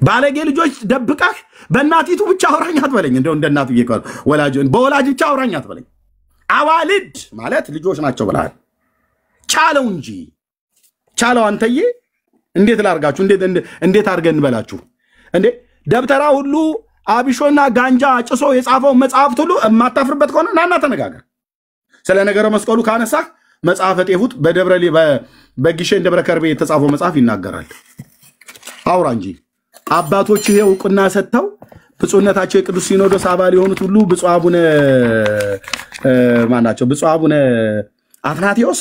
ባለጌ ልጆች ደብቀህ በእናቲቱ ብቻ አውራኝ አትበለኝ እንደው እንደ እናቱ ይቀር ወላጅን በወላጅ ብቻ አውራኝ አትበለኝ አዋልድ ማለት ልጆች ናቸው ብለሃል ቻለው እንጂ ቻለው አንተዬ እንዴት ላርጋችሁ እንዴት አርገን እንበላችሁ እንዴ ደብተራ ሁሉ አብሾና ጋንጃ ጭሶ የጻፈው መጽሐፍት ሁሉ ማታፍርበት ከሆነ ናና ተነጋገር ስለ ነገረ መስቀሉ ካነሳህ መጽሐፈ ጤፉት በደብረሊ በጊሼን ደብረ ከርቤ የተጻፈው መጽሐፍ ይናገራል አውራ እንጂ አባቶች ይሄ ዕውቅና ሰጥተው ብፁዕነታቸው የቅዱስ ሲኖዶስ አባል የሆኑት ሁሉ ብፁዕ አቡነ ማናቸው ብፁዕ አቡነ አትናቴዎስ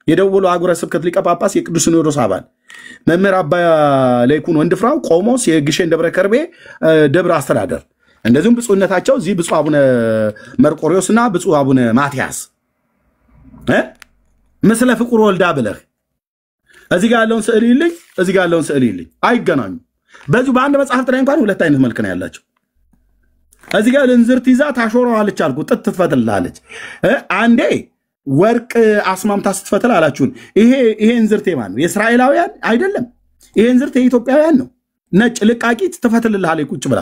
የደወሉ አጉረ ስብከት ሊቀ ጳጳስ የቅዱስ ሲኖዶስ አባል መምህር አባ ለይኩን ወንድፍራው ቆሞስ የጊሼን ደብረ ከርቤ ደብረ አስተዳደር እንደዚሁም ብፁዕነታቸው እዚህ ብፁዕ አቡነ መርቆሪዎስና ብፁዕ አቡነ ማቲያስ ምስለ ፍቁር ወልዳ ብለህ እዚህ ጋር ያለውን ስዕል ይልኝ እዚህ ጋር ያለውን ስዕል ይልኝ አይገናኙ በዚህ በአንድ መጽሐፍ ላይ እንኳን ሁለት አይነት መልክ ነው ያላቸው እዚህ ጋር እንዝርት ይዛ ታሾረዋለች አልኩ ጥጥ ትፈትላለች አንዴ ወርቅ አስማምታ ስትፈትል አላችሁን ይሄ እንዝርት የማን ነው የእስራኤላውያን አይደለም ይሄ እንዝርት የኢትዮጵያውያን ነው ነጭ ልቃቂት ትፈትልልሃለች ቁጭ ብላ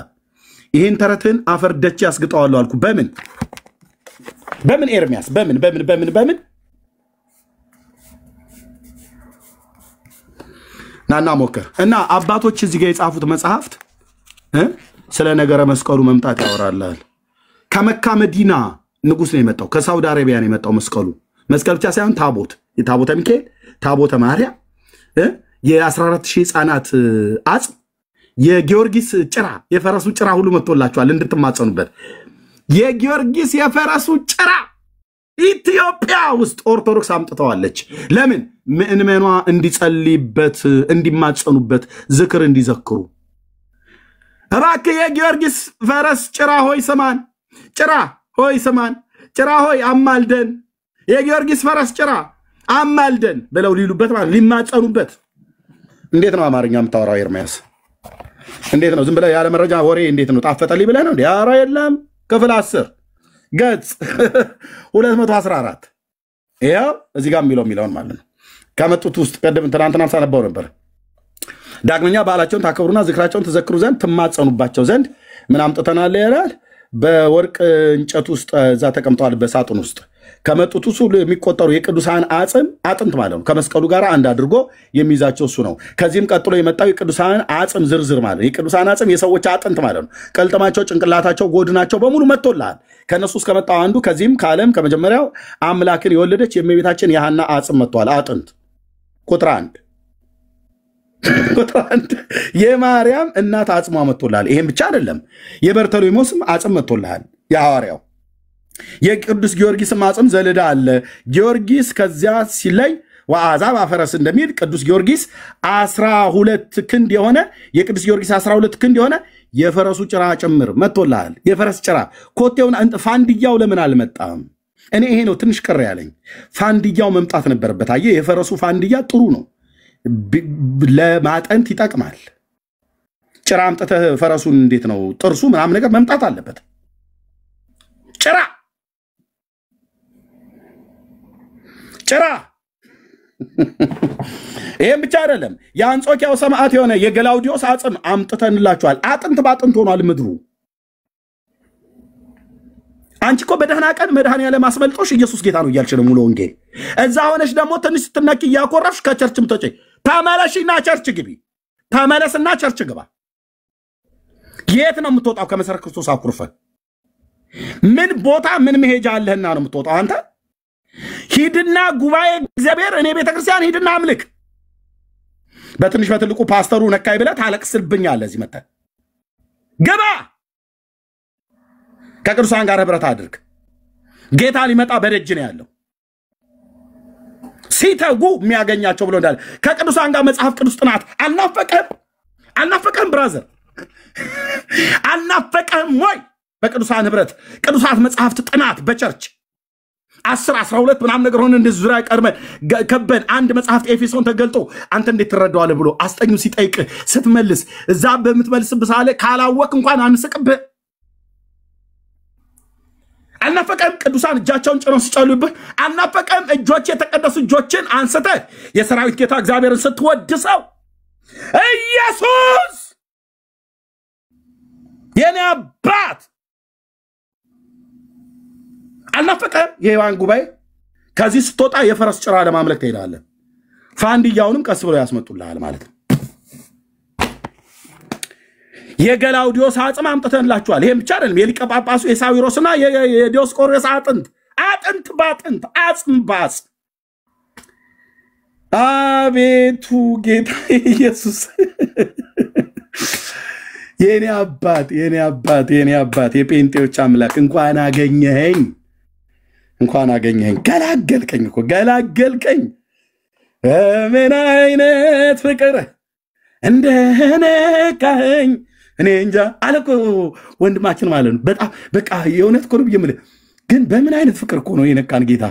ይሄን ተረትን አፈር ደች ያስግጣዋለሁ አልኩ በምን ኤርሚያስ በምን ናና ሞከር እና አባቶች እዚህ ጋር የጻፉት መጽሐፍት ስለ ነገረ መስቀሉ መምጣት ያወራላል ከመካ መዲና ንጉስ ነው የመጣው ከሳውዲ አረቢያ ነው የመጣው መስቀል ብቻ ሳይሆን የታቦተ ሚካኤል ታቦተ ማርያም የ14000 ህፃናት አጽም የጊዮርጊስ ጭራ የፈረሱ ጭራ ሁሉ መጥቶላቸዋል እንድትማጸኑበት የጊዮርጊስ የፈረሱ ጭራ ኢትዮጵያ ውስጥ ኦርቶዶክስ አምጥተዋለች ለምን ምእመኗ እንዲጸልይበት እንዲማጸኑበት ዝክር እንዲዘክሩ እባክህ የጊዮርጊስ ፈረስ ጭራ ሆይ ስማን ጭራ ሆይ አማልደን የጊዮርጊስ ፈረስ ጭራ አማልደን ብለው ሊሉበት ማለት ሊማጸኑበት እንዴት ነው አማርኛ የምታወራው ኤርሚያስ እንዴት ነው ዝም ብለህ ያለ መረጃ ወሬ እንዴት ነው ጣፈጠልኝ ብለህ ነው ዲያራ የለም ክፍል 10 ገጽ 214 ያው እዚህ ጋር የሚለውን ማለት ነው ከመጡት ውስጥ ቀደም ትናንትና ሳነበው ነበር ዳግመኛ በዓላቸውን ታከብሩና ዝክራቸውን ተዘክሩ ዘንድ ትማጸኑባቸው ዘንድ ምን አምጥተናል ይላል በወርቅ እንጨት ውስጥ እዛ ተቀምጠዋል በሳጥን ውስጥ ከመጡት ሁሉ የሚቆጠሩ የቅዱሳን አጥንት ማለት ነው ከመስቀሉ ጋር አንድ አድርጎ የሚይዛቸው እሱ ነው ከዚህም ቀጥሎ የመጣው የቅዱሳን አጽም ዝርዝር ማለት ነው የቅዱሳን አጽም የሰዎች አጥንት ማለት ነው ቀልጠማቸው ጭንቅላታቸው ጎድናቸው በሙሉ መጥቶልሃል ከነሱ እስከ መጣው አንዱ ከዚህም ከዓለም ከመጀመሪያው አምላክን የወለደች የእመቤታችን የሐና አጽም መጥቷል አጥንት ቁጥር 1 የማርያም እናት አጽሟ መጥቶልሃል ይሄን ብቻ አይደለም የበርተሎሜዎስም አጽም መጥቶልሃል የሐዋርያው የቅዱስ ጊዮርጊስ አጽም ዘለዳ አለ ጊዮርጊስ ከዚያ ሲለይ ወአዛብ አፈረስ እንደሚል ቅዱስ ጊዮርጊስ 12 ክንድ የሆነ የቅዱስ ጊዮርጊስ 12 ክንድ የሆነ የፈረሱ ጭራ ጭምር መጥቶልሃል የፈረስ ጭራ ኮቴውን ፋንዲያው ለምን አልመጣም እኔ ይሄ ነው ትንሽ ቅር ያለኝ ፋንዲያው መምጣት ነበርበት አየ የፈረሱ ፋንዲያ ጥሩ ነው ለማጠንት ይጠቅማል ጭራ አምጥተህ ፈረሱን እንዴት ነው ጥርሱ ምናምን ነገር መምጣት አለበት ጭራ ይሄን ብቻ አይደለም የአንጾኪያው ሰማዕት የሆነ የገላውዲዮስ አጽም አምጥተንላችኋል አጥንት ባጥንት ሆኗል ምድሩ አንቺ እኮ በደህና ቀን መድኃኒዓለም አስመልጦሽ ኢየሱስ ጌታ ነው እያልሽ ነው ሙሉ ወንጌል እዛ ሆነሽ ደግሞ ትንሽ ስትነቂ እያኮረፍሽ ከቸርችም ተጨ ተመለሽና ቸርች ግቢ ተመለስና ቸርች ግባ የት ነው የምትወጣው ከመሰረ ክርስቶስ አኩርፈ ምን ቦታ ምን መሄጃ አለህና ነው የምትወጣው አንተ ሂድና ጉባኤ እግዚአብሔር እኔ ቤተክርስቲያን ሂድና አምልክ በትንሽ በትልቁ ፓስተሩ ነካይ ብለህ ታለቅስልብኛለህ እዚህ መጣ ገባ ከቅዱሳን ጋር ህብረት አድርግ ጌታ ሊመጣ በደጅ ነው ያለው ሲተጉ የሚያገኛቸው ብሎ እንዳለ ከቅዱሳን ጋር መጽሐፍ ቅዱስ ጥናት አልናፈቀም ብራዘር አልናፈቀም ወይ በቅዱሳን ህብረት ቅዱሳት መጽሐፍት ጥናት በቸርች 10-12 ምናምን ነገር ሆነ እንደዚህ ዙሪያ ቀርበን ከበን አንድ መጽሐፍ ኤፌሶን ተገልጦ አንተ እንዴት ትረዳዋለህ ብሎ አስጠኙ ሲጠይቅ ስትመልስ እዛ በምትመልስብህ ሳለ ካላወቅ እንኳን አንስቅብህ አልናፈቀም ቅዱሳን እጃቸውን ጭነው ሲጨሉብህ አልናፈቀም እጆች የተቀደሱ እጆችን አንስተህ የሰራዊት ጌታ እግዚአብሔርን ስትወድሰው ኢየሱስ የኔ አባት አልናፈቀም የሔዋን ጉባኤ ከዚህ ስትወጣ የፈረስ ጭራ ለማምለክ ትሄዳለህ ፋንዲያውንም ቀስ ብሎ ያስመጡልሃል ማለት ነው የገላውዲዮስ አጽም አምጥተንላችኋል ይሄም ብቻ አይደለም የሊቀ ጳጳሱ የሳዊሮስና የዲዮስቆሮስ አጥንት ባጥንት አጽም ባጽ አቤቱ ጌታ ኢየሱስ የኔ አባት የጴንጤዎች አምላክ እንኳን አገኘኸኝ ገላገልከኝ እኮ ገላገልከኝ ምን አይነት ፍቅር እንደነካኝ እኔ እንጃ አለኮ ወንድማችን ማለት ነው በጣም በቃ የእውነት እኮ ነው ብዬምልህ ግን በምን አይነት ፍቅር እኮ ነው የነካን ጌታ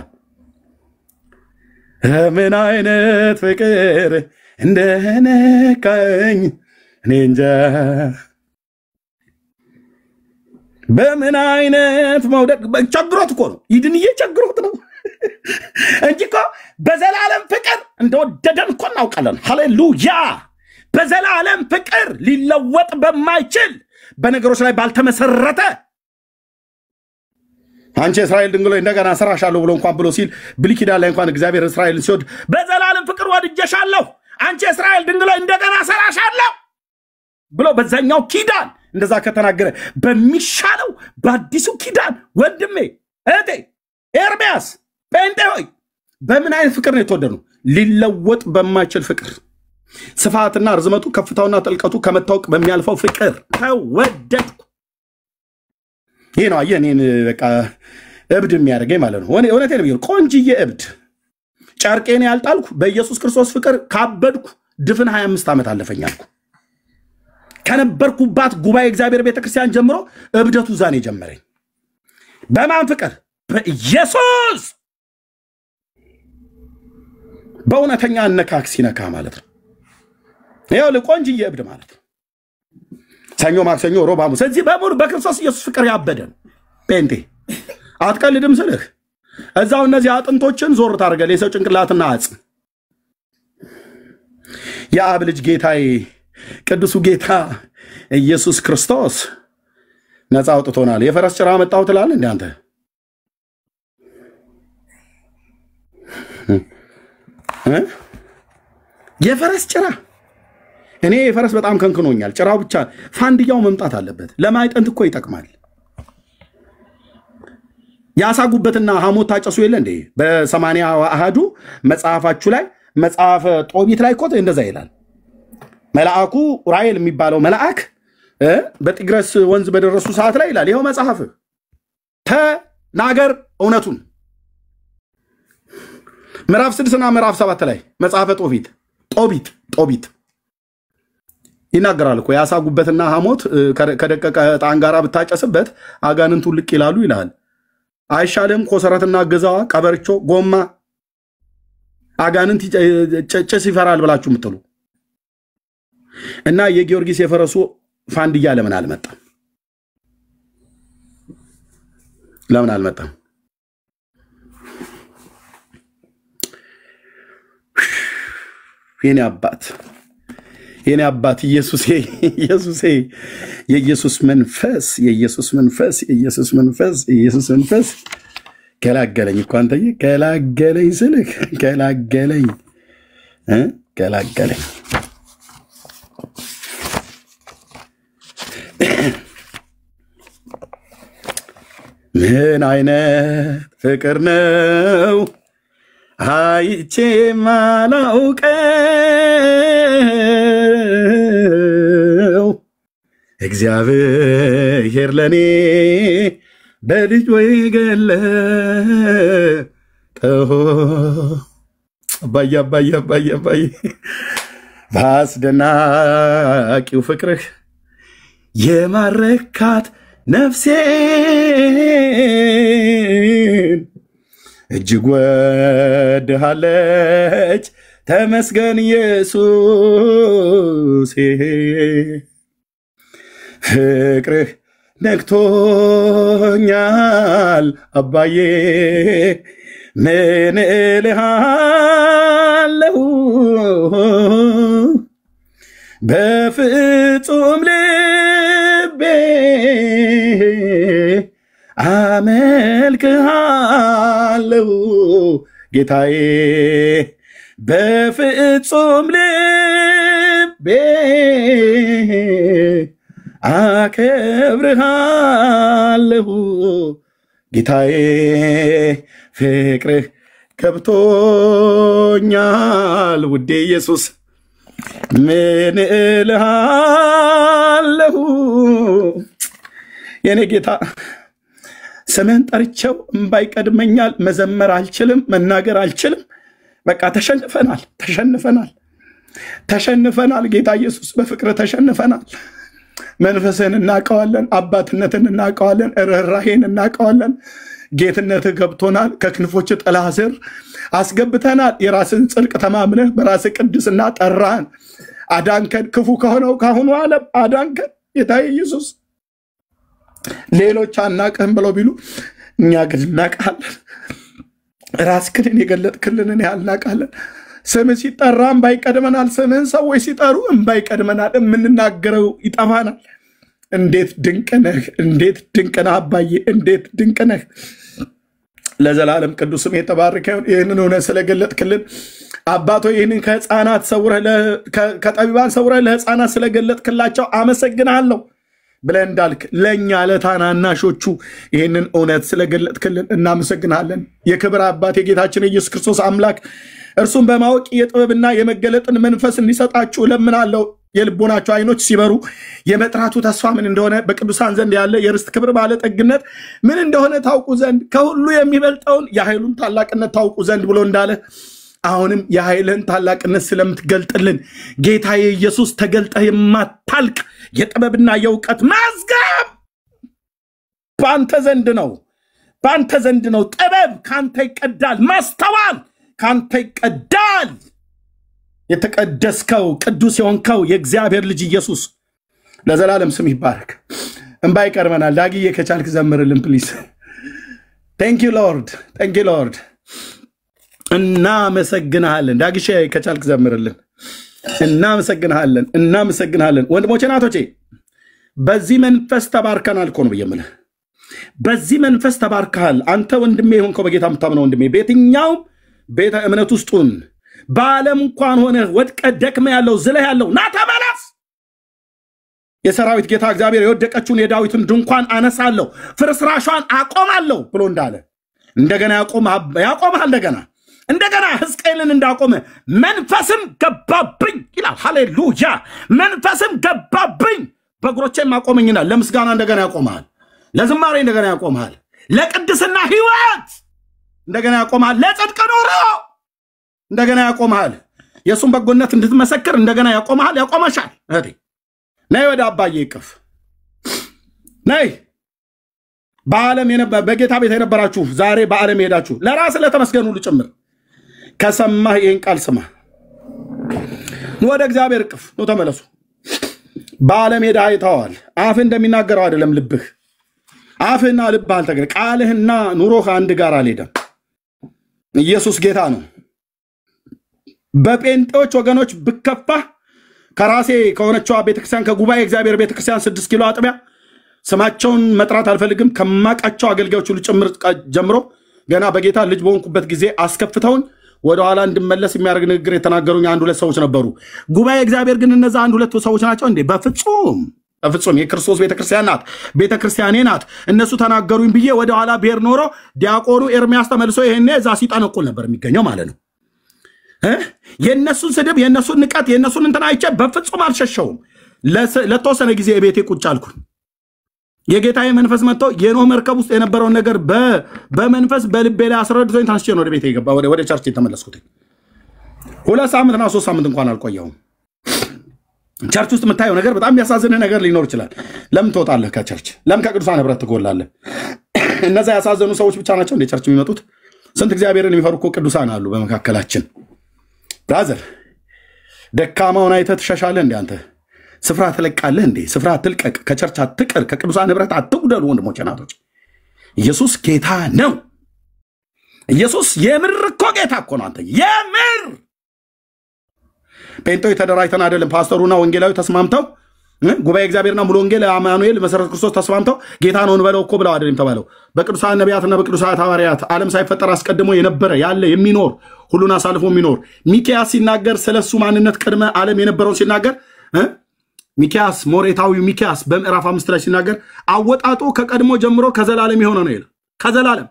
ምን አይነት ፍቅር እንደነካኝ እኔ እንጃ በምን አይነት መውደቅ ቸግሮት እኮ ነው ይድንዬ ቸግሮት ነው እንጂ እኮ በዘላለም ፍቅር እንደወደደን እኮ እናውቃለን ሃሌሉያ በዘላለም ፍቅር ሊለወጥ በማይችል በነገሮች ላይ ባልተመሰረተ አንቺ እስራኤል ድንግሎ እንደገና ሰራሻለሁ ብሎ እንኳን ብሎ ሲል ብሉይ ኪዳን ላይ እንኳን እግዚአብሔር እስራኤልን ሲወድ በዘላለም ፍቅር ወድጀሻለሁ አንቺ እስራኤል ድንግሎ እንደገና ሰራሻለሁ ብሎ በዛኛው ኪዳን እንደዛ ከተናገረ በሚሻለው በአዲሱ ኪዳን ወንድሜ እህቴ ኤርሚያስ ጴንጤ ሆይ በምን አይነት ፍቅር ነው የተወደድነው ሊለወጥ በማይችል ፍቅር ስፋትና ርዝመቱ ከፍታውና ጥልቀቱ ከመታወቅ በሚያልፈው ፍቅር ተወደድኩ ይሄ ነው አየኔን በቃ እብድ የሚያደርገኝ ማለት ነው እውነቴን ነው ቆንጅዬ እብድ ጨርቄን ያልጣልኩ በኢየሱስ ክርስቶስ ፍቅር ካበድኩ ድፍን 25 ዓመት አለፈኛልኩ ከነበርኩባት ጉባኤ እግዚአብሔር ቤተክርስቲያን ጀምሮ እብደቱ ዛኔ ጀመረኝ በማን ፍቅር በኢየሱስ በእውነተኛ አነካክ ሲነካ ማለት ነው ይሄው ለቆንጅዬ እብድ ማለት ነው ሰኞ ማክሰኞ ሮብ ሐሙስ እዚህ በሙሉ በክርስቶስ ኢየሱስ ፍቅር ያበደን ጴንጤ አትቀልድም ስልህ እዛው እነዚህ አጥንቶችን ዞር ታርገል የሰው ጭንቅላትና አጽም የአብ ልጅ ጌታዬ ቅዱሱ ጌታ ኢየሱስ ክርስቶስ ነፃ አውጥቶናል የፈረስ ጭራ መጣው ትላለህ እንዴ አንተ የፈረስ ጭራ እኔ የፈረስ በጣም ከንክኖኛል ጭራው ብቻ ፋንዲያው መምጣት አለበት ለማይጠንት እኮ ይጠቅማል ያሳጉበትና ሐሞት ታጨሱ የለ እንዴ በ80 አሃዱ መጽሐፋችሁ ላይ መጽሐፈ ጦቢት ላይ እኮ እንደዛ ይላል መልአኩ ኡራኤል የሚባለው መልአክ በጥግረስ ወንዝ በደረሱ ሰዓት ላይ ይላል ይሄው መጽሐፍ ተናገር እውነቱን ምዕራፍ 6 እና ምዕራፍ 7 ላይ መጽሐፈ ጦቢት ይናገራል እኮ ያሳጉበትና ሐሞት ከደቀቀ ዕጣን ጋራ ብታጨስበት አጋንንቱ ልቅ ይላሉ ይላል አይሻለም ኮሰረትና ገዛዋ ቀበርቾ ጎማ አጋንንት ጨጨስ ይፈራል ብላችሁ ምትሉ እና የጊዮርጊስ የፈረሱ ፋንዲያ ለምን አልመጣም የኔ አባት ኢየሱስ የኢየሱስ መንፈስ ገላገለኝ እኮ አንተዬ ገላገለኝ ስልክ ገላገለኝ ምን አይነት ፍቅር ነው አይቼ ማላውቀው እግዚአብሔር ለኔ በልጅ ወይ ገለጠው አባዬ በአስደናቂው ፍቅርህ የማረካት ነፍሴን እጅግ ወድሃለች ተመስገን ኢየሱስ ፍቅርህ ነክቶኛል አባዬ ምን እልሃለሁ በፍጹም ልቤ አመልክሃለሁ ጌታዬ በፍጹም ልቤ አከብርሃለሁ ጌታዬ ፍቅርህ ገብቶኛል ውዴ ኢየሱስ ምን እልሃለሁ የኔ ጌታ ስምህን ጠርቼው እምባ ይቀድመኛል መዘመር አልችልም መናገር አልችልም በቃ ተሸንፈናል ጌታ ኢየሱስ በፍቅር ተሸንፈናል መንፈስህን እናቀዋለን አባትነትን እናቀዋለን ርህራሄን እናቀዋለን ጌትነትህ ገብቶናል ከክንፎች ጥላ ስር አስገብተናል የራስን ጽድቅ ተማምነህ በራስ ቅድስና ጠራን አዳንከን ክፉ ከሆነው ካሁኑ ዓለም አዳንከን ጌታ ኢየሱስ ሌሎች አናቀህም ብለው ቢሉ እኛ ግን እናቀሃለን ራስህን የገለጥክልንን ያልናቃለን ስምህ ሲጠራ እምባ ይቀድመናል ስምህን ሰዎች ሲጠሩ እምባ ይቀድመናል የምንናገረው ይጠፋናል እንዴት ድንቅ ነህ አባዬ እንዴት ድንቅ ነህ ለዘላለም ቅዱስም የተባረከ ይሄንን ሆነ ስለገለጥክልን አባቶ ይሄንን ከህፃናት ሰውረህ ከጠቢባን ሰውረህ ለህፃናት ስለገለጥክላቸው አመሰግናለሁ ብለን እንዳልክ ለኛ ለታናናሾቹ ይሄንን እውነት ስለገለጥክልን እናመሰግናለን የክብር አባት የጌታችን ኢየሱስ ክርስቶስ አምላክ እርሱም በማወቅ የጥበብና የመገለጥን መንፈስ እንዲሰጣችሁ ለምናለው የልቦናችሁ አይኖች ሲበሩ የመጥራቱ ተስፋ ምን እንደሆነ በቅዱሳን ዘንድ ያለ የርስት ክብር ባለጠግነት ምን እንደሆነ ታውቁ ዘንድ ከሁሉ የሚበልጠውን የኃይሉን ታላቅነት ታውቁ ዘንድ ብሎ እንዳለ አሁንም የኃይልን ታላቅነት ስለምትገልጥልን ጌታዬ ኢየሱስ ተገልጠህ የማታልቅ የጥበብና የእውቀት መዝገብ በአንተ ዘንድ ነው ጥበብ ካንተ ይቀዳል ማስተዋል ካንተ ይቀዳል የተቀደስከው ቅዱስ የሆንከው የእግዚአብሔር ልጅ ኢየሱስ ለዘላለም ስም ይባረክ እንባ ይቀርመናል ዳግዬ ከቻልክ ዘምርልን ፕሊዝ thank you lord እናመሰግናለን ዳግሼ ከቻልክ ዘምርልን እናመሰግናለን ወንድሞቼ ናቶቼ በዚህ መንፈስ ተባርከናል እኮ ነው በየምልህ በዚህ መንፈስ ተባርከሃል አንተ ወንድሜ ሆንከው በጌታ የምታምነው ወንድሜ በየትኛው ቤተ እምነት ውስጡን በዓለም እንኳን ሆነ ወድቀ ደክመ ያለው ዝለህ ያለው ና ተመለስ የሰራዊት ጌታ እግዚአብሔር የወደቀችውን የዳዊትን ድንኳን አነሳለሁ ፍርስራሿን አቆማለሁ ብሎ እንዳለ እንደገና ያቆማል እንደገና ሕዝቅኤልን እንዳቆመ መንፈስም ገባብኝ ይላል ሃሌሉያ መንፈስም ገባብኝ በእግሮቼም አቆመኝና ለምስጋና እንደገና ያቆማል ለዝማሬ እንደገና ያቆማል ለቅድስና ሕይወት እንደገና ያቆማል ለጽድቅ ኑሮ እንደገና ያቆማል የሱን በጎነት እንድትመሰክር እንደገና ያቆማሻል እህቴ ነይ ወደ አባዬ ይቅፍ ነይ በዓለም በጌታ ቤት የነበራችሁ ዛሬ በዓለም ሄዳችሁ ለራስ ለተመስገኑ ሁሉ ጭምር ከሰማህ ይሄን ቃል ስማ ወደ እግዚአብሔር ይቅፍ ነው ተመለሱ በዓለም ሄዳ አይተዋል አፍ እንደሚናገረው አይደለም ልብህ አፍና ልብህ አልተገረ ቃልህና ኑሮህ አንድ ጋር አልሄደም ኢየሱስ ጌታ ነው በጴንጤዎች ወገኖች ብከፋ ከራሴ ከሆነችው ቤተክርስቲያን ከጉባኤ እግዚአብሔር ቤተክርስቲያን 6 ኪሎ አጥቢያ ስማቸውን መጥራት አልፈልግም ከማቃቸው አገልጋዮች ሁሉ ጀምሮ ገና በጌታ ልጅ በሆንኩበት ጊዜ አስከፍተውን ወደ ኋላ እንድመለስ የሚያደርግ ንግግር የተናገሩኝ አንድ ሁለት ሰዎች ነበሩ ጉባኤ እግዚአብሔር ግን እነዛ አንድ ሁለት ሰዎች ናቸው እንዴ በፍጹም የክርስቶስ ቤተክርስቲያን ናት ቤተክርስቲያኔ ናት እነሱ ተናገሩኝ ብዬ ወደ ኋላ ብሔር ኖሮ ዲያቆኑ ኤርሚያስ ተመልሶ ይሄኔ እዛ ሲጠነቁል ነበር የሚገኘው ማለት ነው የነሱን ስድብ የነሱን ንቀት የነሱን እንትና አይቼ በፍጹም አልሸሸውም ለተወሰነ ጊዜ ቤቴ ቁጭ አልኩኝ የጌታዬ መንፈስ መጥቶ የኖህ መርከብ ውስጥ የነበረውን ነገር በመንፈስ በልቤ ላይ አስረድቶኝ ታስቼ ነው ወደ ቤቴ ገባ ወደ ቸርች ተመለስኩት 2 ሳምንትና 3 ሳምንት እንኳን አልቆየውም ቸርች ውስጥ የምታየው ነገር በጣም ያሳዝንህ ነገር ሊኖር ይችላል ለምን ትወጣለህ ከቸርች ለምን ከቅዱሳን ህብረት ትጎላለህ እነዛ ያሳዘኑ ሰዎች ብቻ ናቸው እንደ ቸርች የሚመጡት ስንት እግዚአብሔርን የሚፈሩ እኮ ቅዱሳን አሉ በመካከላችን ብራዘር ደካማውን አይተህ ትሸሻለህ እንደ አንተ ስፍራ ትለቃለህ እንዴ ስፍራ አትልቀቅ ከቸርች አትቅር ከቅዱሳን ህብረት አትጉደሉ ወንድሞቼ ናቶች ኢየሱስ ጌታ ነው ኢየሱስ የምር እኮ ጌታ እኮ ነው አንተ የምር ጴንጤው ተደራጅተን አይደለም ፓስተሩና ወንጌላዊ ተስማምተው ጉባኤ እግዚአብሔርና ሙሉ ወንጌል አማኑኤል መሰረት ክርስቶስ ተስማምተው ጌታ ነው እንበለው እኮ ብለው አይደለም ተባለው። በቅዱሳን ነቢያትና በቅዱሳን ሐዋርያት ዓለም ሳይፈጠር አስቀድሞ የነበረ ያለ የሚኖር ሁሉን አሳልፎ የሚኖር ሚክያስ ሲናገር ስለሱ ማንነት ቅድመ ዓለም የነበረውን ሲናገር ሚክያስ ሞሬታዊው ሚክያስ በምዕራፍ 5 ላይ ሲናገር አወጣጡ ከቀድሞ ጀምሮ ከዘላለም የሆነ ነው ይላል። ከዘላለም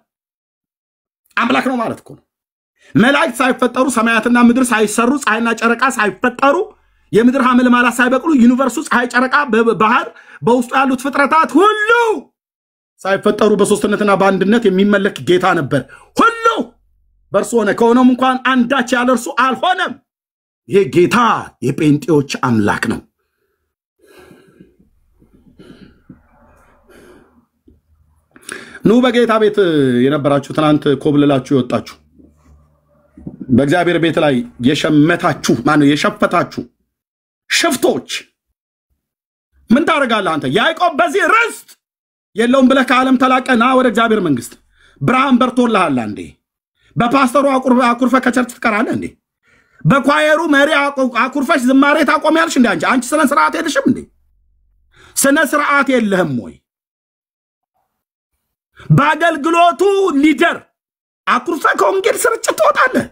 አምላክ ነው ማለት እኮ ነው። መላእክት ሳይፈጠሩ ሰማያትና ምድር ሳይሰሩ ፀሐይና ጨረቃ ሳይፈጠሩ የምድር ሐመልማላ ሳይበቅሉ ዩኒቨርሱ ፀሐይ ጨረቃ ባህር በውስጡ ያሉት ፍጥረታት ሁሉ ሳይፈጠሩ በሶስትነትና በአንድነት የሚመለክ ጌታ ነበር። ሁሉ በእርሱ ሆነ ከሆነም እንኳን አንዳች ያለ እርሱ አልሆነም። ይሄ ጌታ የጴንጤዎች አምላክ ነው። ኑ በጌታ ቤት የነበራችሁ ትናንት ኮብልላችሁ ይወጣችሁ በእግዚአብሔር ቤት ላይ የሸመታችሁ ማነው የሸፈታችሁ ሽፍቶች ምን ታረጋለህ አንተ? ያዕቆብ በዚህ ርስት የለውም ብለህ ከዓለም ተላቀና ወደ እግዚአብሔር መንግስት ብርሃን በርቶልሃል እንዴ? በፓስተሩ አኩርፈ ከቸርች ትቀራለህ እንዴ? በኳየሩ መሪ አኩርፈሽ ዝማሬ ታቆሚያለሽ እንዴ? አንቺ ስነ ስርዓት የለሽም እንዴ? ስነ ስርዓት የለህም ወይ? በአገልግሎቱ ሊደር አኩርፈ ከወንጌል ስርጭት ትወጣለህ።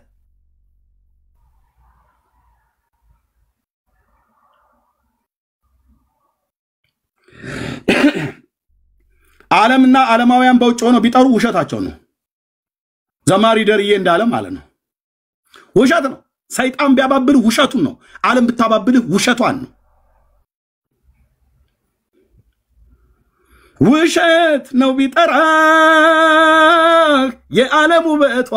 ዓለምና ዓለማውያን በውጭ ሆነው ቢጠሩ ውሸታቸው ነው። ዘማሪ ደርዬ እንዳለ ማለት ነው ውሸት ነው። ሰይጣን ቢያባብልህ ውሸቱን ነው። ዓለም ብታባብልህ ውሸቷን ነው። ውሸት ነው ቢጠራ የዓለም ውበቷ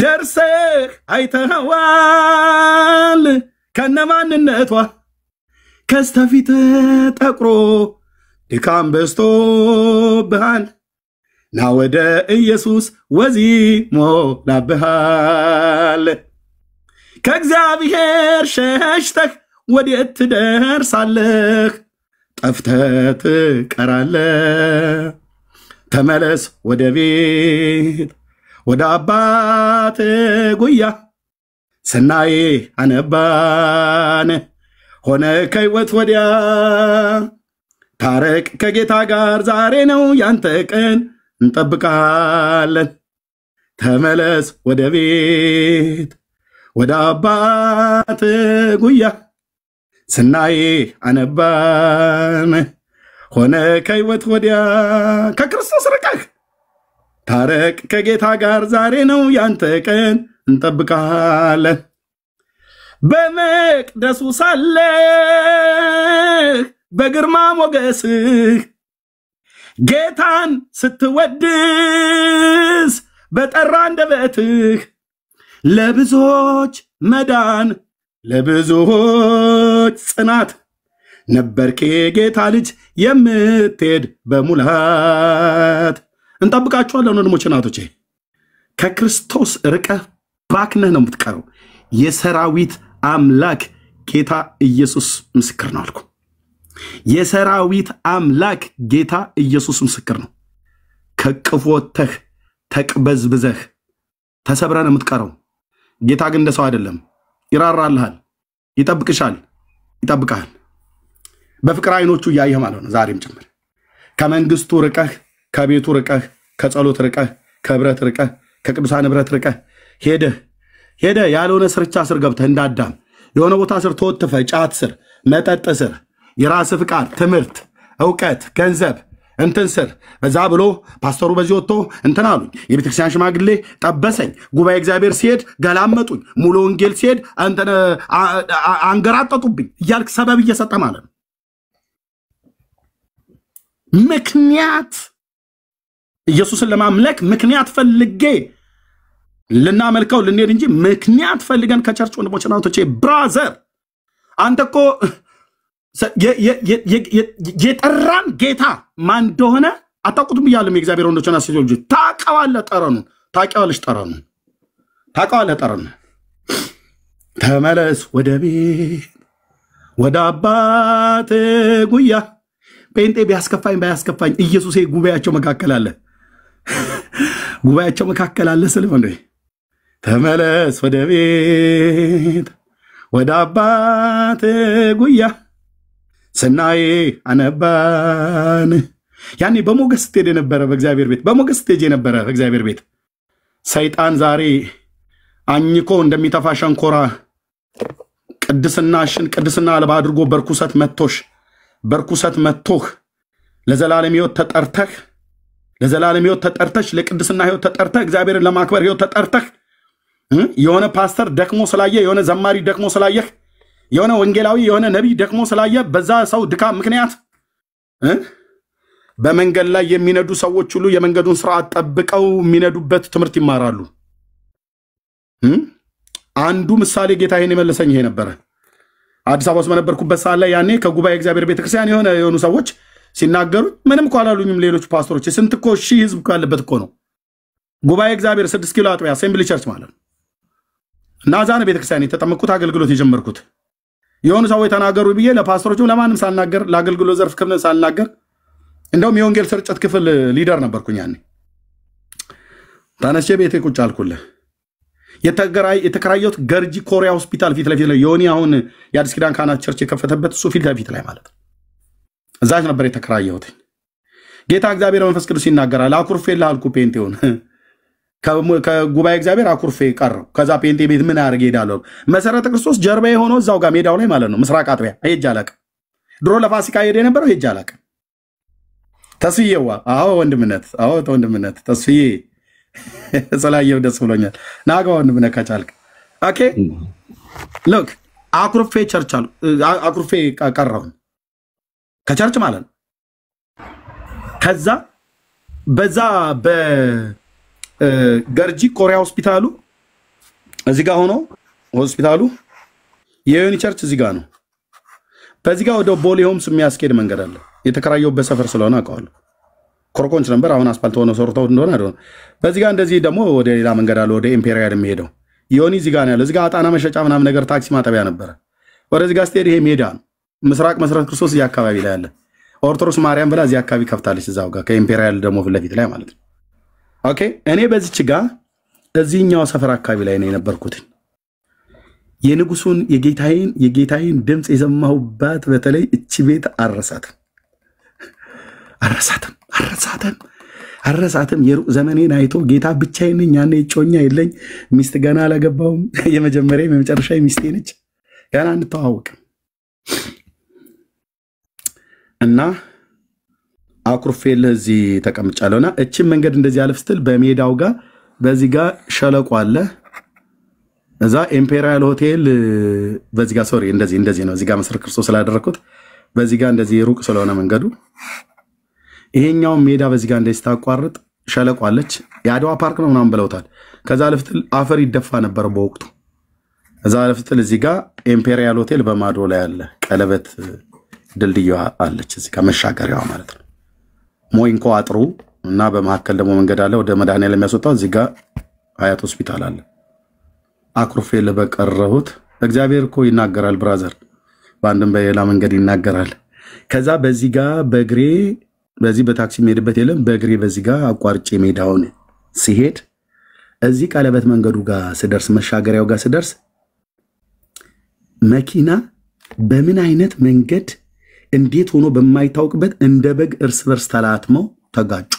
ደርሰህ አይተኸዋል ከነማንነቷ ከስተፊት ጠቁሮ ድካም በዝቶብሃል ና ወደ ኢየሱስ ወዚሞ ላብሃል ከእግዚአብሔር ሸሽተህ ወዴት ትደርሳለህ? ጠፍተህ ትቀራለህ። ተመለስ ወደ ቤት ወደ አባት ጉያ ሰናዬ አነባን ሆነ ከሕይወት ወዲያ ታረቅ ከጌታ ጋር ዛሬ ነው ያንተ ቀን እንጠብቃለን። ተመለስ ወደ ቤት ወደ አባት ጉያ ሰናዬ አነባን ሆነ ከሕይወት ወዲያ ከክርስቶስ ርቀህ ታረቅ ከጌታ ጋር ዛሬ ነው ያንተ ቀን እንጠብቃለን። በመቅደሱ ሳለህ በግርማ ሞገስህ ጌታን ስትወድስ በጠራ አንደበትህ ለብዙዎች መዳን ለብዙዎች ጽናት ነበርክ የጌታ ልጅ የምትሄድ በሙላት። እንጠብቃችኋለን ወንድሞቼ እናቶቼ። ከክርስቶስ ርቀህ ባክነህ ነው የምትቀረው። የሰራዊት አምላክ ጌታ ኢየሱስ ምስክር ነው አልኩ። የሰራዊት አምላክ ጌታ ኢየሱስ ምስክር ነው። ከቅፎተህ ተቅበዝብዘህ ተሰብረህ ነው የምትቀረው። ጌታ ግን እንደሰው አይደለም። ይራራልሃል፣ ይጠብቅሻል፣ ይጠብቃል። በፍቅር አይኖቹ እያየህ ማለት ነው። ዛሬም ጭምር ከመንግስቱ ርቀህ ከቤቱ ርቀህ ከጸሎት ርቀህ ከህብረት ርቀህ ከቅዱሳን ህብረት ርቀህ ሄደህ ያልሆነ ስርቻ ስር ገብተህ እንዳዳም የሆነ ቦታ ስር ተወጥፈህ ጫት ስር መጠጥ ስር የራስ ፍቃድ ትምህርት ዕውቀት ገንዘብ እንትን ስር በዛ ብሎ ፓስተሩ በዚህ ወጥቶ እንትን አሉኝ፣ የቤተክርስቲያን ሽማግሌ ጠበሰኝ፣ ጉባኤ እግዚአብሔር ሲሄድ ገላመጡኝ፣ ሙሉ ወንጌል ሲሄድ እንትን አንገራጠጡብኝ እያልክ ሰበብ እየሰጠ ማለት ነው። ምክንያት ኢየሱስን ለማምለክ ምክንያት ፈልጌ ልናመልከው ልንሄድ እንጂ ምክንያት ፈልገን ከቸርች ወንድሞች እናቶቼ ብራዘር አንተ እኮ የጠራን ጌታ ማን እንደሆነ አታውቁትም ብያለሁ። የእግዚአብሔር ወንዶችና ሴቶች ልጅ ታውቀዋለህ ጠረኑን፣ ታውቂዋለሽ ጠረኑን፣ ታውቀዋለህ ጠረኑን። ተመለስ ወደ ቤት ወደ አባት ጉያ። ጴንጤ ቢያስከፋኝ ባያስከፋኝ ኢየሱስ ጉባኤያቸው መካከል አለ፣ ጉባኤያቸው መካከል አለ ስለሆነ ተመለስ ወደ ቤት ወደ አባት ጉያ ስናዬ አነባን ያኔ በሞገስ ስትሄድ የነበረ በእግዚአብሔር ቤት በሞገስ ስትሄድ የነበረ በእግዚአብሔር ቤት ሰይጣን ዛሬ አኝኮ እንደሚተፋ ሸንኮራ ቅድስና አልባ አድርጎ በርኩሰት መጥቶህ ለዘላለም ሕይወት ተጠርተህ ለቅድስና ሕይወት ተጠርተህ እግዚአብሔርን ለማክበር ሕይወት ተጠርተህ የሆነ ፓስተር ደክሞ ስላየ የሆነ ዘማሪ ደክሞ ስላየህ የሆነ ወንጌላዊ የሆነ ነቢይ ደክሞ ስላየ በዛ ሰው ድካም ምክንያት በመንገድ ላይ የሚነዱ ሰዎች ሁሉ የመንገዱን ስርዓት ጠብቀው የሚነዱበት ትምህርት ይማራሉ። አንዱ ምሳሌ ጌታ ይሄን የመለሰኝ ይሄ ነበረ። አዲስ አበባ ውስጥ በነበርኩበት ሰዓት ላይ ያኔ ከጉባኤ እግዚአብሔር ቤተክርስቲያን የሆኑ ሰዎች ሲናገሩ ምንም እኮ አላሉኝም። ሌሎች ፓስተሮች ስንት እኮ ሺህ ህዝብ ካለበት እኮ ነው ጉባኤ እግዚአብሔር 6 ኪሎ አጥቢያ አሴምብሊ ቸርች ማለት ነው። እና ዛኔ ቤተክርስቲያን የተጠመቅኩት አገልግሎት የጀመርኩት የሆኑ ሰዎች ተናገሩ ብዬ ለፓስተሮቹም ለማንም ሳልናገር ለአገልግሎት ዘርፍ ክፍል ሳልናገር እንደውም የወንጌል ስርጭት ክፍል ሊደር ነበርኩኝ ያኔ። ታነሽ ቤቴ ቁጭ አልኩልህ። የተከራየሁት ገርጂ ኮሪያ ሆስፒታል ፊት ለፊት ላይ ዮኒ አሁን የአዲስ ኪዳን ካህናት ቸርች የከፈተበት እሱ ፊት ለፊት ላይ ማለት እዛች ነበር የተከራየሁት። ጌታ እግዚአብሔር መንፈስ ቅዱስ ይናገራል። አኩርፌልህ አልኩ ፔንቴውን ከጉባኤ እግዚአብሔር አኩርፌ ቀረው። ከዛ ፔንቴ ቤት ምን አድርጌ ሄዳለሁ። መሰረተ ክርስቶስ ጀርባ የሆነው እዛው ጋር ሜዳው ላይ ማለት ነው ምስራቅ አጥቢያ ሄጄ አላውቅም። ድሮ ለፋሲካ ሄደ የነበረው ሄጄ አላውቅም። ተስፍዬዋ ወንድምነት ተስፍዬ ስላየው ደስ ብሎኛል። ናጋ ወንድምነት ከቻልክ ኦኬ ሎክ አኩርፌ ቸርች አኩርፌ ቀረው ከቸርች ማለት ነው። ከዛ በዛ በገርጂ ኮሪያ ሆስፒታሉ እዚህ ጋር ሆኖ ሆስፒታሉ የዮኒ ቸርች እዚህ ጋር ነው። በዚህ ጋር ወደ ቦሌ ሆምስ የሚያስኬድ መንገድ አለ። የተከራየሁበት ሰፈር ስለሆነ አውቀዋለሁ። ኮርኮንች ነበር፣ አሁን አስፋልት ሆኖ ሰርተው እንደሆነ አይደለም። በዚህ ጋር እንደዚህ ደግሞ ወደ ሌላ መንገድ አለ፣ ወደ ኢምፔሪያል የሚሄደው። ዮኒ እዚህ ጋር ነው ያለው። እዚህ ጋር አጣና መሸጫ ምናምን ነገር ታክሲ ማጠቢያ ነበረ። ወደዚህ ጋር ስትሄድ ይሄ ሜዳ ነው። ምስራቅ መሰረት ክርስቶስ እዚህ አካባቢ ላይ አለ። ኦርቶዶክስ ማርያም ብላ እዚህ አካባቢ ከፍታለች፣ እዛው ጋር ከኢምፔሪያል ደግሞ ፊት ለፊት ላይ ማለት ነው። ኦኬ እኔ በዚች ጋር እዚህኛው ሰፈር አካባቢ ላይ ነው የነበርኩት። የንጉሱን የጌታዬን ድምፅ የሰማሁባት በተለይ እቺ ቤት አረሳትም የሩቅ ዘመኔን አይቶ ጌታ ብቻዬን ነኝ። ያኔ ጮኛ የለኝ፣ ሚስት ገና አላገባውም። የመጀመሪያ የመጨረሻ ሚስቴ ነች፣ ገና እንተዋወቅም። እና አኩርፌልህ እዚህ ተቀምጫለሁና እቺን መንገድ እንደዚህ አለፍ ስትል በሜዳው ጋር በዚህ ጋር ሸለቆ አለ። እዛ ኢምፔሪያል ሆቴል በዚህ ጋር ሶሪ እንደዚህ ነው። እዚህ ጋር መሰረት ክርስቶስ ስላደረኩት በዚህ ጋር እንደዚህ ሩቅ ስለሆነ መንገዱ ይሄኛው ሜዳ በዚህ ጋር እንደዚህ ታቋርጥ ሸለቆ አለች። የአድዋ ፓርክ ነው ምናምን ብለውታል። ከዛ ለፍትል አፈር ይደፋ ነበር በወቅቱ። እዛ ለፍትል እዚህ ጋር ኢምፔሪያል ሆቴል በማዶ ላይ አለ። ቀለበት ድልድይዋ አለች እዚህ ጋር መሻገሪያዋ ማለት ነው። ሞይንኮ አጥሩ እና በመካከል ደግሞ መንገድ አለ ወደ መድኃኒዓለም የሚያስወጣው። እዚህ ጋር ሀያት ሆስፒታል አለ። አኩርፌልህ በቀረሁት እግዚአብሔር እኮ ይናገራል ብራዘር፣ በአንድም በሌላ መንገድ ይናገራል። ከዛ በዚህ ጋር በእግሬ በዚህ በታክሲ የሚሄድበት የለም። በእግሬ በዚህ ጋር አቋርጬ ሜዳውን ሲሄድ እዚህ ቀለበት መንገዱ ጋር ስደርስ መሻገሪያው ጋር ስደርስ መኪና በምን አይነት መንገድ እንዴት ሆኖ በማይታወቅበት እንደ በግ እርስ በርስ ተላትመው ተጋጩ።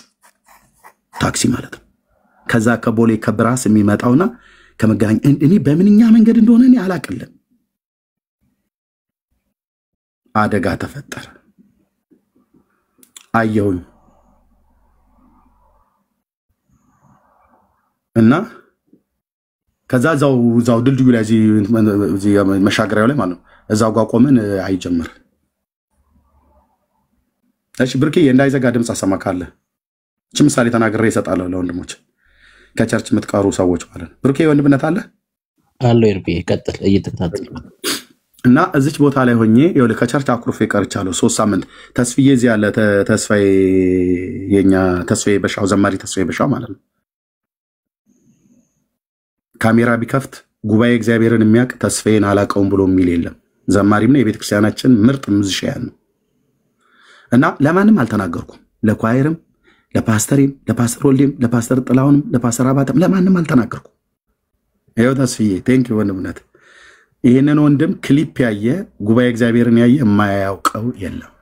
ታክሲ ማለት ነው። ከዛ ከቦሌ ከብራስ የሚመጣውና ከመገናኛ እኔ በምንኛ መንገድ እንደሆነ እኔ አላቅልም። አደጋ ተፈጠረ አየሁኝ። እና ከዛ ዛው ድልድዩ ላይ እዚህ መሻገሪያው ላይ ማለት ነው እዛው ጋር ቆመን አይጀምር። እሺ ብርክዬ እንዳይዘጋ ድምፅ አሰማ ካለ እቺ ምሳሌ ተናግሬ እሰጣለሁ ለወንድሞች ከቸርች የምትቀሩ ሰዎች ማለት ነው። ብርክዬ ወንድምነት አለ ይርቢ ቀጥል እየተከታተል እና እዚች ቦታ ላይ ሆኜ ይኸውልህ ከቸርች አኩርፌ ቀርቻለሁ 3 ሳምንት። ተስፍዬ እዚህ ያለ ተስፋዬ የኛ ተስፋዬ በሻው ዘማሪ ተስፋዬ በሻው ማለት ነው። ካሜራ ቢከፍት ጉባኤ እግዚአብሔርን የሚያውቅ ተስፋዬን አላቀውም ብሎ የሚል የለም። ዘማሪም ነው፣ የቤተ ክርስቲያናችን ምርጥ ሙዚሽያን ነው። እና ለማንም አልተናገርኩም። ለኳየርም፣ ለፓስተሬም፣ ለፓስተር ወልዴም፣ ለፓስተር ጥላሁንም፣ ለፓስተር አባተም ለማንም አልተናገርኩም። ይኸው ተስፍዬ ቴንክ ዩ ወንድምነት ይህንን ወንድም ክሊፕ ያየ ጉባኤ እግዚአብሔርን ያየ የማያውቀው የለም።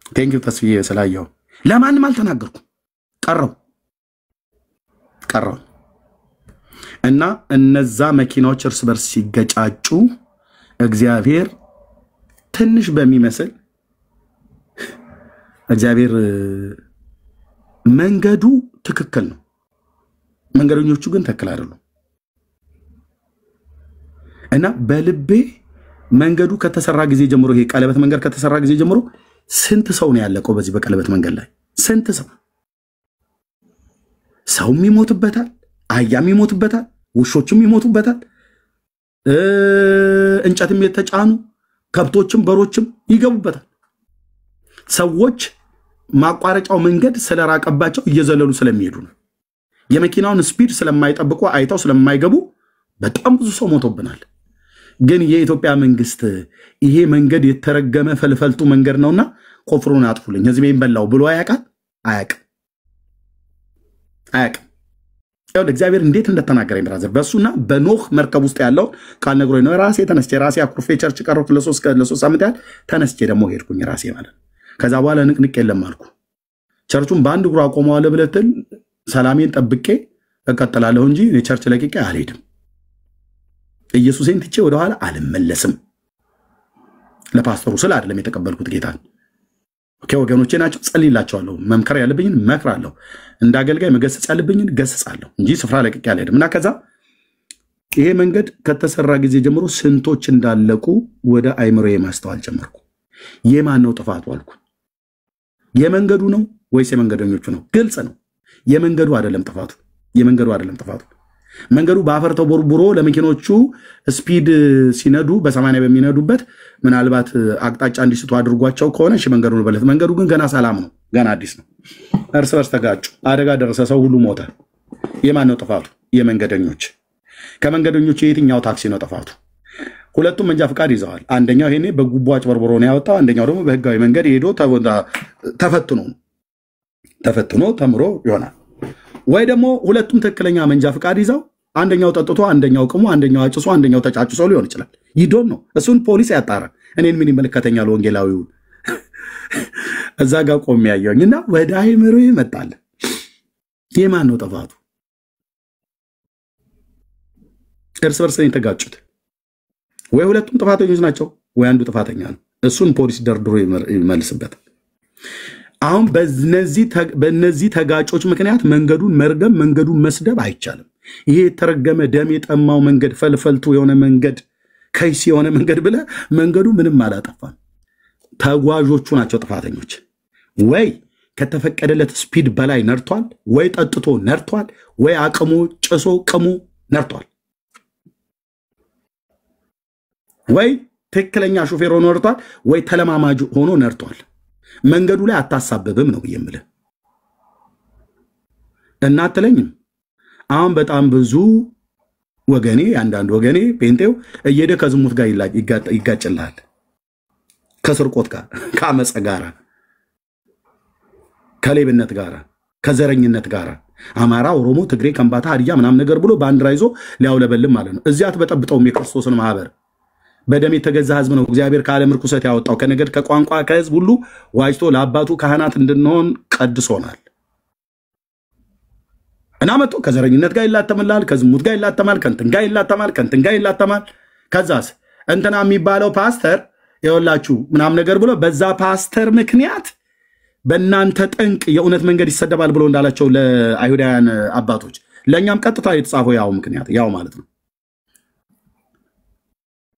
ቴንኪው ተስፋዬ ስላየው ለማንም አልተናገርኩም። ቀረው እና እነዛ መኪናዎች እርስ በርስ ሲገጫጩ እግዚአብሔር ትንሽ በሚመስል እግዚአብሔር መንገዱ ትክክል ነው፣ መንገደኞቹ ግን ትክክል አይደሉም። እና በልቤ መንገዱ ከተሰራ ጊዜ ጀምሮ ይሄ ቀለበት መንገድ ከተሰራ ጊዜ ጀምሮ ስንት ሰው ነው ያለቀው በዚህ በቀለበት መንገድ ላይ? ስንት ሰውም ይሞትበታል፣ አህያም ይሞትበታል፣ ውሾችም ይሞቱበታል፣ እንጨትም የተጫኑ ከብቶችም በሮችም ይገቡበታል። ሰዎች ማቋረጫው መንገድ ስለራቀባቸው እየዘለሉ ስለሚሄዱ ነው። የመኪናውን ስፒድ ስለማይጠብቁ አይተው ስለማይገቡ በጣም ብዙ ሰው ሞቶብናል። ግን የኢትዮጵያ መንግስት ይሄ መንገድ የተረገመ ፈልፈልቱ መንገድ ነውና ቆፍሩን አጥፉልኝ ህዝቤን በላው ብሎ አያውቅም። እግዚአብሔር እንዴት እንደተናገረኝ ብራዘር በሱና በኖህ መርከብ ውስጥ ያለው ቃል ነግሮኝ ነው። ራሴ ተነስቼ ራሴ አኩርፌ ቸርች ቀረሁት ለሶስት ሳምንት ያህል ተነስቼ ደግሞ ሄድኩኝ ራሴ ማለት። ከዛ በኋላ ንቅንቅ የለም አልኩ። ቸርቹን በአንድ እግሩ አቆመዋለሁ ብለትል ሰላሜን ጠብቄ እቀጥላለሁ እንጂ የቸርች ለቅቄ አልሄድም። ኢየሱስን ትቼ ወደኋላ አልመለስም። ለፓስተሩ ስለ አይደለም የተቀበልኩት ጌታን። ኦኬ ወገኖቼ ናቸው፣ ጸልይላቸዋለሁ። መምከር ያለብኝን መክራለሁ፣ እንዳገልጋይ መገሰጽ ያለብኝን ገሰጻለሁ እንጂ ስፍራ ለቅቄ አልሄድም። እና ከዛ ይሄ መንገድ ከተሰራ ጊዜ ጀምሮ ስንቶች እንዳለቁ ወደ አይምሮዬ ማስተዋል ጀመርኩ። የማን ነው ጥፋቱ አልኩ። የመንገዱ ነው ወይስ የመንገደኞቹ ነው? ግልጽ ነው። የመንገዱ አይደለም ጥፋቱ። መንገዱ በአፈር ተቦርቡሮ ለመኪኖቹ ስፒድ ሲነዱ በ80 በሚነዱበት ምናልባት አቅጣጫ እንዲስቱ አድርጓቸው ከሆነ እሺ መንገዱ ነው በለት። መንገዱ ግን ገና ሰላም ነው፣ ገና አዲስ ነው። እርስ በርስ ተጋጩ፣ አደጋ ደረሰ፣ ሰው ሁሉ ሞተ። የማን ነው ጥፋቱ? የመንገደኞች። ከመንገደኞቹ የትኛው ታክሲ ነው ጥፋቱ? ሁለቱም መንጃ ፍቃድ ይዘዋል። አንደኛው ይሄኔ በጉቦ አጭበርብሮ ነው ያወጣው፣ አንደኛው ደግሞ በህጋዊ መንገድ ሄዶ ተፈትኖ ተምሮ ይሆናል። ወይ ደግሞ ሁለቱም ትክክለኛ መንጃ ፍቃድ ይዘው አንደኛው ጠጥቶ አንደኛው ቅሞ አንደኛው አጭሶ አንደኛው ተጫጭሶ ሊሆን ይችላል። ይዶን ነው እሱን ፖሊስ ያጣራ። እኔን ምን ይመለከተኛል? ወንጌላዊውን እዛ ጋር ቆሜ ያየውኝና ወደ አይምሮ ይመጣል። የማን ነው ጥፋቱ? እርስ በርስ የተጋጩት ወይ ሁለቱም ጥፋተኞች ናቸው ወይ አንዱ ጥፋተኛ ነው። እሱን ፖሊስ ደርድሮ ይመልስበት። አሁን በእነዚህ ተጋጮች ምክንያት መንገዱን መርገም፣ መንገዱን መስደብ አይቻልም። ይሄ የተረገመ ደም የጠማው መንገድ ፈልፈልቱ የሆነ መንገድ ከይሲ የሆነ መንገድ ብለ መንገዱ ምንም አላጠፋም። ተጓዦቹ ናቸው ጥፋተኞች። ወይ ከተፈቀደለት ስፒድ በላይ ነርቷል፣ ወይ ጠጥቶ ነርቷል፣ ወይ አቅሞ ጭሶ ቅሙ ነርቷል፣ ወይ ትክክለኛ ሹፌር ሆኖ ነርቷል፣ ወይ ተለማማጅ ሆኖ ነርቷል። መንገዱ ላይ አታሳበብም ነው የምልህ። እናትለኝም አሁን በጣም ብዙ ወገኔ አንዳንድ ወገኔ ጴንጤው እየሄደ ከዝሙት ጋር ይጋጭልሃል፣ ከስርቆት ጋር፣ ከአመፀ ጋር፣ ከሌብነት ጋር፣ ከዘረኝነት ጋር አማራ፣ ኦሮሞ፣ ትግሬ፣ ከምባታ፣ ሀዲያ ምናምን ነገር ብሎ ባንዲራ ይዞ ሊያውለበልም ማለት ነው። እዚያ አትበጠብጠውም። የክርስቶስን ማህበር በደም የተገዛ ህዝብ ነው እግዚአብሔር ከዓለም ርኩሰት ያወጣው። ከነገድ ከቋንቋ ከህዝብ ሁሉ ዋጅቶ ለአባቱ ካህናት እንድንሆን ቀድሶናል። እና መጥቶ ከዘረኝነት ጋር ይላተማል፣ ከዝሙት ጋር ይላተማል፣ ከእንትን ጋር ይላተማል። ከዛስ እንትና የሚባለው ፓስተር ይኸውላችሁ ምናምን ነገር ብሎ በዛ ፓስተር ምክንያት በእናንተ ጠንቅ የእውነት መንገድ ይሰደባል ብሎ እንዳላቸው ለአይሁዳውያን አባቶች ለእኛም ቀጥታ የተጻፈው ያው ምክንያት ያው ማለት ነው፣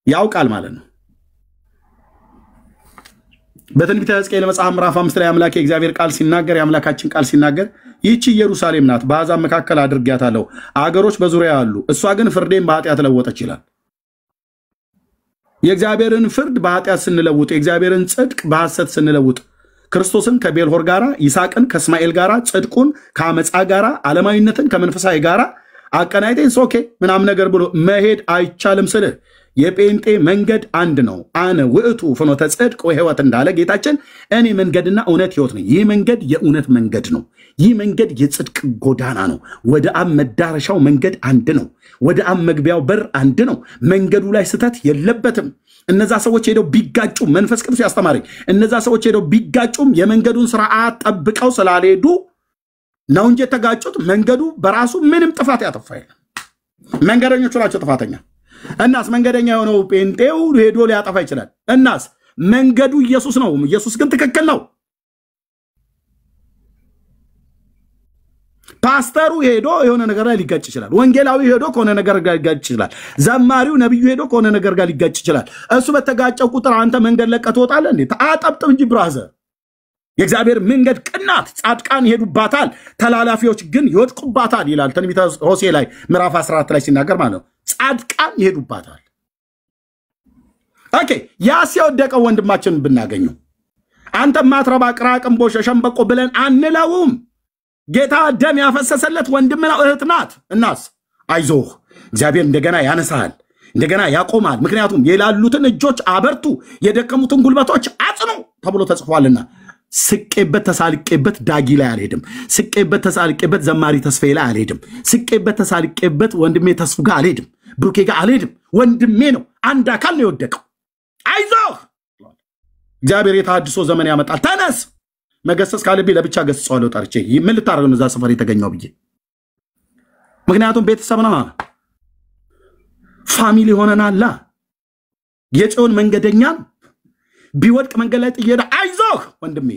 ያው ቃል ማለት ነው። በትንቢተ ሕዝቅኤል መጽሐፍ ምዕራፍ 5 ላይ አምላክ የእግዚአብሔር ቃል ሲናገር የአምላካችን ቃል ሲናገር ይህቺ ኢየሩሳሌም ናት፣ በአሕዛብ መካከል አድርጊያታለሁ፣ አገሮች በዙሪያ አሉ፣ እሷ ግን ፍርዴን በኃጢአት ለወጠች ይላል። የእግዚአብሔርን ፍርድ በኃጢአት ስንለውጥ፣ የእግዚአብሔርን ጽድቅ በሐሰት ስንለውጥ፣ ክርስቶስን ከቤልሆር ጋራ፣ ይስሐቅን ከእስማኤል ጋራ፣ ጽድቁን ከአመፃ ጋራ፣ ዓለማዊነትን ከመንፈሳዊ ጋራ አቀናይቴ ኦኬ ምናምን ነገር ብሎ መሄድ አይቻልም ስልህ የጴንጤ መንገድ አንድ ነው። አነ ውእቱ ፍኖተ ጽድቅ ወሕይወት እንዳለ ጌታችን እኔ መንገድና እውነት ሕይወት ነኝ። ይህ መንገድ የእውነት መንገድ ነው። ይህ መንገድ የጽድቅ ጎዳና ነው። ወደ አብ መዳረሻው መንገድ አንድ ነው። ወደ አብ መግቢያው በር አንድ ነው። መንገዱ ላይ ስተት የለበትም። እነዛ ሰዎች ሄደው ቢጋጩ መንፈስ ቅዱስ ያስተማረኝ እነዛ ሰዎች ሄደው ቢጋጩም የመንገዱን ስርዓት ጠብቀው ስላልሄዱ ነው እንጂ የተጋጩት። መንገዱ በራሱ ምንም ጥፋት ያጠፋ የለም። መንገደኞቹ ናቸው ጥፋተኛ። እናስ መንገደኛ የሆነው ጴንጤው ሄዶ ሊያጠፋ ይችላል። እናስ መንገዱ ኢየሱስ ነው። ኢየሱስ ግን ትክክል ነው። ፓስተሩ ሄዶ የሆነ ነገር ላይ ሊጋጭ ይችላል። ወንጌላዊ ሄዶ ከሆነ ነገር ጋር ሊጋጭ ይችላል። ዘማሪው ነብዩ ሄዶ ከሆነ ነገር ጋር ሊጋጭ ይችላል። እሱ በተጋጨው ቁጥር አንተ መንገድ ለቀህ ትወጣለህ እንዴ? አጠብጥብ እንጂ ብራዘር። የእግዚአብሔር መንገድ ቅናት፣ ጻድቃን ይሄዱባታል፣ ተላላፊዎች ግን ይወድቁባታል ይላል ትንቢተ ሆሴዕ ላይ ምዕራፍ 14 ላይ ሲናገር ማለት ነው። ጻድቃን ይሄዱባታል። ኦኬ፣ ያስ የወደቀው ወንድማችን ብናገኘው አንተ ማትረባ ቅራቅንቦ ሸምበቆ ብለን አንለውም። ጌታ ደም ያፈሰሰለት ወንድም ነው፣ እህት ናት። እናስ አይዞህ፣ እግዚአብሔር እንደገና ያነሳል፣ እንደገና ያቆማል። ምክንያቱም የላሉትን እጆች አበርቱ፣ የደከሙትን ጉልበቶች አጽኑ ተብሎ ተጽፏልና። ስቄበት ተሳልቄበት ዳጊ ላይ አልሄድም። ስቄበት ተሳልቄበት ዘማሪ ተስፋዬ ላይ አልሄድም። ስቄበት ተሳልቄበት ወንድሜ ተስፉ ጋር አልሄድም። ብሩኬ ጋር አልሄድም። ወንድሜ ነው፣ አንድ አካል ነው የወደቀው። አይዞህ፣ እግዚአብሔር የተሐድሶ ዘመን ያመጣል። ተነስ። መገሰጽ ካለብኝ ለብቻ ገስጸዋለሁ ጠርቼ። ምን ልታደርግ ነው እዛ ሰፈር የተገኘው ብዬ? ምክንያቱም ቤተሰብ ነው፣ ፋሚሊ ሆነናላ። የጽዮን መንገደኛ ቢወድቅ መንገድ ላይ ጥየዳ አይዞህ ወንድሜ፣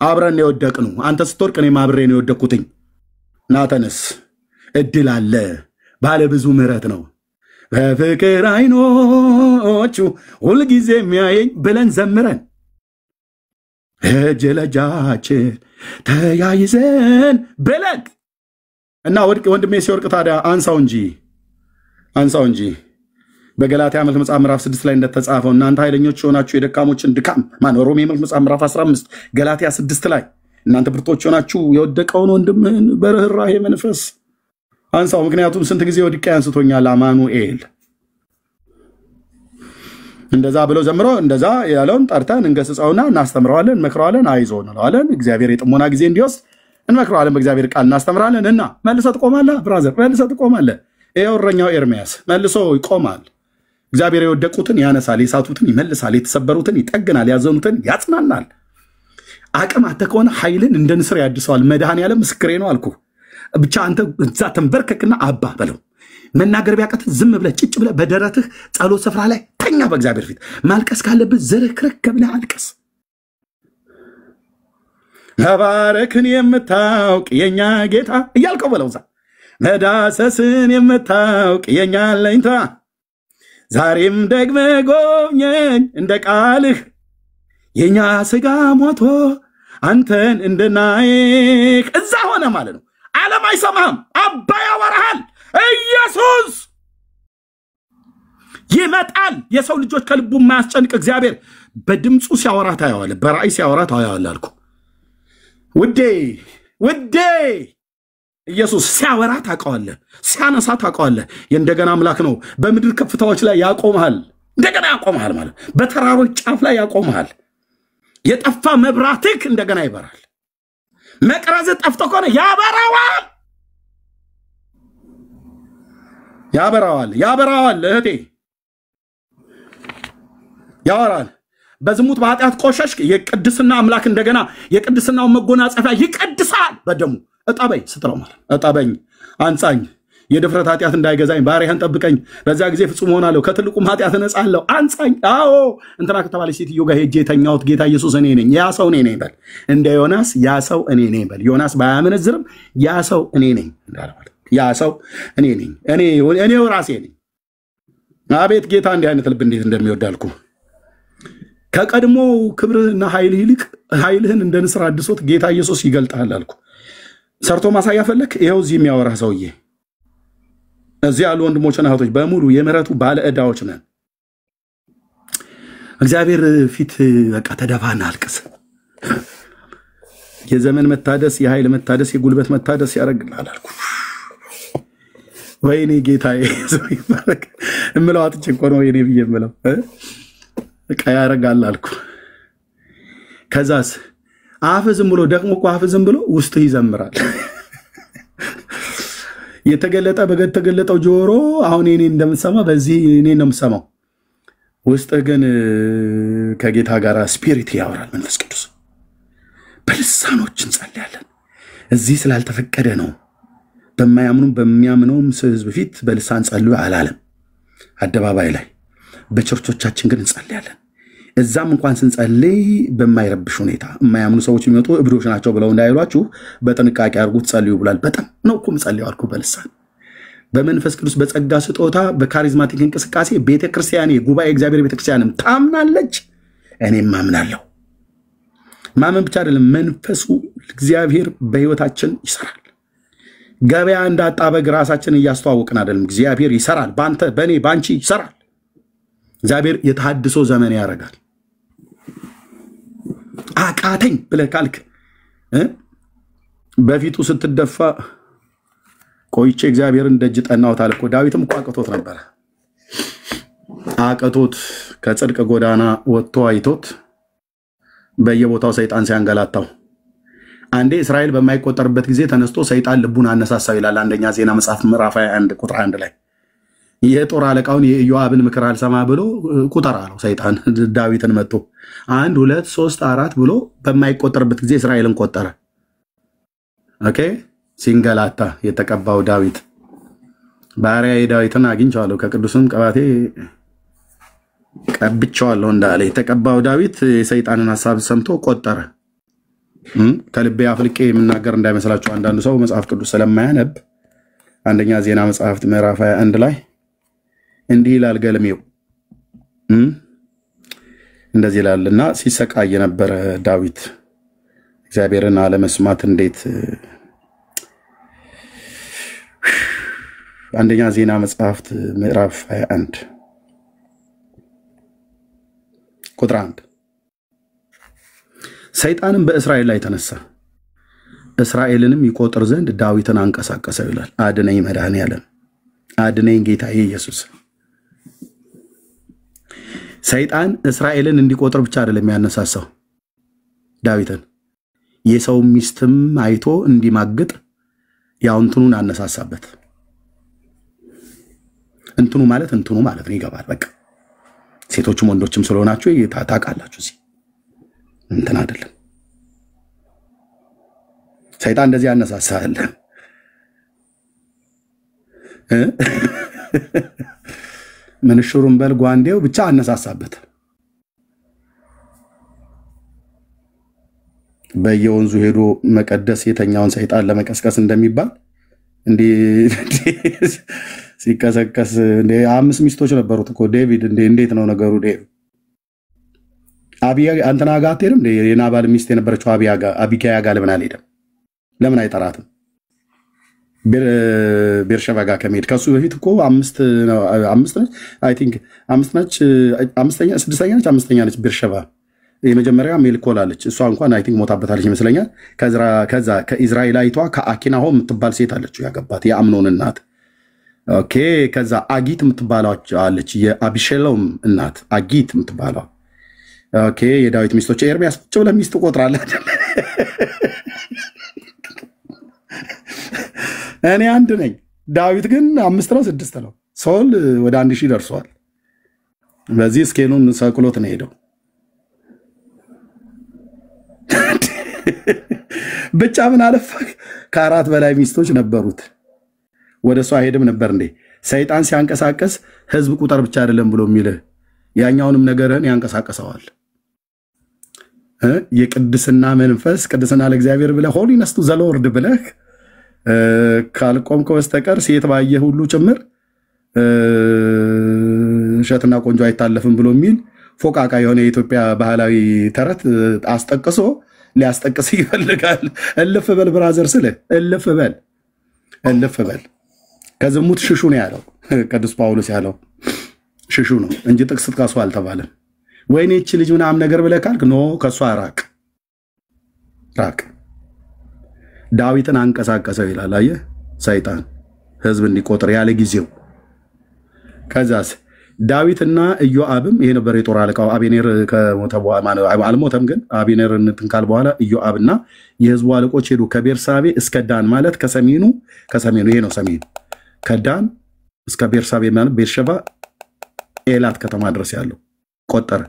አብረን የወደቅነው አንተ ስትወድቅ እኔም አብሬ ነው የወደቅኩትኝ። ና ተነስ፣ እድል አለ፣ ባለ ብዙ ምሕረት ነው፣ በፍቅር አይኖቹ ሁልጊዜ የሚያየኝ ብለን ዘምረን እጅ ለእጃችን ተያይዘን ብለን እና ወንድሜ ሲወድቅ ታዲያ አንሳው እንጂ በገላትያ መልእክት መጽሐፍ ምዕራፍ 6 ላይ እንደተጻፈው እናንተ ኃይለኞች ሆናችሁ የደካሞችን ድካም ሮሜ መልእክት መጽሐፍ ምዕራፍ 15 ገላትያ 6 ላይ እናንተ ብርቶች ሆናችሁ የወደቀውን ወንድምህን በርህራሄ መንፈስ አንሳው። ምክንያቱም ስንት ጊዜ ወድቄ አንስቶኛል አማኑኤል። እንደዛ ብሎ ዘምሮ እንደዛ ያለውን ጠርተን እንገስጸውና እናስተምረዋለን፣ እንመክረዋለን፣ አይዞህ እንለዋለን። እግዚአብሔር የጥሞና ጊዜ እንዲወስድ እንመክረዋለን፣ በእግዚአብሔር ቃል እናስተምራለን። እና መልሰህ ትቆማለህ ብራዘር፣ መልሰህ ትቆማለህ። ይኸው እረኛው ኤርምያስ መልሶ ይቆማል። እግዚአብሔር የወደቁትን ያነሳል፣ የሳቱትን ይመልሳል፣ የተሰበሩትን ይጠግናል፣ ያዘኑትን ያጽናናል። አቅም አተ ከሆነ ኃይልን እንደ ንስር ያድሰዋል። መድኃኔዓለም ምስክሬ ነው አልኩ። ብቻ አንተ እዛ ተንበርከክና አባ በለው። መናገር ቢያቀትህ ዝም ብለህ ጭጭ ብለህ በደረትህ ጸሎት ስፍራ ላይ ተኛ። በእግዚአብሔር ፊት ማልቀስ ካለብህ ዝርክርክ ብለህ አልቀስ። መባረክን የምታውቅ የኛ ጌታ እያልከው በለው። እዛ መዳሰስን የምታውቅ የኛ አለኝታ ዛሬም ደግመህ ጎብኘኝ እንደ ቃልህ። የኛ ስጋ ሞቶ አንተን እንድናይህ እዛ ሆነ ማለት ነው። ዓለም አይሰማህም፣ አባ ያወራሃል። ኢየሱስ ይመጣል። የሰው ልጆች ከልቡ የማያስጨንቅ እግዚአብሔር በድምፁ ሲያወራ ታየዋለህ፣ በራእይ ሲያወራ ታየዋለህ አልኩ። ውዴ ኢየሱስ ሲያወራ ታውቀዋለህ፣ ሲያነሳ ታውቀዋለህ። የእንደገና አምላክ ነው። በምድር ከፍታዎች ላይ ያቆምሃል፣ እንደገና ያቆምሃል ማለት በተራሮች ጫፍ ላይ ያቆምሃል። የጠፋ መብራትህ እንደገና ይበራል። መቅረዝ ጠፍቶ ከሆነ ያበራዋል። እህቴ ያወራል። በዝሙት በኃጢአት ቆሸሽክ፣ የቅድስና አምላክ እንደገና የቅድስናውን መጎናጸፊያ ይቀድሳል በደሙ። እጠበኝ ስትለው ማለት እጠበኝ፣ አንጻኝ፣ የድፍረት ኃጢአት እንዳይገዛኝ ባሪያህን ጠብቀኝ፣ በዚያ ጊዜ ፍጹም ሆናለሁ፣ ከትልቁም ኃጢአት እነጻለሁ። አንጻኝ። አዎ እንትና ከተባለች ሴትዮ ጋር ሄጄ የተኛሁት ጌታ ኢየሱስ እኔ ነኝ፣ ያ ሰው እኔ ነኝ በል። እንደ ዮናስ ያ ሰው እኔ ነኝ በል። ዮናስ ባያመነዝርም ያ ሰው እኔ ነኝ እንዳለ ማለት ያ ሰው እኔ ነኝ፣ እኔው ራሴ ነኝ። አቤት ጌታ እንዲህ አይነት ልብ እንዴት እንደሚወዳልኩ። ከቀድሞ ክብርህና ኃይልህ ይልቅ ኃይልህን እንደ ንስር አድሶት ጌታ ኢየሱስ ይገልጣል አልኩ። ሰርቶ ማሳያ ፈለክ? ይኸው እዚህ የሚያወራህ ሰውዬ። እዚህ ያሉ ወንድሞችና እህቶች በሙሉ የምህረቱ ባለ ዕዳዎች ነን። እግዚአብሔር ፊት በቃ ተደፋና አልቅስ። የዘመን መታደስ፣ የኃይል መታደስ፣ የጉልበት መታደስ ያደርግልሃል አልኩ። ወይኔ ጌታዬ ሰው ይባረክ እምለው አጥቼ እኮ ነው ወይኔ ብዬ እምለው በቃ ያረጋል አልኩ። ከዛስ አፍ ዝም ብሎ ደግሞ እኮ አፍ ዝም ብሎ ውስጥ ይዘምራል። የተገለጠው ጆሮ አሁን እኔ እንደምሰማ በዚህ እኔ ነው የምሰማው። ውስጥ ግን ከጌታ ጋር ስፒሪት ያወራል መንፈስ ቅዱስ። በልሳኖች እንጸልያለን። እዚህ ስላልተፈቀደ ነው። በሚያምነውም ሕዝብ ፊት በልሳን ጸልዩ አላለም። አደባባይ ላይ በቸርቾቻችን ግን እንጸልያለን። እዛም እንኳን ስንጸልይ በማይረብሽ ሁኔታ የማያምኑ ሰዎች የሚመጡ እብዶች ናቸው ብለው እንዳይሏችሁ በጥንቃቄ አድርጉት ጸልዩ ብሏል። በጣም ነው እኮ የምጸልየው አልኩ በልሳን በመንፈስ ቅዱስ በጸጋ ስጦታ በካሪዝማቲክ እንቅስቃሴ ቤተክርስቲያን ጉባኤ እግዚአብሔር ቤተክርስቲያንም ታምናለች፣ እኔም ማምናለሁ። ማመን ብቻ አይደለም መንፈሱ እግዚአብሔር በህይወታችን ይሰራል። ገበያ እንዳጣ በግ ራሳችን እያስተዋወቅን አይደለም። እግዚአብሔር ይሰራል፣ ባንተ በኔ ባንቺ ይሰራል። እግዚአብሔር የተሐድሶ ዘመን ያደርጋል። አቃተኝ ብለህ ካልክ በፊቱ ስትደፋ ቆይቼ እግዚአብሔርን ደጅ ጠናሁት አለ እኮ። ዳዊትም እኮ አቅቶት ነበር። አቅቶት ከጽድቅ ጎዳና ወጥቶ አይቶት በየቦታው ሰይጣን ሲያንገላታው አንዴ እስራኤል በማይቆጠርበት ጊዜ ተነስቶ ሰይጣን ልቡን አነሳሳው ይላል አንደኛ ዜና መጽሐፍ ምዕራፍ 21 ቁጥር 1 ላይ የጦር አለቃውን የኢዮአብን ምክር አልሰማ ብሎ ቁጠር አለው ሰይጣን ዳዊትን መጥቶ 1 2 3 4 ብሎ በማይቆጠርበት ጊዜ እስራኤልን ቆጠረ። ኦኬ ሲንገላታ የተቀባው ዳዊት ባሪያዬ ዳዊትን አግኝቼዋለሁ ከቅዱስም ቅባቴ ቀብቼዋለሁ እንዳለ የተቀባው ዳዊት የሰይጣንን ሐሳብ ሰምቶ ቆጠረ። ከልቤ አፍልቄ የምናገር እንዳይመስላችሁ አንዳንድ ሰው መጽሐፍ ቅዱስ ስለማያነብ አንደኛ ዜና መጽሐፍት ምዕራፍ 21 ላይ እንዲህ ይላል ገልሜው እንደዚህ ይላልና ሲሰቃይ የነበረ ዳዊት እግዚአብሔርን አለመስማት እንዴት አንደኛ ዜና መጽሐፍት ምዕራፍ 21 ቁጥር 1 ሰይጣንም በእስራኤል ላይ ተነሳ እስራኤልንም ይቆጥር ዘንድ ዳዊትን አንቀሳቀሰው ይላል። አድነኝ መድኃኔዓለም አድነኝ ጌታዬ ኢየሱስ። ሰይጣን እስራኤልን እንዲቆጥር ብቻ አይደለም ያነሳሳው ዳዊትን የሰው ሚስትም አይቶ እንዲማግጥ ያው እንትኑን አነሳሳበት። እንትኑ ማለት ነው ይገባል። በቃ ሴቶችም ወንዶችም ስለሆናችሁ ታውቃላችሁ። እዚህ እንትን አይደለም ሰይጣን እንደዚህ ያነሳሳል። ምንሽሩን በል ጓንዴው ብቻ አነሳሳበት። በየወንዙ ሄዶ መቀደስ የተኛውን ሰይጣን ለመቀስቀስ እንደሚባል እንዴ ሲቀሰቀስ እንዴ 5 ሚስቶች ነበሩት እኮ ዴቪድ። እንዴት ነው ነገሩ? ዴቪድ አቢያ አንተና ጋር አትሄድም? የናባል ሚስት የነበረችው አቢካያ ጋር ለምን አልሄደም? ለምን አይጠራትም? ቤርሸባ ጋር ከመሄድ ከሱ በፊት እኮ 5 ነች አይ ቲንክ 5 ነች፣ አምስተኛ ነች ቤርሸባ። የመጀመሪያ ሜልኮል አለች። እሷ እንኳን አይ ቲንክ ሞታበታለች ይመስለኛል። ከዛ ከኢዝራኤላይቷ ከአኪናሆ የምትባል ሴት አለች ያገባት የአምኖን እናት። ኦኬ ከዛ አጊት የምትባለው አለች የአቢሸሎም እናት አጊት የምትባለው። ኦኬ የዳዊት ሚስቶች ኤርሚያስ ቁጭ ብለህ ሚስት ቆጥራለህ። እኔ አንድ ነኝ፣ ዳዊት ግን 5 ነው 6 ነው። ሶል ወደ 1000 ደርሷል። በዚህ ስኬሉን ሰቅሎት ነው ሄደው። ብቻ ምን አለፈህ ከ4 በላይ ሚስቶች ነበሩት። ወደ እሷ ሄድም ነበር እንዴ? ሰይጣን ሲያንቀሳቀስ ህዝብ ቁጥር ብቻ አይደለም ብሎ የሚልህ ያኛውንም ነገርን ያንቀሳቀሰዋል። የቅድስና መንፈስ ቅድስና ለእግዚአብሔር ብለህ ሆሊነስ ቱ ዘ ሎርድ ብለህ ካልቆምከ በስተቀር ሴት ባየ ሁሉ ጭምር እሸትና ቆንጆ አይታለፍም ብሎ የሚል ፎቃቃ የሆነ የኢትዮጵያ ባህላዊ ተረት አስጠቅሶ ሊያስጠቅስ ይፈልጋል። እልፍ በል ብራዘር ስልህ እልፍ በል ከዝሙት ሽሹ ነው ያለው ቅዱስ ጳውሎስ ያለው ሽሹ ነው እንጂ ጥቅስ ጥቀሱ አልተባለም። ወይኔ እቺ ልጅ ምናምን ነገር ብለህ ካልክ ኖ ከሷ ራቅ። ዳዊትን አንቀሳቀሰው ይላል። አየህ ሰይጣን ህዝብ እንዲቆጥር ያለ ጊዜው። ከዛስ ዳዊትና ኢዮአብም ይሄ ነበር የጦር አለቃው አቤኔር ከሞተ በኋላ አልሞተም፣ ግን አቤኔር እንትን በኋላ ኢዮአብና የህዝቡ አለቆች ሄዱ ከቤርሳቤ እስከ ዳን ማለት ከሰሜኑ ይሄ ነው ሰሜኑ ከዳን እስከ ቤርሳቤ ማለት ቤርሸባ ኤላት ከተማ ድረስ ያለው ቆጠረ።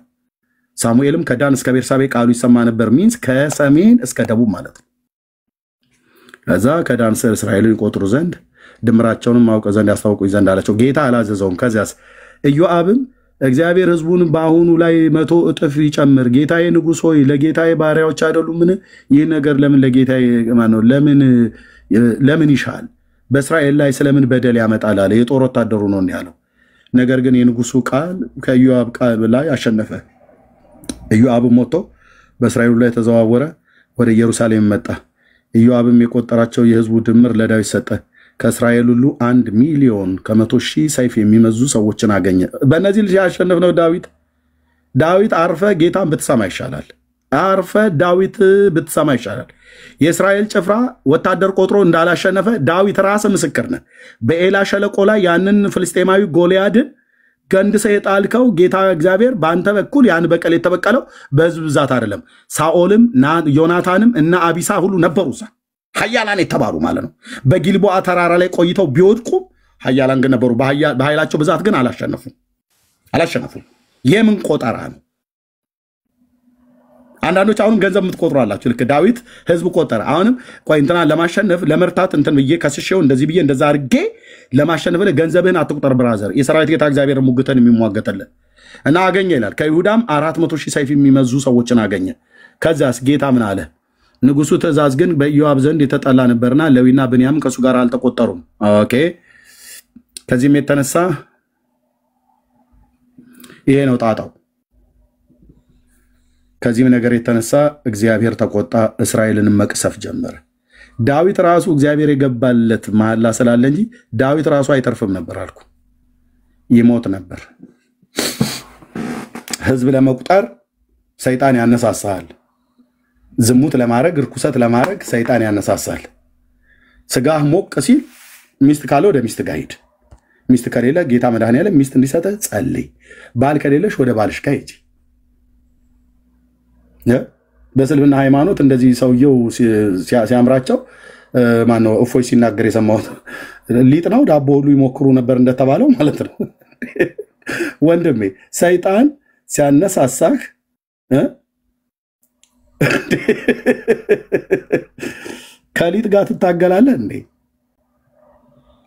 ሳሙኤልም ከዳን እስከ ቤርሳቤ ቃሉ ይሰማ ነበር ሚንስ ከሰሜን እስከ ደቡብ ማለት ነው። ከዛ ከዳን ስር እስራኤልን ይቆጥሩ ዘንድ ድምራቸውንም ማውቀ ዘንድ ያስታውቁ ዘንድ አላቸው። ጌታ አላዘዘውም። ከዚያስ ኢዮአብም እግዚአብሔር ህዝቡን በአሁኑ ላይ 100 እጥፍ ይጨምር፣ ጌታዬ ንጉሥ ሆይ ለጌታዬ ባሪያዎች አይደሉምን? ይህ ነገር ለምን ለጌታዬ ማነው ለምን ይሻል? በእስራኤል ላይ ስለምን በደል ያመጣል አለ። የጦር ወታደሩ ነው ያለው። ነገር ግን የንጉሱ ቃል ከኢዮአብ ቃል ላይ አሸነፈ። ኢዮአብም ሞቶ በእስራኤሉ ላይ ተዘዋወረ፣ ወደ ኢየሩሳሌም መጣ። ኢዮአብም የቆጠራቸው የህዝቡ ድምር ለዳዊት ሰጠ። ከእስራኤል ሁሉ 1 ሚሊዮን ከ100,000 ሰይፍ የሚመዙ ሰዎችን አገኘ። በእነዚህ ልጅ ያሸነፍነው ዳዊት አርፈ ጌታን ብትሰማ ይሻላል። አርፈ ዳዊት ብትሰማ ይሻላል። የእስራኤል ጭፍራ ወታደር ቆጥሮ እንዳላሸነፈ ዳዊት ራስ ምስክር ነህ። በኤላ ሸለቆ ላይ ያንን ፍልስጤማዊ ጎልያድን ገንድሰ የጣልከው ጌታ እግዚአብሔር በአንተ በኩል ያን በቀል የተበቀለው በህዝብ ብዛት አይደለም። ሳኦልም ዮናታንም እና አቢሳ ሁሉ ነበሩ እዛ ኃያላን የተባሉ ማለት ነው። በጊልቦአ ተራራ ላይ ቆይተው ቢወድቁም ኃያላን ግን ነበሩ። በኃይላቸው ብዛት ግን አላሸነፉም። የምን ቆጠራ ነው? አንዳንዶች አሁንም ገንዘብ የምትቆጥሩ አላችሁ። ልክ ዳዊት ህዝብ ቆጠረ። አሁንም ቆይ እንትና ለማሸነፍ ለመርታት እንትን ብዬ ከስሼው እንደዚህ ብዬ እንደዛ አድርጌ ለማሸነፍ ገንዘብህን አትቁጠር ብራዘር። የሰራዊት ጌታ እግዚአብሔር ሙግተን የሚሟገተልን እና አገኘ ይላል። ከይሁዳም 400,000 ሰይፍ የሚመዙ ሰዎችን አገኘ። ከዛስ ጌታ ምን አለ? ንጉሱ ትእዛዝ ግን በኢዮአብ ዘንድ የተጠላ ነበርና ሌዊና ብንያም ከሱ ጋር አልተቆጠሩም። ኦኬ። ከዚህም የተነሳ ይሄ ነው ጣጣው። ከዚህም ነገር የተነሳ እግዚአብሔር ተቆጣ፣ እስራኤልንም መቅሰፍ ጀመረ። ዳዊት ራሱ እግዚአብሔር የገባለት መሐላ ስላለ እንጂ ዳዊት ራሱ አይተርፍም ነበር አልኩ፣ ይሞት ነበር። ህዝብ ለመቁጠር ሰይጣን ያነሳሳል። ዝሙት ለማድረግ ርኩሰት ለማድረግ ሰይጣን ያነሳሳል። ስጋህ ሞቅ ሲል ሚስት ካለ ወደ ሚስት ጋር ሂድ። ሚስት ከሌለ ጌታ መድኃኒዓለም ሚስት እንዲሰጥህ ጸልይ። ባል ከሌለሽ ወደ ባልሽ ጋር ሂጂ። በስልምና ሃይማኖት እንደዚህ ሰውየው ሲያምራቸው ማነው እፎይ ሲናገር የሰማሁት ሊጥ ነው ዳቦ ሁሉ ይሞክሩ ነበር እንደተባለው ማለት ነው። ወንድሜ ሰይጣን ሲያነሳሳህ ከሊጥ ጋር ትታገላለህ እንዴ?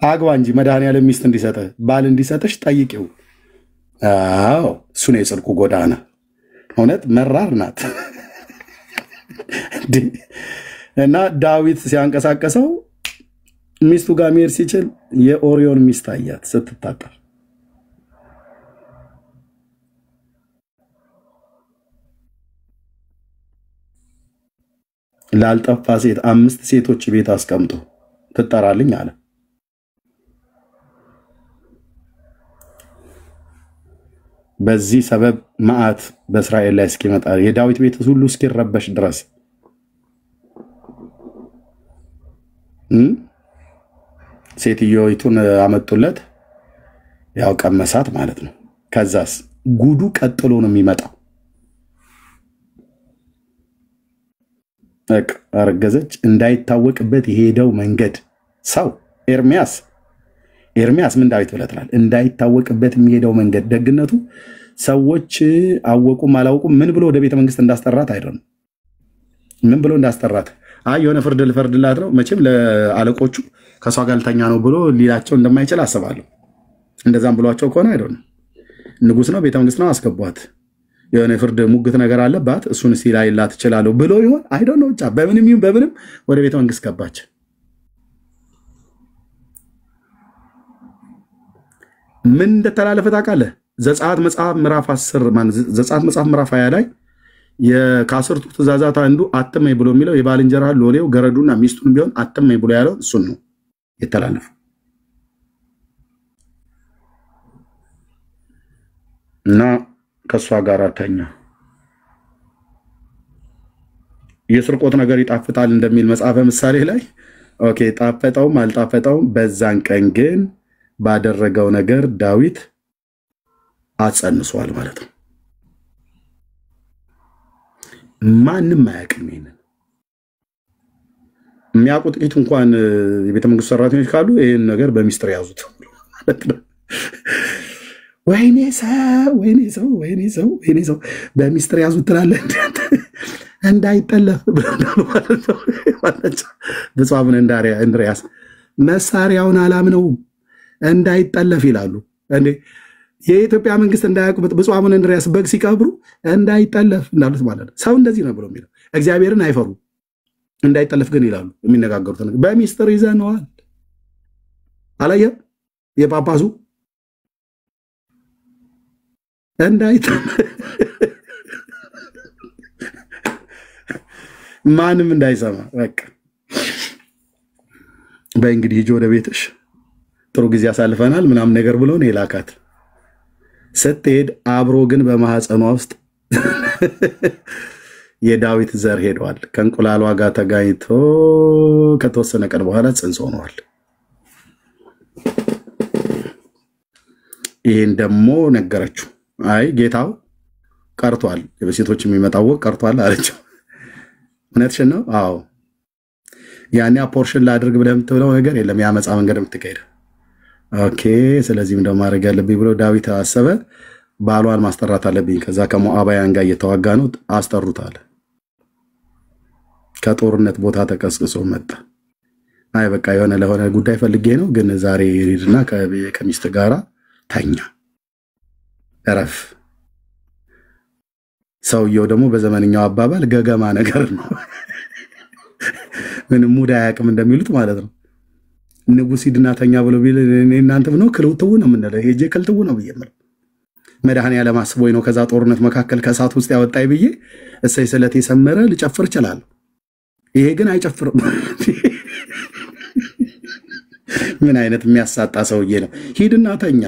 አግባ እንጂ መድኃኒዓለም ሚስት እንዲሰጥህ ባል እንዲሰጥሽ ጠይቂው። አዎ እሱ ነው የጽድቁ ጎዳና። እውነት መራር ናት። እና ዳዊት ሲያንቀሳቀሰው ሚስቱ ጋር መሄድ ሲችል የኦሪዮን ሚስት አያት ስትታጠር። ላልጠፋ ሴት 5 ሴቶች ቤት አስቀምጦ ትጠራልኝ አለ። በዚህ ሰበብ መዓት በእስራኤል ላይ እስኪመጣ የዳዊት ቤት ሁሉ እስኪረበሽ ድረስ ሴትዮይቱን አመጡለት። ያው ቀመሳት ማለት ነው። ከዛስ ጉዱ ቀጥሎ ነው የሚመጣው። አረገዘች። እንዳይታወቅበት የሄደው መንገድ ሰው ኤርሚያስ ምን ዳዊት ብለህ ትላለህ? እንዳይታወቅበት የሚሄደው መንገድ ደግነቱ ሰዎች አወቁም አላወቁም ምን ብሎ ወደ ቤተ መንግስት እንዳስጠራት አይደለም። ምን ብሎ እንዳስጠራት የሆነ ፍርድ ልፈርድላት ነው መቼም ለአለቆቹ ከሷ ጋር ልተኛ ነው ብሎ ሊላቸው እንደማይችል አስባለሁ። እንደዛም ብሏቸው ከሆነ አይደለም። ንጉስ ነው ቤተ መንግስት ነው አስገቧት፣ የሆነ ፍርድ ሙግት ነገር አለባት እሱን ሲላይላት ይችላል ብሎ ይሆን አይደል ነው። ብቻ በምንም ወደ ቤተ መንግስት ገባች። ምን እንደተላለፈ ታውቃለህ? ዘጸአት መጽሐፍ ምዕራፍ 10 ዘጸአት መጽሐፍ ምዕራፍ 20 ላይ ከአስርቱ ትእዛዛት አንዱ አትመኝ ብሎ የሚለው የባልንጀራህ ሎሌው ገረዱና ሚስቱን ቢሆን አትመኝ ብሎ ያለው እሱን ነው የተላለፈው። እና ከሷ ጋር ተኛ። የስርቆት ነገር ይጣፍጣል እንደሚል መጽሐፈ ምሳሌ ላይ ኦኬ ጣፈጠውም አልጣፈጠውም በዛን ቀን ግን ባደረገው ነገር ዳዊት አጸንሷል ማለት ነው። ማንም አያውቅም። ይሄንን የሚያውቁ ጥቂት እንኳን የቤተ መንግስት ሰራተኞች ካሉ ይሄን ነገር በሚስጥር ያዙት ማለት ነው። ወይኔ ሰው በሚስጥር ያዙት ትላለህ እንዳይጠለፍ ብለናል ማለት ነው። ብፁዕ አቡነ እንድርያስ መሳሪያውን አላምነውም እንዳይጠለፍ ይላሉ እንዴ። የኢትዮጵያ መንግስት እንዳያውቁ ብፁዕ አቡነ እንድርያስ በግ ሲቀብሩ እንዳይጠለፍ እንዳሉት ማለት ነው። ሰው እንደዚህ ነው ብሎ የሚለው እግዚአብሔርን አይፈሩ እንዳይጠለፍ ግን ይላሉ። የሚነጋገሩት ነገር በሚስጥር ይዘነዋል። አላየም የጳጳሱ ማንም እንዳይሰማ በቃ በእንግዲህ ሂጂ ወደ ቤትሽ ጥሩ ጊዜ አሳልፈናል ምናምን ነገር ብሎ ነው የላካት። ስትሄድ አብሮ ግን በማህፀኗ ውስጥ የዳዊት ዘር ሄደዋል። ከእንቁላሏ ጋር ተጋኝቶ ከተወሰነ ቀን በኋላ ጽንስ ሆነዋል። ይሄን ደግሞ ነገረችው። አይ ጌታው ቀርቷል፣ በሴቶች የሚመጣው ወቅ ቀርቷል አለችው። እውነትሽን ነው? አዎ ያኔ አፖርሽን ላድርግ ብለህ የምትብለው ነገር የለም፣ ያመጻ መንገድ የምትካሄድ ኦኬ። ስለዚህም ደግሞ ማድረግ ያለብኝ ብሎ ዳዊት አሰበ። ባሏን ማስጠራት አለብኝ። ከዛ ከሞዓባውያን ጋር እየተዋጋ ነው፣ አስጠሩት አለ። ከጦርነት ቦታ ተቀስቅሶ መጣ። አይ በቃ የሆነ ለሆነ ጉዳይ ፈልጌ ነው፣ ግን ዛሬ ሄድና ከሚስት ጋራ ተኛ፣ እረፍ። ሰውየው ደግሞ በዘመንኛው አባባል ገገማ ነገር ነው። ምንም ሙድ አያውቅም እንደሚሉት ማለት ነው። ንጉስ ሂድና ተኛ ብሎ ቢል እናንተ ነው ክልውትው ነው የምንለው። ሄጄ ክልትው ነው ብዬ ምለው መድኃኒዓለም አስቦኝ ነው ከዛ ጦርነት መካከል ከእሳት ውስጥ ያወጣኝ ብዬ እሰይ ስለቴ ሰመረ ልጨፍር እችላለሁ። ይሄ ግን አይጨፍርም። ምን አይነት የሚያሳጣ ሰውዬ ነው። ሂድና ተኛ።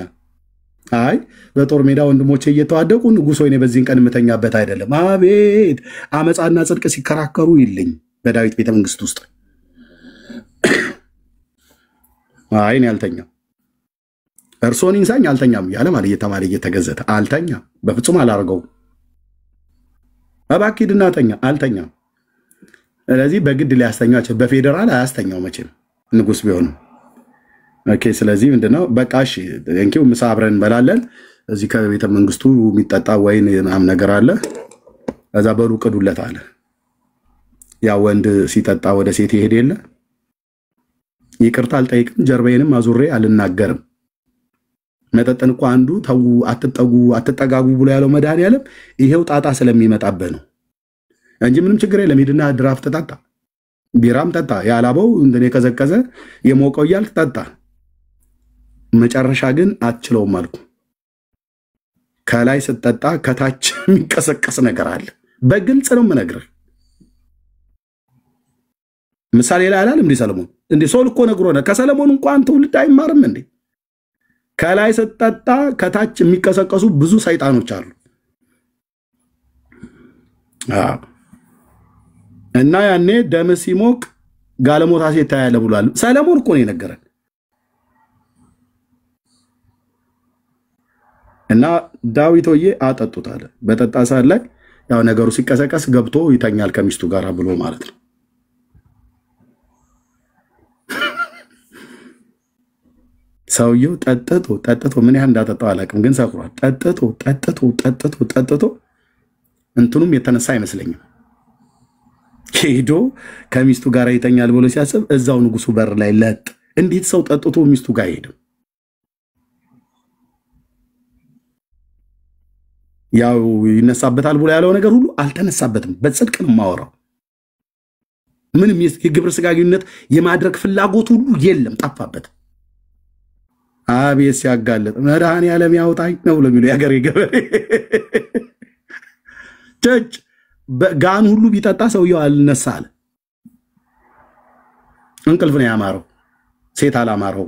አይ በጦር ሜዳ ወንድሞቼ እየተዋደቁ ንጉሥ ሆይ በዚህን ቀን የምተኛበት አይደለም። አቤት አመፃና ጽድቅ ሲከራከሩ ይልኝ በዳዊት ቤተ መንግስት ውስጥ። አይ እኔ አልተኛም፣ እርሶን ኢንሳኝ አልተኛም እያለ ማለት እየተማረ እየተገዘተ አልተኛም፣ በፍጹም አላርገው። እባክህ ሂድና ተኛ። አልተኛም። ስለዚህ በግድ ሊያስተኛቸው በፌደራል አያስተኛው መቼም ንጉሥ ቢሆንም። ኦኬ ስለዚህ ምንድነው በቃ እሺ እንኪው ምሳ አብረን እንበላለን። እዚህ ከቤተ መንግስቱ የሚጠጣ ወይን ምናምን ነገር አለ፣ እዛ በሩ ቅዱለት አለ። ያ ወንድ ሲጠጣ ወደ ሴት ይሄድ የለ ይቅርታ አልጠይቅም፣ ጀርባዬንም አዙሬ አልናገርም። መጠጥን እኮ አንዱ ተው አትጠጉ አትጠጋጉ ብሎ ያለው መድኃኒዓለም ይሄው ጣጣ ስለሚመጣበት ነው እንጂ ምንም ችግር የለም። ሂድና ድራፍት ጠጣ፣ ቢራም ጠጣ፣ ያላበው እንደኔ ከዘቀዘ የሞቀው እያልክ ጠጣ። መጨረሻ ግን አትችለውም አልኩ። ከላይ ስትጠጣ ከታች የሚቀሰቀስ ነገር አለ። በግልጽ ነው የምነግርህ። ምሳሌ ላይ አላለም እንዴ ሰለሞን? እንዴ ሰው እኮ ነግሮናል። ከሰለሞን እንኳን ትውልድ አይማርም እንዴ? ከላይ ስትጠጣ ከታች የሚቀሰቀሱ ብዙ ሰይጣኖች አሉ። እና ያኔ ደም ሲሞቅ ጋለሞታ ሴት ታያለ ብሏል ሰለሞን እኮ ነው የነገረን። እና ዳዊት ሆዬ አጠጡት አለ። በጠጣ ሰዓት ላይ ያው ነገሩ ሲቀሰቀስ ገብቶ ይተኛል ከሚስቱ ጋር ብሎ ማለት ነው። ሰውየው ጠጥቶ ምን ያህል እንዳጠጣው አላውቅም፣ ግን ሰክሯል። ጠጥቶ እንትኑም የተነሳ አይመስለኝም። ሄዶ ከሚስቱ ጋር ይተኛል ብሎ ሲያስብ እዛው ንጉሱ በር ላይ ለጥ። እንዴት ሰው ጠጥቶ ሚስቱ ጋር ሄደ? ያው ይነሳበታል ብሎ ያለው ነገር ሁሉ አልተነሳበትም። በጽድቅ ነው የማወራው። ምንም የግብረ ሥጋ ግንኙነት የማድረግ ፍላጎት ሁሉ የለም፣ ጠፋበት። አቤት ሲያጋለጥ መድኃኒዓለም ያውጣኝ ነው ብሎ የሚለው የሀገሬ ገበሬ ቸች ጋን ሁሉ ቢጠጣ ሰውየው አልነሳ አለ። እንቅልፍ ነው ያማረው፣ ሴት አላማረው።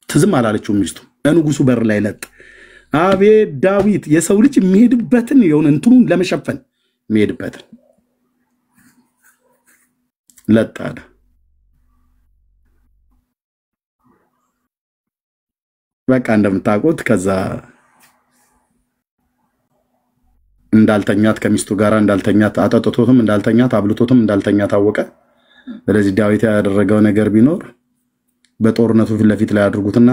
ትዝም አላለችው ሚስቱ። ንጉሱ በር ላይ ለጥ። አቤት ዳዊት የሰው ልጅ የሚሄድበትን የሆነ እንትኑን ለመሸፈን የሚሄድበትን ለጥ አለ። በቃ እንደምታውቁት ከዛ እንዳልተኛት ከሚስቱ ጋር እንዳልተኛት አጠጥቶትም እንዳልተኛት አብልቶትም እንዳልተኛት ታወቀ። ስለዚህ ዳዊት ያደረገው ነገር ቢኖር በጦርነቱ ፊት ለፊት ላይ አድርጉትና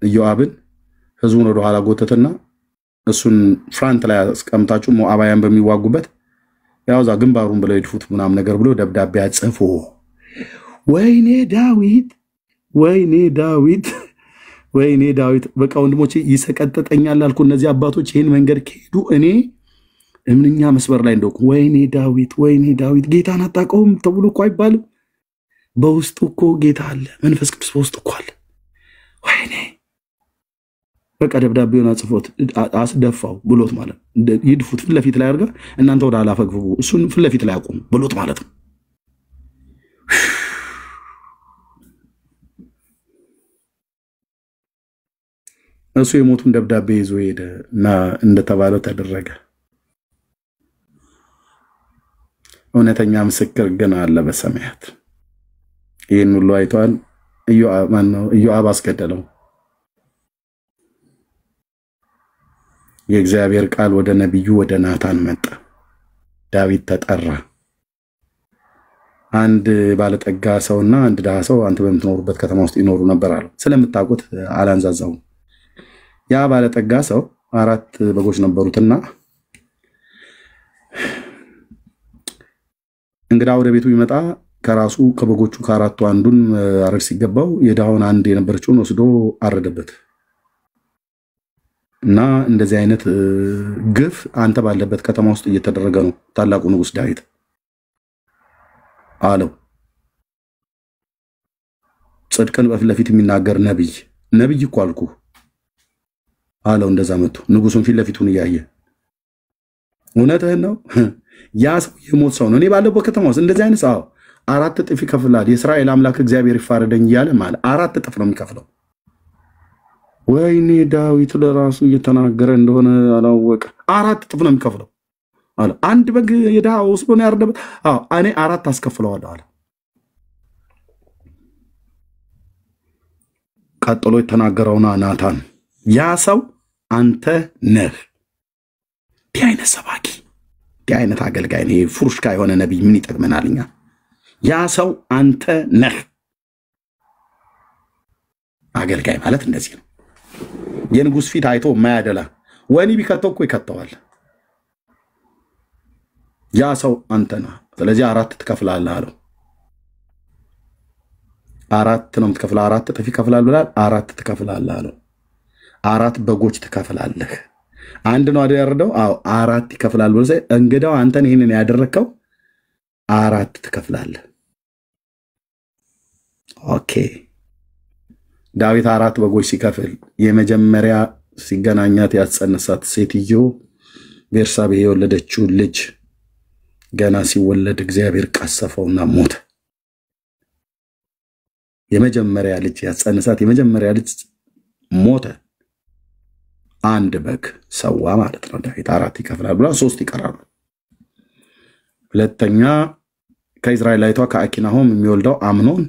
ኢዮአብን ህዝቡን ወደ ኋላ ጎተተና እሱን ፍራንት ላይ አስቀምጣችሁ ሞዓባውያን በሚዋጉበት ያውዛ ግንባሩን ብለው ይድፉት ምናም ነገር ብሎ ደብዳቤ አጽፎ ወይኔ ዳዊት ወይኔ ዳዊት ወይኔ ዳዊት በቃ ወንድሞቼ ይሰቀጥጠኛል አልኩ። እነዚህ አባቶች ይሄን መንገድ ከሄዱ እኔ እምንኛ መስበር ላይ እንደው ወይኔ ዳዊት ጌታን አጣቀውም ተብሎ እኮ አይባልም። በውስጡ እኮ ጌታ አለ፣ መንፈስ ቅዱስ በውስጡ እኮ አለ። ወይኔ በቃ ደብዳቤውን አጽፎት አስደፋው ብሎት ማለት ይድፉት ፊት ለፊት ላይ አድርጋ እናንተ ወደ አላፈግፉ እሱን ፊት ለፊት ላይ አቁም ብሎት ማለት ነው። እሱ የሞቱን ደብዳቤ ይዞ ሄደ እና እንደተባለው ተደረገ። እውነተኛ ምስክር ግን አለ በሰማያት። ይህን ሁሉ አይቷል። ኢዮአብ አስገደለው። የእግዚአብሔር ቃል ወደ ነቢዩ ወደ ናታን መጣ። ዳዊት ተጠራ። አንድ ባለጠጋ ሰውና አንድ ድሃ ሰው አንተ በምትኖሩበት ከተማ ውስጥ ይኖሩ ነበር አለው። ስለምታውቁት አላንዛዛው። ያ ባለጠጋ ሰው 4 በጎች ነበሩትና እንግዳ ወደ ቤቱ ይመጣ ከራሱ ከበጎቹ ከአራቱ አንዱን አረድ ሲገባው የዳውን አንድ የነበረችውን ወስዶ አረደበት። እና እንደዚህ አይነት ግፍ አንተ ባለበት ከተማ ውስጥ እየተደረገ ነው ታላቁ ንጉስ ዳዊት አለው። ጽድቅን በፊት ለፊት የሚናገር ነብይ እኮ አልኩ አለው። እንደዛ መጥቶ ንጉሱን ፊት ለፊቱን እያየ እውነትህን ነው ያ ሰው የሞት ሰው ነው። እኔ ባለበት ከተማ ውስጥ እንደዚህ አይነት ሰው 4 እጥፍ ይከፍላል። የእስራኤል አምላክ እግዚአብሔር ይፋረደኝ እያለ ማለት 4 እጥፍ ነው የሚከፍለው። ወይኔ ዳዊት ለራሱ እየተናገረ እንደሆነ አላወቀ። 4 እጥፍ ነው የሚከፍለው አለ። አንድ በግ የዳ ወስዶ ነው ያረደበት። እኔ 4 አስከፍለዋለሁ አለ። ቀጥሎ የተናገረውና ናታን ያ ሰው አንተ ነህ። ዲህ አይነት ሰባኪ ዲህ አይነት አገልጋይ ነው። ፍሩሽካ የሆነ ነብይ ምን ይጠቅመናልኛ? ያ ሰው አንተ ነህ። አገልጋይ ማለት እንደዚህ ነው። የንጉስ ፊት አይቶ ማያደላ ወኒ ቢከተው እኮ ይከተዋል። ያ ሰው አንተ ነህ። ስለዚህ 4 ትከፍላለህ አለው። 4 ነው የምትከፍለው። 4 እጥፍ ይከፍላል ብላል። 4 ትከፍላለህ አለው። 4 በጎች ትከፍላለህ። አንድ ነው ያደረደው። 4 ይከፍላል ብሎ እንግዳው አንተን ይሄንን ያደረከው 4 ትከፍላለህ። ኦኬ ዳዊት 4 በጎች ሲከፍል የመጀመሪያ ሲገናኛት ያጸነሳት ሴትዮ ቤርሳቤ የወለደችው ልጅ ገና ሲወለድ እግዚአብሔር ቀሰፈውና ሞተ። የመጀመሪያ ልጅ ያጸነሳት የመጀመሪያ ልጅ ሞተ። አንድ በግ ሰዋ ማለት ነው። ዳዊት 4 ይከፍላል ብላ 3 ይቀራሉ። ሁለተኛ ከእስራኤላይቷ ከአኪናሆም የሚወልደው አምኖን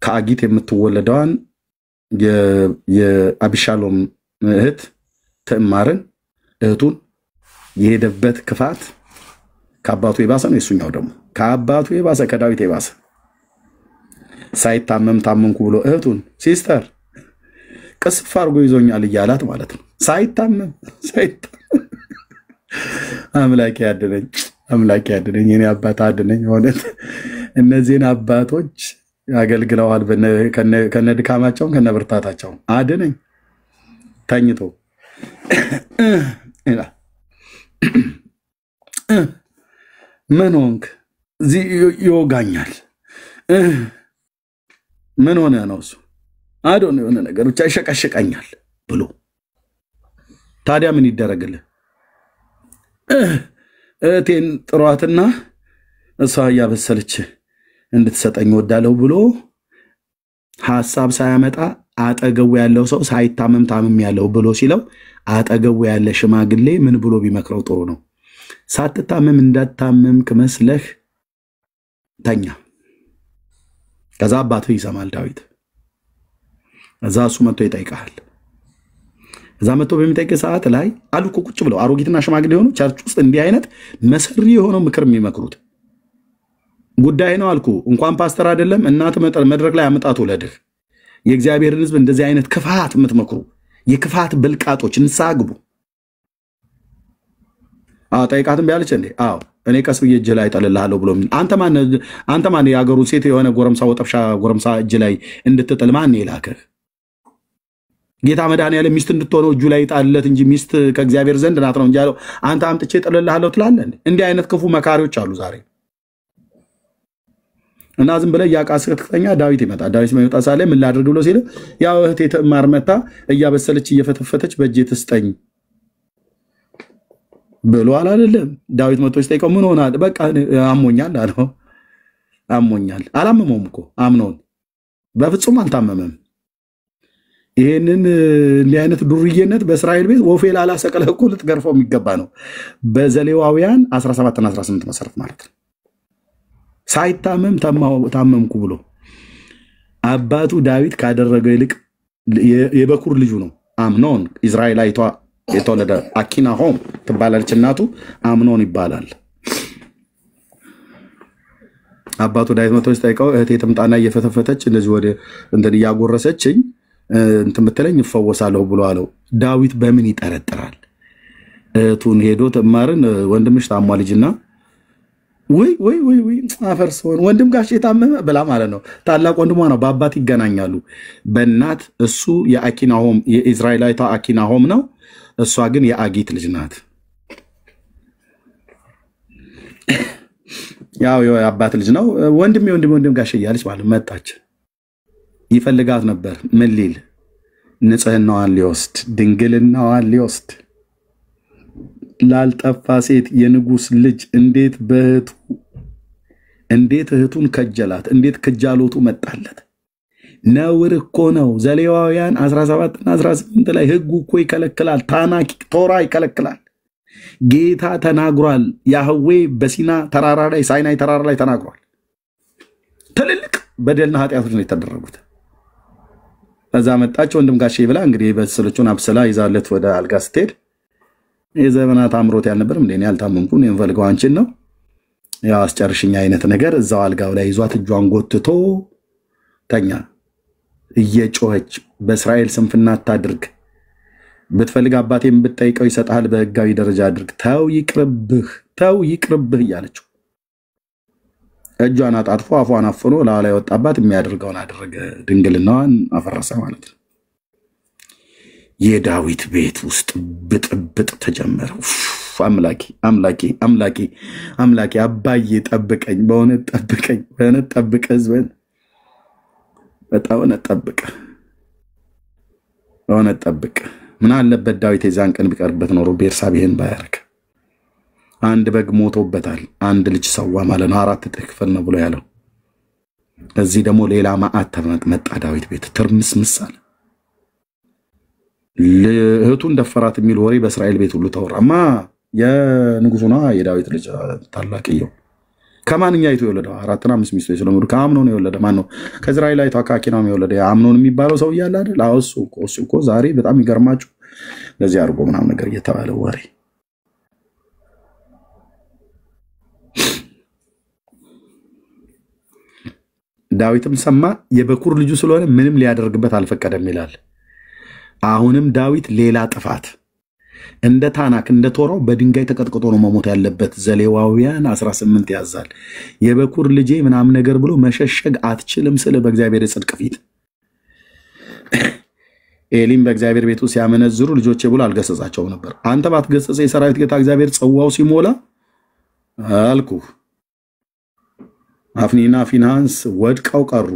ከአጊት የምትወለደዋን የአቢሻሎም እህት ትዕማርን እህቱን የሄደበት ክፋት ከአባቱ የባሰ ነው። የሱኛው ደግሞ ከአባቱ የባሰ ከዳዊት የባሰ ሳይታመም ታመምኩ ብሎ እህቱን ሲስተር ቅስፍ አድርጎ ይዞኛል እያላት ማለት ነው። ሳይታመም አምላኬ ያድነኝ የኔ አባት አድነኝ። ሆነት እነዚህን አባቶች አገልግለዋል ከነድካማቸው ከነብርታታቸው። አድነኝ ተኝቶ ምን ሆንክ? ይወጋኛል። ምን ሆነ ነው እሱ? አዶን የሆነ ነገር ብቻ ይሸቀሽቀኛል ብሎ ታዲያ ምን ይደረግልህ? እቴን ጥሯትና እሷ ያበሰለች እንድትሰጠኝ ወዳለው ብሎ ሐሳብ ሳያመጣ አጠገው ያለው ሰው ሳይታመም ታመም ያለው ብሎ ሲለው አጠገው ያለ ሽማግሌ ምን ብሎ ቢመክረው ጥሩ ነው? ሳትታመም እንዳታመምክ መስለህ ተኛ። ከዛ አባቱ ይሰማል ዳዊት። እዛ እሱ መጥቶ ይጠይቃል። እዛ መጥቶ በሚጠይቅ ሰዓት ላይ አሉ እኮ ቁጭ ብለው አሮጊትና ሽማግሌ የሆኑ ቸርች ውስጥ እንዲህ አይነት መሰሪ የሆነው ምክር የሚመክሩት ጉዳይ ነው አልኩ። እንኳን ፓስተር አይደለም እናት መድረክ ላይ አመጣት ወለድህ። የእግዚአብሔርን ሕዝብ እንደዚህ አይነት ክፋት የምትመክሩ የክፋት ብልቃጦች ንስሐ ግቡ። ጠይቃትም ቢያለች እንዴ አዎ እኔ ቀስ ብዬ እጅ ላይ ጠልልሃለሁ ብሎ አንተ ማን የአገሩ ሴት የሆነ ጎረምሳ ወጠፍሻ ጎረምሳ እጅ ላይ እንድትጥል ማን ይላከህ? ጌታ መድኃኒዓለም ሚስት እንድትሆነው እጁ ላይ ጣልለት እንጂ ሚስት ከእግዚአብሔር ዘንድ ናት ነው እንጂ ያለው አንተ አምጥቼ ጠልልሃለሁ ትላለህ። እንዲህ አይነት ክፉ መካሪዎች አሉ ዛሬ። እና ዝም ብለህ ያቃስከተኛ ዳዊት ይመጣል። ዳዊት ሲመጣ ሳለ ምን ላድርግ ብሎ ሲል ያው እህቴ ትዕማር መታ እያበሰለች እየፈተፈተች በእጄ ትስጠኝ ብሎ አይደለም። ዳዊት መጥቶ ሲጠይቀው ምን ሆናል? በቃ አሞኛል አለው። አሞኛል አላመመውም እኮ አምኖን በፍጹም አልታመመም። ይሄንን እንዲህ አይነት ዱርዬነት በእስራኤል ቤት ወፌል አላሰቀለ እኮ ልትገርፈው የሚገባ ነው። በዘሌዋውያን 17 እና 18 መሰረት ማለት ነው። ሳይታመም ታመምኩ ብሎ አባቱ ዳዊት ካደረገው ይልቅ የበኩር ልጁ ነው አምኖን ኢዝራኤላዊቷ የተወለደ አኪናሆም ትባላለች እናቱ አምኖን ይባላል። አባቱ ዳዊት መጥቶ ሲጠይቀው እህቴ ትምጣና እየፈተፈተች እንደዚህ ወደ እንትን እያጎረሰችኝ እንትን ብትለኝ እፈወሳለሁ ብሎ አለው። ዳዊት በምን ይጠረጥራል? እህቱን ሄዶ ትዕማርን ወንድምሽ ታሟል ልጅና ወይ አፈርስ ወንድም ጋሽ የታመመ ብላ ማለት ነው። ታላቅ ወንድሟ ነው። በአባት ይገናኛሉ። በእናት እሱ የአኪናሆም የኢዝራኤላዊቷ አኪናሆም ነው። እሷ ግን የአጊት ልጅ ናት። ያው የአባት ልጅ ነው። ወንድም ጋሽ እያለች ማለት መጣች። ይፈልጋት ነበር። ምን ሊል? ንጽህናዋን ሊወስድ ድንግልናዋን ሊወስድ ላልጠፋ ሴት የንጉስ ልጅ እንዴት እህቱን ከጀላት? እንዴት ክጃሎቱ መጣለት? ነውር እኮ ነው። ዘሌዋውያን 17 እና 18 ላይ ህጉ እኮ ይከለክላል። ቶራ ይከለክላል። ጌታ ተናግሯል። ያህዌ በሲና ተራራ ላይ ሳይናይ ተራራ ላይ ተናግሯል። ትልልቅ በደልና ኃጢአቶች ነው የተደረጉት። ከዛ መጣች ወንድም ጋሼ ብላ እንግዲህ በስለቹን አብስላ ይዛለት ወደ አልጋ ስትሄድ የዘመናት አምሮት ያልነበርም እንዴ ያልታመምኩ ነው የምፈልገው አንቺን ነው ያው አስጨርሽኛ አይነት ነገር እዛው አልጋው ላይ ይዟት እጇን ጎትቶ ተኛ። እየጮኸች በእስራኤል ስንፍና አታድርግ፣ ብትፈልግ አባቴም ብትጠይቀው ይሰጣል፣ በህጋዊ ደረጃ አድርግ፣ ተው ይቅርብህ እያለችው እጇን አጣጥፎ አፏን አፍኖ ላይ ወጣባት። የሚያደርገውን አደረገ። ድንግልናዋን አፈረሰ ማለት ነው። የዳዊት ቤት ውስጥ ብጥብጥ ተጀመረ። አምላኬ አባዬ ጠብቀኝ፣ በእውነት ጠብቀ ህዝብን በጣም ጠብቅ። ምን አለበት ዳዊት የዛን ቀን ቢቀርበት ኖሮ ቤርሳቤህን ባያርክ። አንድ በግ ሞቶበታል፣ አንድ ልጅ ሰዋ ማለት ነው። 4 እጥፍ ክፍል ነው ብሎ ያለው። እዚህ ደግሞ ሌላ መዓት መጣ ዳዊት ቤት። ትርምስምስ አለ። እህቱን ደፈራት የሚል ወሬ በእስራኤል ቤት ሁሉ ተወራማ። የንጉሱና የዳዊት ልጅ ታላቅየው ከማንኛይቱ የወለደው 4 እና 5 ሚስቶች ስለሆኑ ከአምኖን የወለደ ማን ነው? ከእዝራኤላዊቷ ከአኪናም የወለደ አምኖን የሚባለው ሰው እያለ አይደል? እሱ እኮ ዛሬ በጣም ይገርማችሁ ለዚህ አድርጎ ምናምን ነገር እየተባለ ወሬ ዳዊትም ሰማ። የበኩር ልጁ ስለሆነ ምንም ሊያደርግበት አልፈቀደም ይላል። አሁንም ዳዊት ሌላ ጥፋት እንደ ታናክ እንደ ቶራው በድንጋይ ተቀጥቅጦ ነው መሞት ያለበት። ዘሌዋውያን 18 ያዛል። የበኩር ልጄ ምናምን ነገር ብሎ መሸሸግ አትችልም ስለ በእግዚአብሔር የጽድቅ ፊት ኤሊም በእግዚአብሔር ቤቱ ሲያመነዝሩ ልጆቼ ብሎ አልገሰጻቸውም ነበር። አንተ ባትገሰጸ የሰራዊት ጌታ እግዚአብሔር ጽዋው ሲሞላ አልኩ። አፍኒና ፊንሃንስ ወድቀው ቀሩ።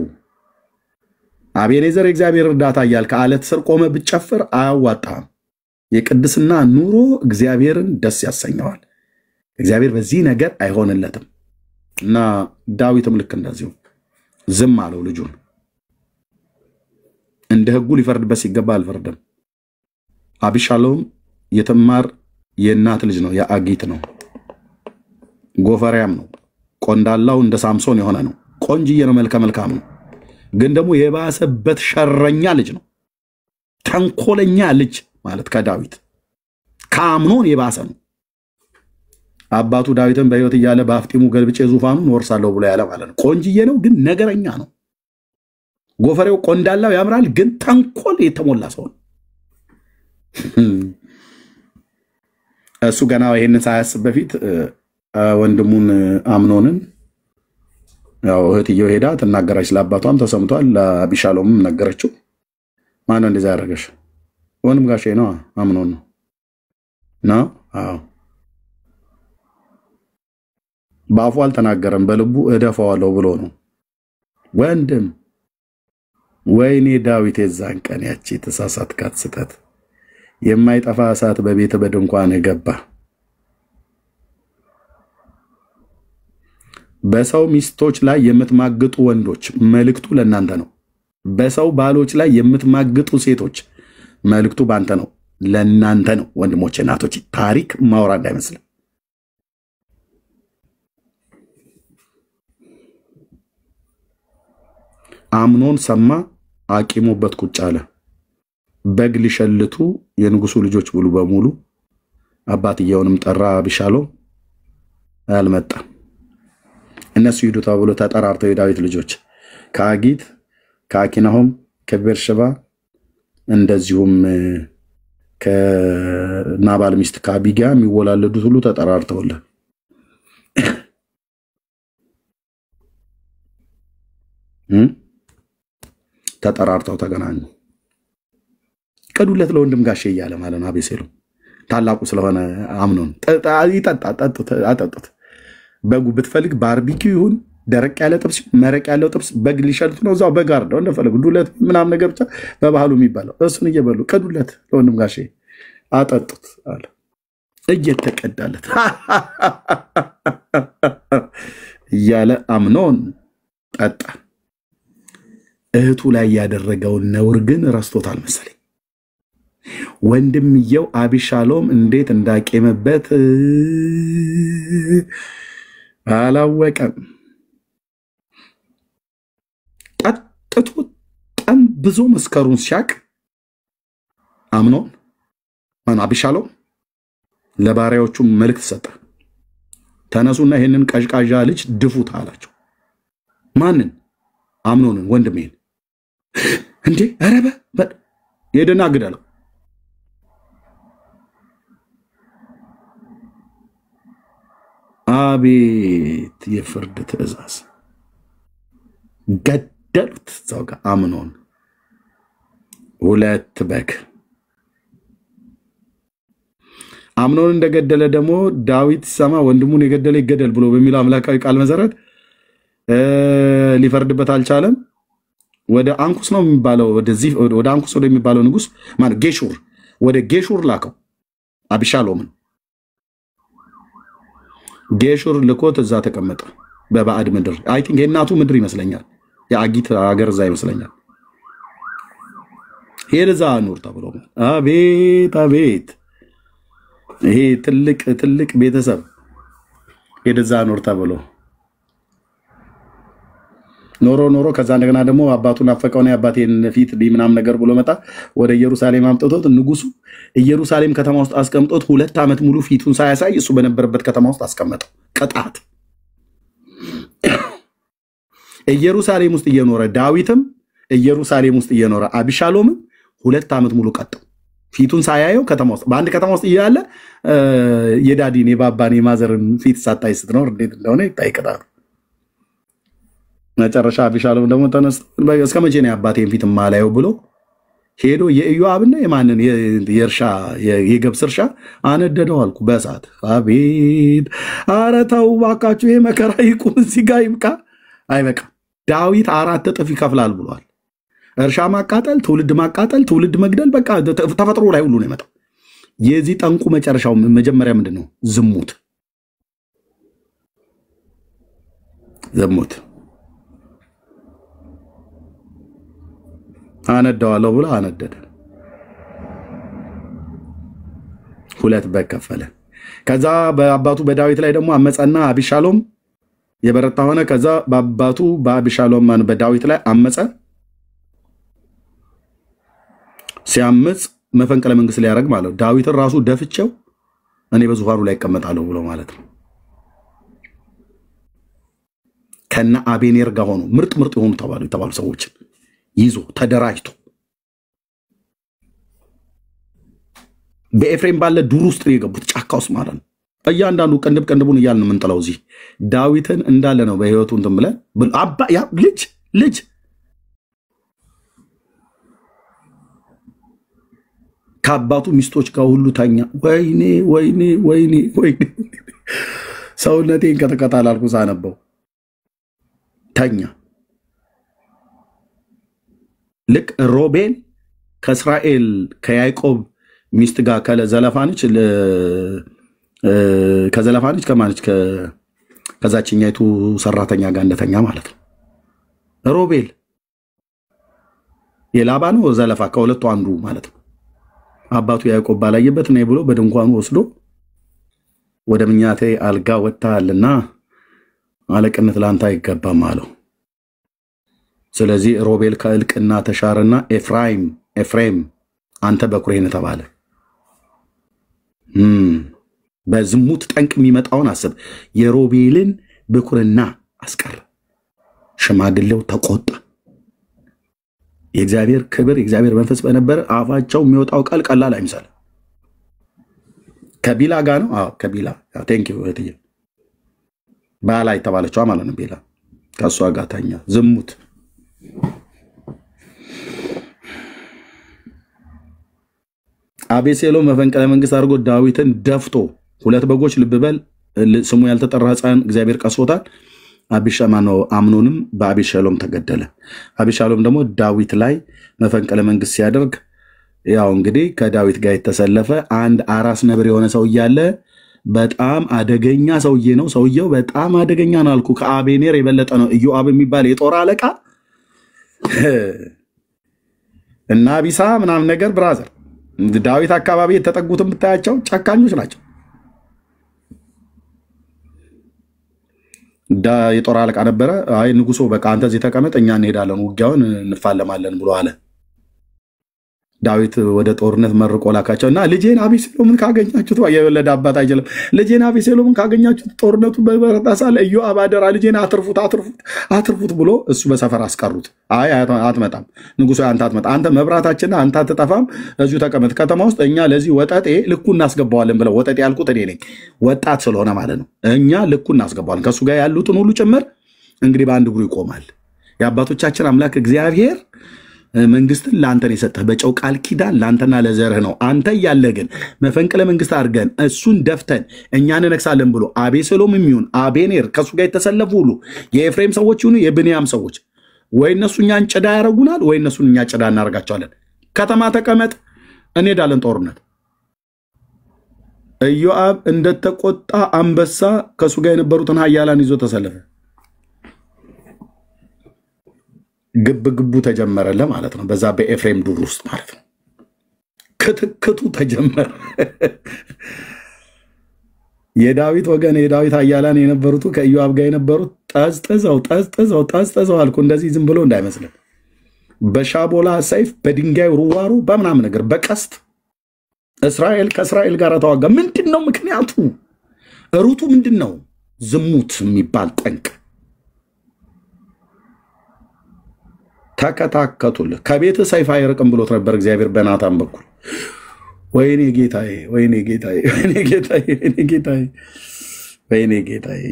አቤኔዘር የእግዚአብሔር እርዳታ እያልክ አለት ስር ቆመ ብትጨፍር አያዋጣም። የቅድስና ኑሮ እግዚአብሔርን ደስ ያሰኘዋል። እግዚአብሔር በዚህ ነገር አይሆንለትም እና ዳዊትም ልክ እንደዚሁ ዝም አለው ልጁን። እንደ ህጉ ሊፈርድበት ሲገባ አልፈረደም። አቢሻሎም የትዕማር የእናት ልጅ ነው፣ የአጊት ነው። ጎፈሪያም ነው። ቆንዳላው እንደ ሳምሶን የሆነ ነው። ቆንጅዬ ነው፣ መልከ መልካም ነው። ግን ደግሞ የባሰበት ሸረኛ ልጅ ነው። ተንኮለኛ ልጅ ማለት ከዳዊት ከአምኖን የባሰ ነው። አባቱ ዳዊትን በሕይወት እያለ በአፍጢሙ ገልብጬ ዙፋኑን ወርሳለሁ ብሎ ያለ ማለት ነው። ቆንጅዬ ነው ግን ነገረኛ ነው። ጎፈሬው ቆንዳላው ያምራል ግን ተንኮል የተሞላ ሰው ነው። እሱ ገና ይሄንን ሳያስብ በፊት ወንድሙን አምኖንን ያው እህትየው ሄዳ ተናገረች። ለአባቷም ተሰምቷል። ለአቢሻሎምም ነገረችው። ማነው እንደዛ ያደረገሽ? ወንድም ጋሼ ነው አምኖን ነው። አዎ በአፉ አልተናገረም፣ በልቡ እደፋዋለሁ ብሎ ነው። ወንድም ወይኔ ዳዊት የዛን ቀን ያቺ ተሳሳትካት ስተት የማይጠፋ እሳት በቤት በድንኳን ገባ። በሰው ሚስቶች ላይ የምትማግጡ ወንዶች መልእክቱ ለእናንተ ነው። በሰው ባሎች ላይ የምትማግጡ ሴቶች መልእክቱ ባንተ ነው፣ ለእናንተ ነው። ወንድሞቼ እናቶች ታሪክ ማውራ እንዳይመስል። አምኖን ሰማ፣ አቂሞበት ቁጭ አለ። በግ ሊሸልቱ የንጉሱ ልጆች ብሉ በሙሉ አባትየውንም ጠራ። አቢሻሎም አልመጣም። እነሱ ሂዱ ተብሎ ተጠራርተው የዳዊት ልጆች ከአጊት ከአኪናሆም ከቤርሸባ እንደዚሁም ከናባል ሚስት ከአቢጋ የሚወላለዱት ሁሉ ተጠራርተውልህ ተጠራርተው ተገናኙ። ቀዱለት ለወንድም ጋሼ እያለ ማለት ነው። አቤሴሎም ታላቁ ስለሆነ አምኖን አጠጡት። በጉ ብትፈልግ ባርቢኪው ይሁን ደረቅ ያለ ጥብስ መረቅ ያለው ጥብስ በግ ሊሸልቱ ነው። እዛው በግ አርደው እንደፈለጉ ዱለት ምናምን ነገር ብቻ በባህሉ የሚባለው እሱን እየበሉ ቀዱለት ለወንድም ጋሼ አጠጡት አለ። እየተቀዳለት እያለ አምኖን ጠጣ። እህቱ ላይ ያደረገውን ነውር ግን ረስቶታል መሰለኝ። ወንድምየው አቢሻሎም እንዴት እንዳቄመበት አላወቀም። ጠጥቶ ጠንብዞ መስከሩን ሲያቅ አምኖን አቢሻሎም ለባሪያዎቹ መልእክት ሰጠ። ተነሱና ይሄንን ቀዥቃዣ ልጅ ድፉት አላቸው። ማንን? አምኖንን ወንድሜን። እንዴ አረበ የደና ግደለው። አቤት የፍርድ ትእዛዝ! ገደሉት እዛው ጋር አምኖን። ሁለት በግ አምኖን እንደገደለ ደግሞ ዳዊት ሰማ። ወንድሙን የገደለ ይገደል ብሎ በሚለው አምላካዊ ቃል መሰረት ሊፈርድበት አልቻለም። ወደ አንኩስ ነው የሚባለው፣ ወደ አንኩስ ወደሚባለው ንጉስ ማለት ጌሹር፣ ወደ ጌሹር ላከው አቢሻሎምን። ጌሹር ልኮት እዛ ተቀመጠ በባዕድ ምድር። አይ ቲንክ የእናቱ ምድር ይመስለኛል፣ የአጊት ሀገር እዛ ይመስለኛል። ሄደዛ ኑር ተብሎ አቤት አቤት! ይሄ ትልቅ ቤተሰብ ሄደዛ ኑር ተብሎ ኖሮ ከዛ እንደገና ደግሞ አባቱን አፈቀውና አባቴን ፊት ምናምን ነገር ብሎ መጣ። ወደ ኢየሩሳሌም አምጥቶት ንጉሱ ኢየሩሳሌም ከተማ ውስጥ አስቀምጦት 2 ዓመት ሙሉ ፊቱን ሳያሳይ እሱ በነበረበት ከተማ ውስጥ አስቀመጠው። ቅጣት ኢየሩሳሌም ውስጥ እየኖረ ዳዊትም ኢየሩሳሌም ውስጥ እየኖረ አቢሻሎምም 2 ዓመት ሙሉ ቀጠው። ፊቱን ሳያየው ከተማ ውስጥ በአንድ ከተማ ውስጥ እያለ የዳዲን የባባን የማዘርን ፊት ሳታይ ስትኖር እንዴት እንደሆነ ይታይቀጣሉ። መጨረሻ አቢሻሎም ደግሞ ተነስቶ እስከ መቼ ነው አባቴን ፊት ማላየው ብሎ ሄዶ የኢዮአብና የማንን የእርሻ የገብስ እርሻ አነደደው አልኩ በእሳት። አቤት! ኧረ ተው እባካችሁ፣ ይሄ መከራ ይቁም፣ እዚህ ጋር ይብቃ። አይበቃ። ዳዊት 4 እጥፍ ይከፍላል ብሏል። እርሻ ማቃጠል፣ ትውልድ ማቃጠል፣ ትውልድ መግደል፣ በቃ ተፈጥሮ ላይ ሁሉ ነው የመጣው። የዚህ ጠንቁ መጨረሻው መጀመሪያ ምንድነው? ዝሙት። አነደዋለሁ ብሎ አነደደ። 2 በግ ከፈለ። ከዛ በአባቱ በዳዊት ላይ ደግሞ አመፀና አቢሻሎም የበረታ ሆነ። ከዛ በአባቱ በአቢሻሎም በዳዊት ላይ አመፀ። ሲያምጽ መፈንቅለ መንግስት ሊያደርግ ማለት ነው። ዳዊትን ራሱ ደፍቼው እኔ በዙፋኑ ላይ እቀመጣለሁ ብሎ ማለት ነው። ከነ አቤኔር ጋር ሆኖ ምርጥ የሆኑ የተባሉ ሰዎችን ይዞ ተደራጅቶ በኤፍሬም ባለ ዱር ውስጥ ነው የገቡት፣ ጫካ ውስጥ ማለት ነው። እያንዳንዱ ቅንድቡን እያልን የምንጥለው እዚህ ዳዊትን እንዳለ ነው በህይወቱ እንትን ብለን አባ ያ ልጅ ከአባቱ ሚስቶች ጋር ሁሉ ተኛ። ወይኔ ሰውነቴን ከተቀጣል አልኩ ሳነበው ተኛ። ልክ ሮቤል ከእስራኤል ከያዕቆብ ሚስት ጋር ከዘለፋነች ከማነች ከዛችኛይቱ ሰራተኛ ጋር እንደተኛ ማለት ነው። ሮቤል የላባ ነው ዘለፋ ከሁለቱ አንዱ ማለት ነው። አባቱ ያዕቆብ ባላየበት ነው ብሎ በድንኳኑ ወስዶ ወደ ምኛቴ አልጋ ወጣልና አለቅነት ላንተ አይገባም አለው። ስለዚህ ሮቤል ከእልቅና ተሻረና ኤፍሬም አንተ በኩሬ ነህ ተባለ። በዝሙት ጠንቅ የሚመጣውን አስብ። የሮቤልን በኩርና አስቀረ። ሽማግሌው ተቆጣ። የእግዚአብሔር ክብር የእግዚአብሔር መንፈስ በነበረ አፋቸው የሚወጣው ቃል ቀላል አይምሰል። ከቢላ ጋር ነው። አዎ ከቢላ ቴንክ ዩ እህትዬ ባላ የተባለችው ማለት ነው። ቢላ ከሷ ጋር ተኛ። ዝሙት አቤሴሎም መፈንቅለ መንግስት አድርጎ ዳዊትን ደፍቶ ሁለት በጎች ልብ በል ስሙ ያልተጠራ ሕፃን እግዚአብሔር ቀሶታል። አቢሻማኖ አምኖንም በአቢሻሎም ተገደለ። አቢሻሎም ደግሞ ዳዊት ላይ መፈንቅለ መንግስት ሲያደርግ ያው እንግዲህ ከዳዊት ጋር የተሰለፈ አንድ አራስ ነብር የሆነ ሰው እያለ በጣም አደገኛ ሰውዬ ነው። ሰውየው በጣም አደገኛ ነው አልኩ። ከአቤኔር የበለጠ ነው። ኢዮአብ የሚባል የጦር አለቃ እና አቢሳ ምናምን ነገር ብራዘር ዳዊት አካባቢ የተጠጉትን ብታያቸው ጨካኞች ናቸው። የጦር አለቃ ነበረ። አይ ንጉሶ በቃ አንተ እዚህ ተቀመጥ እኛ እንሄዳለን ውጊያውን እንፋለማለን ብሎ አለ። ዳዊት ወደ ጦርነት መርቆ ላካቸው እና ልጄን አቤሴሎምን ካገኛችሁት የወለደ አባት አይችልም። ልጄን አቤሴሎምን ካገኛችሁት ጦርነቱ በበረታ ሳለ ኢዮአብ አደራ ልጄን አትርፉት ብሎ እሱ በሰፈር አስቀሩት። አይ አትመጣም ንጉሶ አንተ አትመጣ አንተ መብራታችንና አንተ አትጠፋም እዚሁ ተቀመጥ ከተማ ውስጥ እኛ ለዚህ ወጠጤ ልኩ እናስገባዋለን ብለው ወጠጤ ያልኩት እኔ ነኝ ወጣት ስለሆነ ማለት ነው። እኛ ልኩ እናስገባዋለን ከሱ ጋር ያሉትን ሁሉ ጭምር እንግዲህ በአንድ እግሩ ይቆማል። የአባቶቻችን አምላክ እግዚአብሔር መንግስትን ለአንተ ነው የሰጠህ በጨው ቃል ኪዳን ለአንተና ለዘርህ ነው። አንተ እያለ ግን መፈንቅለ መንግስት አድርገን እሱን ደፍተን እኛን ነክሳለን ብሎ አቤሴሎም የሚሆን አቤኔር ከሱ ጋር የተሰለፉ ሁሉ የኤፍሬም ሰዎች ይሁኑ የብንያም ሰዎች ወይ እነሱ እኛን ጭዳ ያደርጉናል ወይ እነሱን እኛ ጭዳ እናደርጋቸዋለን። ከተማ ተቀመጥ እንሄዳለን ጦርነት። ኢዮአብ እንደተቆጣ አንበሳ ከሱ ጋር የነበሩትን ኃያላን ይዞ ተሰለፈ። ግብግቡ ተጀመረለ ማለት ነው። በዛ በኤፍሬም ዱር ውስጥ ማለት ነው ክትክቱ ተጀመረ። የዳዊት ወገን የዳዊት ኃያላን የነበሩት ከኢዮአብ ጋር የነበሩት ጠዝጠዘው አልኩ። እንደዚህ ዝም ብሎ እንዳይመስልን በሻቦላ ሰይፍ በድንጋይ ሩዋሩ በምናምን ነገር በቀስት እስራኤል ከእስራኤል ጋር ተዋጋ። ምንድነው ምክንያቱ? ሩቱ ምንድነው? ዝሙት የሚባል ጠንቅ ተከታከቱልህ። ከቤት ሰይፍ አይርቅም ብሎት ነበር እግዚአብሔር በናታን በኩል። ወይኔ ጌታዬ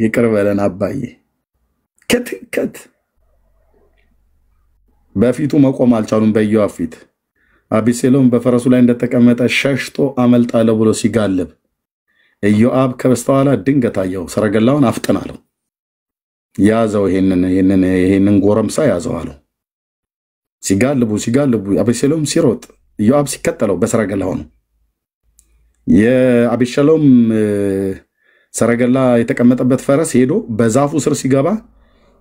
ይቅር በለን አባዬ። ክትከት በፊቱ መቆም አልቻሉም። በኢዮአብ ፊት አቤሴሎም በፈረሱ ላይ እንደተቀመጠ ሸሽቶ አመልጣለሁ ብሎ ሲጋልብ ኢዮአብ ከበስተኋላ ድንገት አየው። ሰረገላውን አፍጥናለሁ ያዘው፣ ይሄንን ጎረምሳ ያዘው አለው። ሲጋልቡ አቤሴሎም ሲሮጥ ኢዮአብ ሲከተለው በሰረገላ ሆነ። የአቤሴሎም ሰረገላ የተቀመጠበት ፈረስ ሄዶ በዛፉ ስር ሲገባ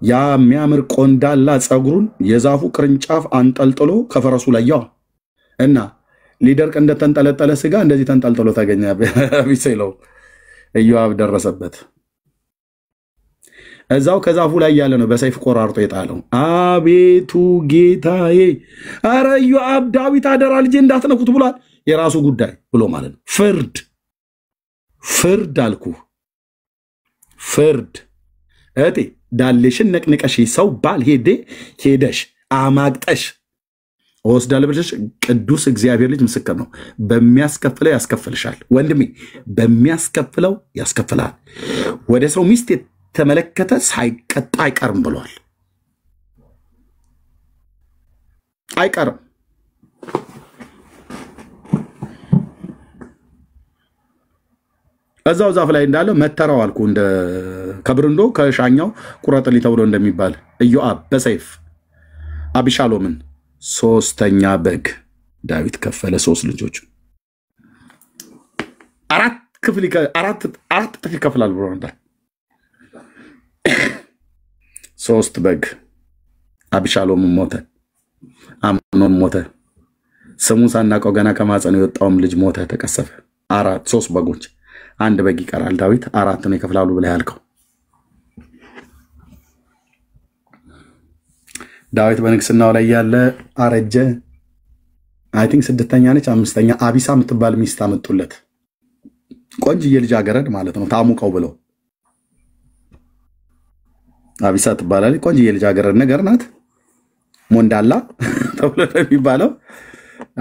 ያ የሚያምር ቆንዳላ ጸጉሩን የዛፉ ቅርንጫፍ አንጠልጥሎ ከፈረሱ ላይ ያው እና ሊደርቅ እንደተንጠለጠለ ስጋ እንደዚህ ተንጠልጥሎ ተገኘ። አቤሴሎም ኢዮአብ ደረሰበት እዛው ከዛፉ ላይ ያለ ነው በሰይፍ ቆራርጦ የጣለው። አቤቱ ጌታዬ፣ አረ ኢዮአብ ዳዊት አደራ ልጄ እንዳትነኩት ብሏል። የራሱ ጉዳይ ብሎ ማለት ነው። ፍርድ አልኩ ፍርድ። እቴ ዳሌሽን ነቅንቀሽ ሰው ባል ሄደሽ አማግጠሽ ወስዳለ ብለሽ ቅዱስ እግዚአብሔር ልጅ ምስክር ነው። በሚያስከፍለው ያስከፍልሻል ወንድሜ፣ በሚያስከፍለው ያስከፍላል። ወደ ሰው ሚስት ተመለከተ ሳይቀጣ አይቀርም ብሏል። አይቀርም። እዛው ዛፍ ላይ እንዳለ መተራው አልኩ። እንደ ከብርንዶ ከሻኛው ቁረጥሊ ተብሎ እንደሚባል ኢዮአብ በሰይፍ አቢሻሎምን ሶስተኛ በግ ዳዊት ከፈለ። 3 ልጆች 4 እጥፍ ይከፍላል ብሎ ነበር። 3 በግ አቢሻሎም ሞተ። አምኖን ሞተ። ስሙን ሳናውቀው ገና ከማፀኑ የወጣውም ልጅ ሞተ፣ ተቀሰፈ። 3 በጎች 1 በግ ይቀራል። ዳዊት 4 ነው ይከፍላሉ ብለህ ያልከው። ዳዊት በንግስናው ላይ ያለ አረጀ። አይ ቲንክ 6ኛ ነች 5ኛ አቢሳ የምትባል ሚስት አመጡለት። ቆንጅዬ ልጅ አገረድ ማለት ነው። ታሙቀው ብለው አቢሳ ትባላለች። ቆንጅዬ ልጅ አገረድ ነገር ናት። ሞንዳላ ተብሎ የሚባለው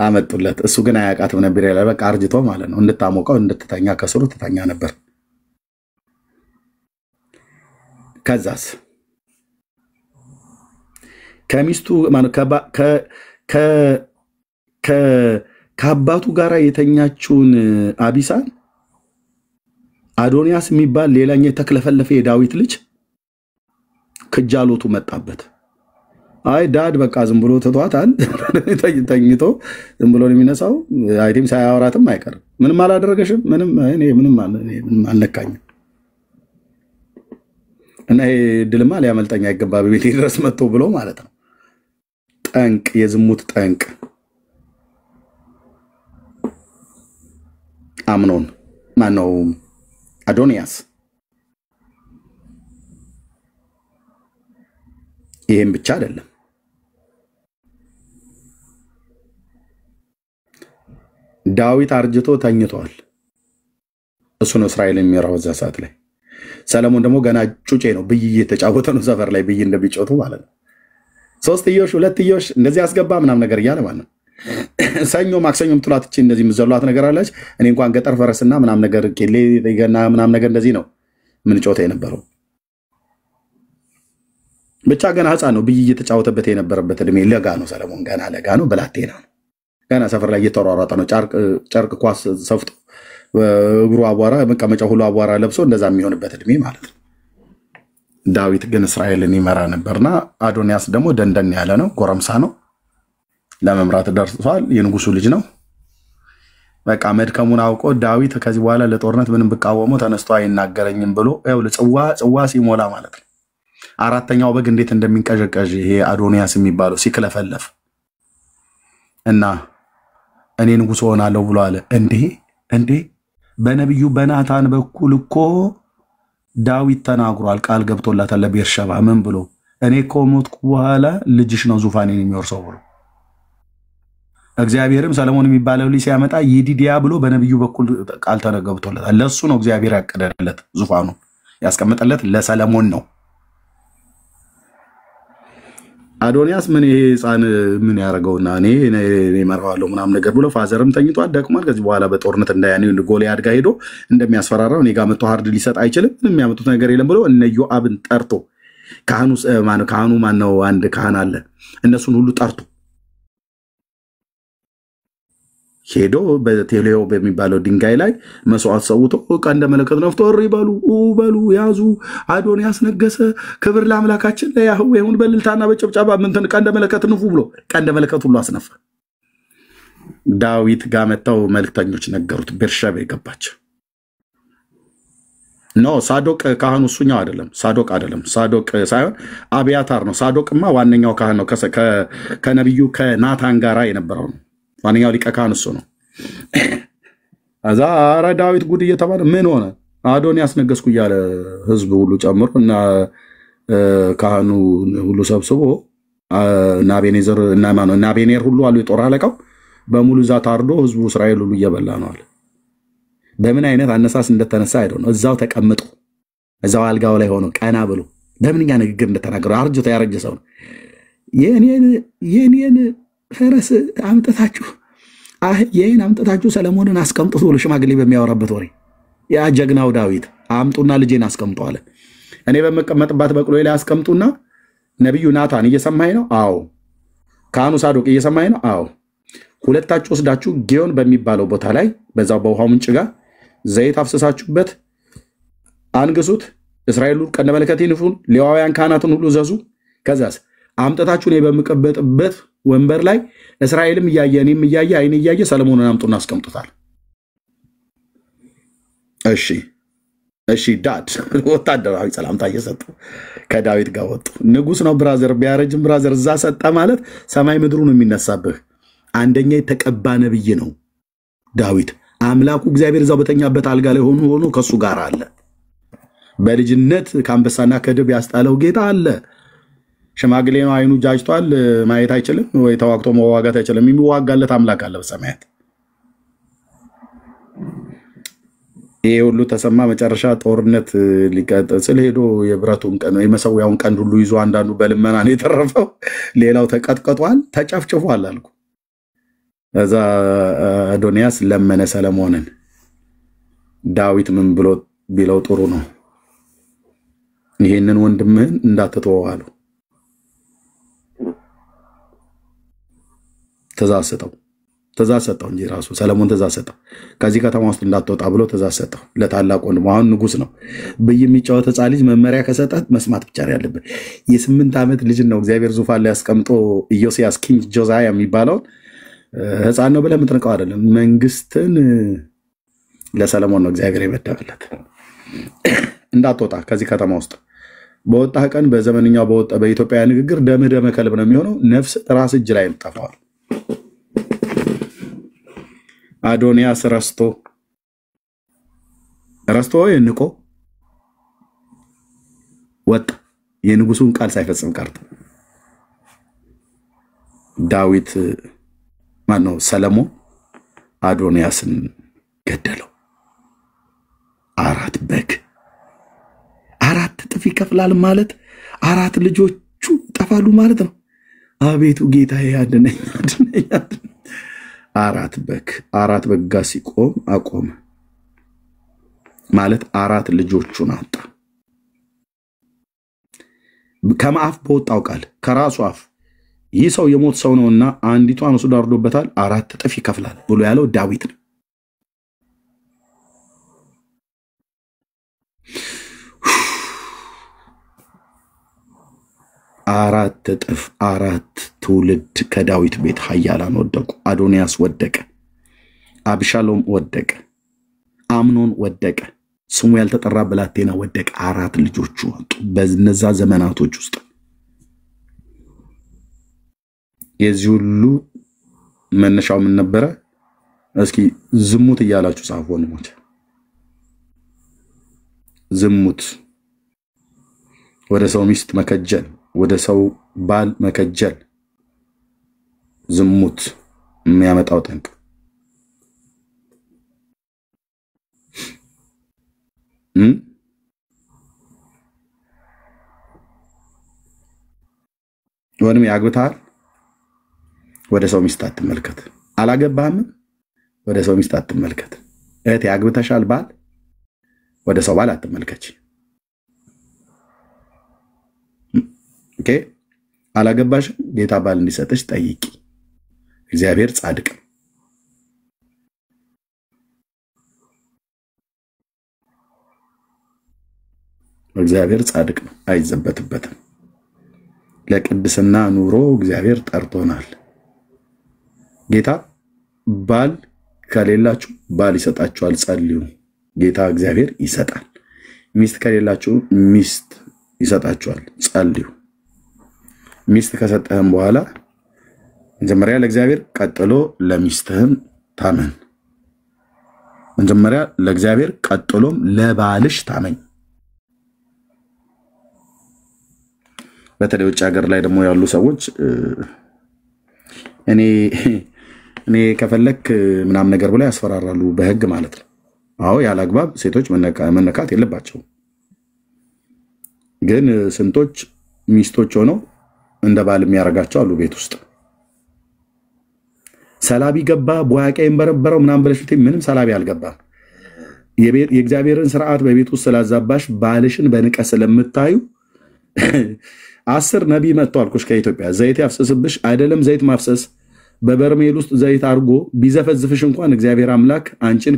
አመጡለት። እሱ ግን አያውቃትም ነበር ያለ። በቃ አርጅቶ ማለት ነው። እንድታሞቀው እንድትተኛ ከስሩ ትተኛ ነበር። ከዛስ ከሚስቱ ከአባቱ ጋር የተኛችውን አቢሳን አዶንያስ የሚባል ሌላኛ የተክለፈለፈ የዳዊት ልጅ ክጃሎቱ መጣበት። አይ ዳድ በቃ ዝም ብሎ ተቷታል። ተኝቶ ዝም ብሎ የሚነሳው አይቲም ሳያወራትም አይቀርም። ምንም አላደረገሽም፣ ምንም አልነካኝም እና ይሄ ድልማ ሊያመልጠኝ አይገባ በቤቴ ድረስ መጥቶ ብሎ ማለት ነው። ጠንቅ፣ የዝሙት ጠንቅ አምኖን ማነው አዶንያስ። ይሄም ብቻ አይደለም። ዳዊት አርጅቶ ተኝቷል። እሱ ነው እስራኤልን የሚመራው እዛ ሰዓት ላይ። ሰለሞን ደግሞ ገና ጩጬ ነው። ብይ እየተጫወተ ነው ሰፈር ላይ ብይ እንደሚጮቱ ማለት ነው። 3 2 እንደዚህ አስገባ ምናምን ነገር እያለ ማለት ነው። ሰኞ ማክሰኞ ምትሏት እቺ እንደዚህ ምዘሏት ነገር አለች። እኔ እንኳን ገጠር ፈረስና ምናምን ነገር ቄሌ ገና ምናምን ነገር እንደዚህ ነው ምን ጮታ የነበረው። ብቻ ገና ህፃን ነው። ብይ እየተጫወተበት የነበረበት እድሜ ለጋ ነው። ሰለሞን ገና ለጋ ነው። ብላቴና ነው። ገና ሰፈር ላይ እየተሯሯጠ ነው። ጨርቅ ኳስ ሰፍጦ እግሩ አቧራ መቀመጫ ሁሉ አቧራ ለብሶ እንደዛ የሚሆንበት እድሜ ማለት ነው። ዳዊት ግን እስራኤልን ይመራ ነበርና አዶንያስ ደግሞ ደንደን ያለ ነው። ጎረምሳ ነው። ለመምራት ደርሷል። የንጉሱ ልጅ ነው። በቃ መድከሙን አውቆ ዳዊት ከዚህ በኋላ ለጦርነት ምንም ብቃወመው ተነስቶ አይናገረኝም ብሎ ያው ጽዋ ሲሞላ ማለት ነው። 4ኛው በግ እንዴት እንደሚንቀዠቀዥ ይሄ አዶንያስ የሚባለው ሲክለፈለፍ እና እኔ ንጉስ ሆናለሁ ብሎ አለ። እንዴ በነብዩ በናታን በኩል እኮ ዳዊት ተናግሯል። ቃል ገብቶላታል ለቤርሸባ ምን ብሎ እኔ ከሞትኩ በኋላ ልጅሽ ነው ዙፋኔን የሚወርሰው ብሎ እግዚአብሔርም ሰለሞን የሚባለው ልጅ ሲያመጣ ይዲዲያ ብሎ በነብዩ በኩል ቃል ተነገብቶለታል። ለሱ ነው እግዚአብሔር ያቀደለት ዙፋኑ ያስቀመጠለት ለሰለሞን ነው። አዶንያስ ምን ይሄ ህፃን ምን ያደርገውና እኔ መራዋለሁ ምናምን ነገር ብሎ ፋዘርም ተኝቷል፣ ደክሟል። ከዚህ በኋላ በጦርነት እንዳያኔው ጎልያድ ጋር ሄዶ እንደሚያስፈራራው እኔ ጋር መጥቶ ሃርድ ሊሰጥ አይችልም፣ ምንም የሚያመጡት ነገር የለም ብሎ እነ ኢዮአብን ጠርቶ ካህኑ ማነው አንድ ካህን አለ፣ እነሱን ሁሉ ጠርቶ ሄዶ በቴሌዮ በሚባለው ድንጋይ ላይ መስዋዕት ሰውቶ ቀንደ መለከት ነፍቶ እሪ በሉ ያዙ፣ አዶንያስ ነገሰ፣ ክብር ለአምላካችን ለያህዌ ይሁን በእልልታና በጭብጨባ ምንተን ቀንደ መለከት ንፉ ብሎ ቀንደ መለከት ሁሉ አስነፋ። ዳዊት ጋር መጣው መልክተኞች ነገሩት። ቤርሸባ ገባች። ኖ ሳዶቅ ካህኑ እሱኛው አይደለም፣ ሳዶቅ ሳይሆን አብያታር ነው። ሳዶቅማ ዋነኛው ካህን ነው። ከነብዩ ከናታን ጋራ የነበረው ነው። ዋነኛው ሊቀ ካህን እሱ ነው። አዛ ኧረ ዳዊት ጉድ እየተባለ ምን ሆነ? አዶንያስ ነገስኩ እያለ ህዝብ ሁሉ ጨምሮ እና ካህኑ ሁሉ ሰብስቦ ናቤኔዘር እና ማነው ናቤኔር ሁሉ አሉ የጦር አለቃው በሙሉ እዛ ታርዶ ህዝቡ እስራኤል ሁሉ እየበላ ነው አለ። በምን አይነት አነሳስ እንደተነሳ አይደው ነው። እዛው ተቀምጦ እዛው አልጋው ላይ ሆኖ ቀና ብሎ በምንኛ ንግግር እንደተናገረው አርጅቶ ያረጀ ሰው ነው። የኔን ፈረስ አምጥታችሁ ይሄን አምጥታችሁ ሰለሞንን አስቀምጡት ብሎ ሽማግሌ በሚያወራበት ወሬ ያ ጀግናው ዳዊት አምጡና ልጄን አስቀምጡ አለ። እኔ በመቀመጥባት በቅሎ ላይ አስቀምጡና ነብዩ ናታን እየሰማኝ ነው? አዎ። ካህኑ ሳዶቅ እየሰማኝ ነው? አዎ። ሁለታችሁ ወስዳችሁ ጊዮን በሚባለው ቦታ ላይ በዛው በውሃው ምንጭ ጋር ዘይት አፍስሳችሁበት አንግሱት። እስራኤሉ ቀንደ መለከት ይንፉን፣ ሌዋውያን ካህናትን ሁሉ ዘዙ። ከዛስ አምጥታችሁ እኔ በምቀበጥበት ወንበር ላይ እስራኤልም እያየ እኔም እያየ አይኔ እያየ ሰለሞንን አምጡና አስቀምጡታል። እሺ ዳድ ወታደራዊ ሰላምታ እየሰጡ ከዳዊት ጋር ወጡ። ንጉስ ነው ብራዘር፣ ቢያረጅም ብራዘር እዛ ሰጣ ማለት ሰማይ ምድሩን የሚነሳብህ አንደኛ የተቀባ ነብይ ነው ዳዊት። አምላኩ እግዚአብሔር እዛው በተኛበት አልጋ ላይ ሆኖ ከሱ ጋር አለ። በልጅነት ከአንበሳና ከድብ ያስጣለው ጌታ አለ። ሽማግሌ ነው፣ አይኑ ጃጅቷል፣ ማየት አይችልም ወይ ተዋግቶ መዋጋት አይችልም። የሚዋጋለት አምላክ አለ በሰማያት። ይሄ ሁሉ ተሰማ። መጨረሻ ጦርነት ሊቀጥል ስለሄዶ የብረቱን ቀን የመሰዊያውን ቀንድ ሁሉ ይዞ አንዳንዱ በልመና ነው የተረፈው፣ ሌላው ተቀጥቅጧል፣ ተጨፍጭፏል አልኩ። እዛ አዶንያስ ለመነ ሰለሞንን። ዳዊት ምን ብሎ ቢለው ጥሩ ነው? ይሄንን ወንድምህን እንዳትተወው አለው። ትእዛዝ ሰጠው እንጂ ራሱ ሰለሞን ትእዛዝ ሰጠው። ከዚህ ከተማ ውስጥ እንዳትወጣ ብሎ ትእዛዝ ሰጠው ለታላቅ ወንድሙ። አሁን ንጉስ ነው። የሚጫወት ሕፃን ልጅ መመሪያ ከሰጠት መስማት ብቻ ነው ያለበት። የ8 ዓመት ልጅ ነው እግዚአብሔር ዙፋን ላይ አስቀምጦ ኢዮስያስ ኪንግ ጆዛያ የሚባለውን ሕፃን ነው ብለህ የምትንቀው አይደለም። መንግስትን ለሰለሞን ነው እግዚአብሔር የመደበለት። እንዳትወጣ ከዚህ ከተማ ውስጥ በወጣህ ቀን በዘመንኛው በኢትዮጵያ ንግግር ደምህ ደመ ከልብ ነው የሚሆነው። ነፍስ ራስ እጅ ላይ ጠፋዋል። አዶንያስ ረስቶ ንቆ ወጣ። የንጉሱን ቃል ሳይፈጽም ቀርቶ ዳዊት ማነው ሰለሞን አዶንያስን ገደለው። 4 በግ 4 እጥፍ ይከፍላል ማለት 4 ልጆቹ ይጠፋሉ ማለት ነው። አቤቱ ጌታዬ አድነኝ። 4 በግ ጋር ሲቆም አቆመ ማለት 4 ልጆቹን አጣ። ከማአፍ በወጣው ቃል ከራሱ አፍ ይህ ሰው የሞት ሰው ነውና አንዲቷን ወስዶ አርዶበታል፣ 4 እጥፍ ይከፍላል ብሎ ያለው ዳዊት ነው። 4 እጥፍ 4 ትውልድ ከዳዊት ቤት ኃያላን ወደቁ። አዶንያስ ወደቀ፣ አብሻሎም ወደቀ፣ አምኖን ወደቀ፣ ስሙ ያልተጠራ ብላቴና ወደቀ። 4 ልጆቹ ወጡ በነዛ ዘመናቶች ውስጥ። የዚህ ሁሉ መነሻው ምን ነበረ? እስኪ ዝሙት እያላችሁ ጻፉ ወንድሞች። ዝሙት፣ ወደ ሰው ሚስት መከጀል፣ ወደ ሰው ባል መከጀል፣ ዝሙት የሚያመጣው ጠንቅ። ወንድም ያግብታል፣ ወደ ሰው ሚስት አትመልከት። አላገባህም፣ ወደ ሰው ሚስት አትመልከት። እህት ያግብተሻል፣ ባል፣ ወደ ሰው ባል አትመልከች። ኦኬ፣ አላገባሽም፣ ጌታ ባል እንዲሰጥሽ ጠይቂ። እግዚአብሔር ጻድቅ ነው። እግዚአብሔር ጻድቅ ነው፣ አይዘበትበትም። ለቅድስና ኑሮ እግዚአብሔር ጠርቶናል። ጌታ ባል ከሌላችሁ ባል ይሰጣችኋል፣ ጸልዩ። ጌታ እግዚአብሔር ይሰጣል። ሚስት ከሌላችሁ ሚስት ይሰጣችኋል፣ ጸልዩ። ሚስት ከሰጠህም በኋላ መጀመሪያ ለእግዚአብሔር ቀጥሎ ለሚስትህም ታመን። መጀመሪያ ለእግዚአብሔር ቀጥሎም ለባልሽ ታመኝ። በተለይ ውጭ ሀገር ላይ ደግሞ ያሉ ሰዎች እኔ ከፈለክ ምናምን ነገር ብለው ያስፈራራሉ በህግ ማለት ነው። አዎ ያለ አግባብ ሴቶች መነካት የለባቸውም። ግን ስንቶች ሚስቶች ሆነው እንደ ባል የሚያረጋቸው አሉ ቤት ውስጥ። ሰላቢ ገባ ቧያቄ ይንበረበረው ምናምን ብለሽ ምንም ሰላቢ አልገባም። የእግዚአብሔርን ስርዓት በቤት ውስጥ ስላዛባሽ ባልሽን በንቀት ስለምታዩ 10 ነቢይ መጥቶ አልኩሽ ከኢትዮጵያ ዘይት ያፍሰስብሽ አይደለም ዘይት ማፍሰስ በበርሜል ውስጥ ዘይት አድርጎ ቢዘፈዝፍሽ እንኳን እግዚአብሔር አምላክ አንቺን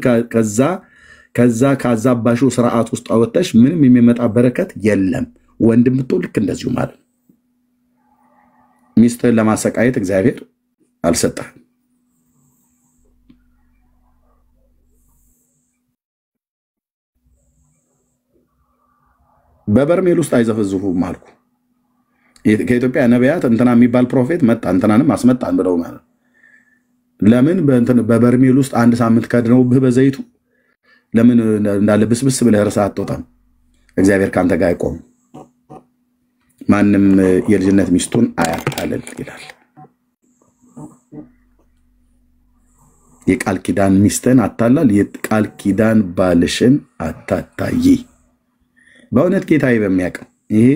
ከዛ ካዛባሽው ስርዓት ውስጥ አወጣሽ ምንም የሚመጣ በረከት የለም። ወንድም ብትሆን ልክ እንደዚሁ ማለት ነው። ሚስትህን ለማሰቃየት እግዚአብሔር አልሰጠህም። በበርሜል ውስጥ አይዘፈዝፉም አልኩ። ከኢትዮጵያ ነቢያት እንትና የሚባል ፕሮፌት መጣ እንትናንም አስመጣን ብለው ማለት ለምን በበርሜል ውስጥ 1 ሳምንት ከድነውብህ በዘይቱ ለምን እንዳለ ብስብስ ብለህ ርሳ አትወጣም? እግዚአብሔር ካንተ ጋር አይቆም። ማንም የልጅነት ሚስቱን አያታልል ይላል። የቃል ኪዳን ሚስትን አታላል፣ የቃል ኪዳን ባልሽን አታታይ። በእውነት ጌታዬ በሚያውቀው ይሄ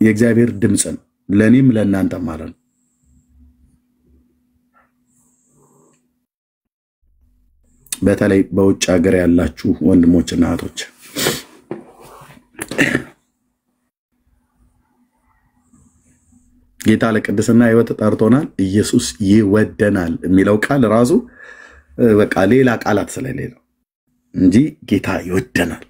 የእግዚአብሔር ድምጽ ነው ለኔም ለእናንተ ማለት ነው። በተለይ በውጭ ሀገር ያላችሁ ወንድሞችና እህቶች ጌታ ለቅድስና ሕይወት ጠርቶናል። ኢየሱስ ይወደናል የሚለው ቃል ራሱ በቃ ሌላ ቃላት ስለሌለው እንጂ ጌታ ይወደናል።